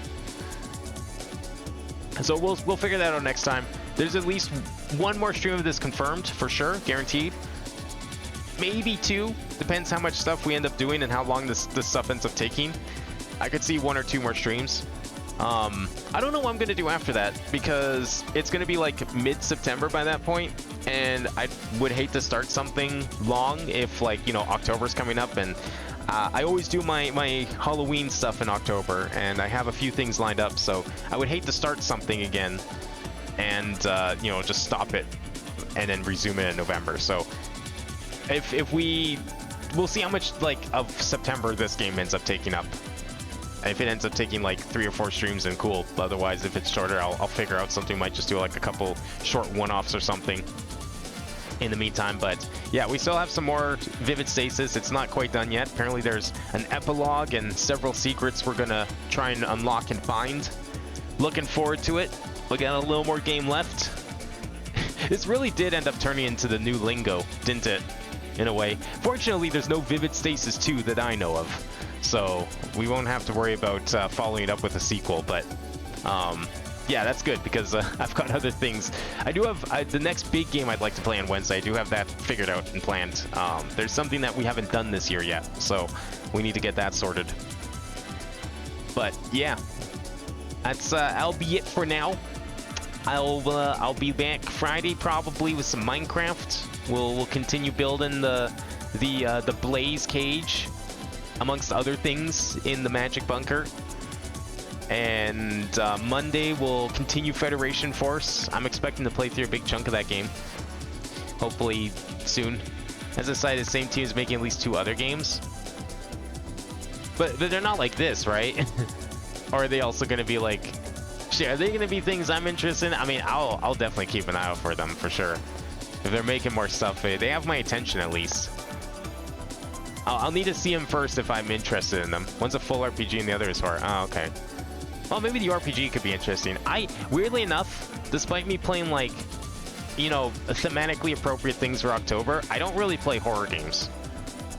So we'll figure that out next time. There's at least one more stream of this confirmed, for sure, guaranteed. Maybe two, depends how much stuff we end up doing and how long this stuff ends up taking. I could see 1 or 2 more streams. I don't know what I'm gonna do after that, because it's gonna be like mid-September by that point, and I would hate to start something long if, like, you know, October's coming up, and I always do my Halloween stuff in October, and I have a few things lined up, so I would hate to start something again and you know, just stop it and then resume it in November. So if we'll see how much like of September this game ends up taking up. If it ends up taking like 3 or 4 streams, then cool. Otherwise, if it's shorter, I'll figure out something. Might just do like a couple short one-offs or something in the meantime. But yeah, we still have some more Vivid Stasis. It's not quite done yet. Apparently there's an epilogue and several secrets we're gonna try and unlock and find. Looking forward to it. We got a little more game left. This really did end up turning into the new lingo, didn't it? In a way. Fortunately, there's no Vivid Stasis 2 that I know of. So we won't have to worry about following it up with a sequel, but yeah, that's good, because I've got other things. I do have the next big game I'd like to play on Wednesday. I do have that figured out and planned. There's something that we haven't done this year yet, so we need to get that sorted. But yeah, that's that'll be it for now. I'll be back Friday probably with some Minecraft. We'll continue building the Blaze cage, amongst other things, in the Magic Bunker. And Monday we'll continue Federation Force. I'm expecting to play through a big chunk of that game, hopefully soon. As I said, the same team is making at least 2 other games, but they're not like this, right? Or are they also going to be like, shit, are they going to be things I'm interested in? I mean, I'll definitely keep an eye out for them for sure. If they're making more stuff, they have my attention at least. I'll need to see them first if I'm interested in them. One's a full RPG and the other is horror. Oh, okay. Well, maybe the RPG could be interesting. Weirdly enough, despite me playing, like, you know, thematically appropriate things for October, I don't really play horror games.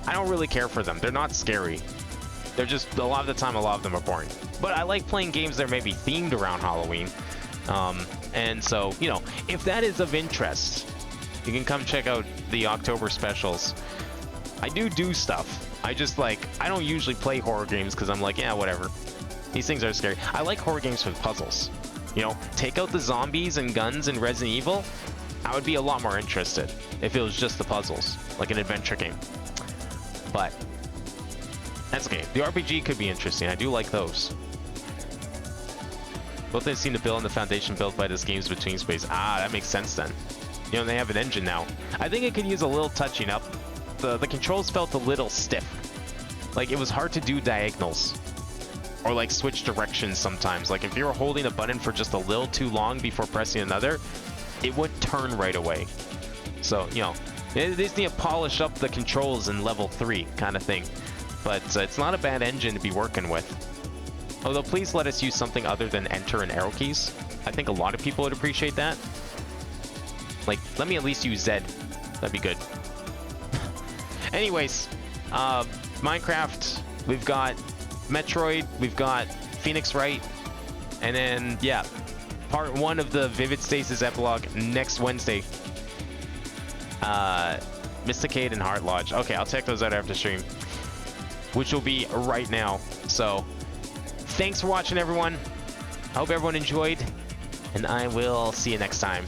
I don't really care for them. They're not scary. They're just, a lot of the time, a lot of them are boring. But I like playing games that are maybe themed around Halloween. And so, you know, if that is of interest, you can come check out the October specials. I do stuff. I just, like, I don't usually play horror games because I'm like, yeah, whatever. These things are scary. I like horror games with puzzles. You know, take out the zombies and guns in Resident Evil, I would be a lot more interested if it was just the puzzles, like an adventure game. But that's okay. The RPG could be interesting. I do like those. Both they seem to build on the foundation built by this game's between space. Ah, that makes sense then. You know, they have an engine now. I think it could use a little touching up. The controls felt a little stiff. Like, it was hard to do diagonals. Or, like, switch directions sometimes. Like, if you were holding a button for just a little too long before pressing another, it would turn right away. So, you know, they just need to polish up the controls in level 3 kind of thing. But it's not a bad engine to be working with. Although, please let us use something other than enter and arrow keys. I think a lot of people would appreciate that. Like, let me at least use Z. That'd be good. Anyways, Minecraft, we've got Metroid, we've got Phoenix Wright, and then, yeah, part 1 of the Vivid Stasis epilogue next Wednesday. Mysticade and Heart Lodge. Okay, I'll check those out after stream, which will be right now. So, thanks for watching, everyone. I hope everyone enjoyed, and I will see you next time.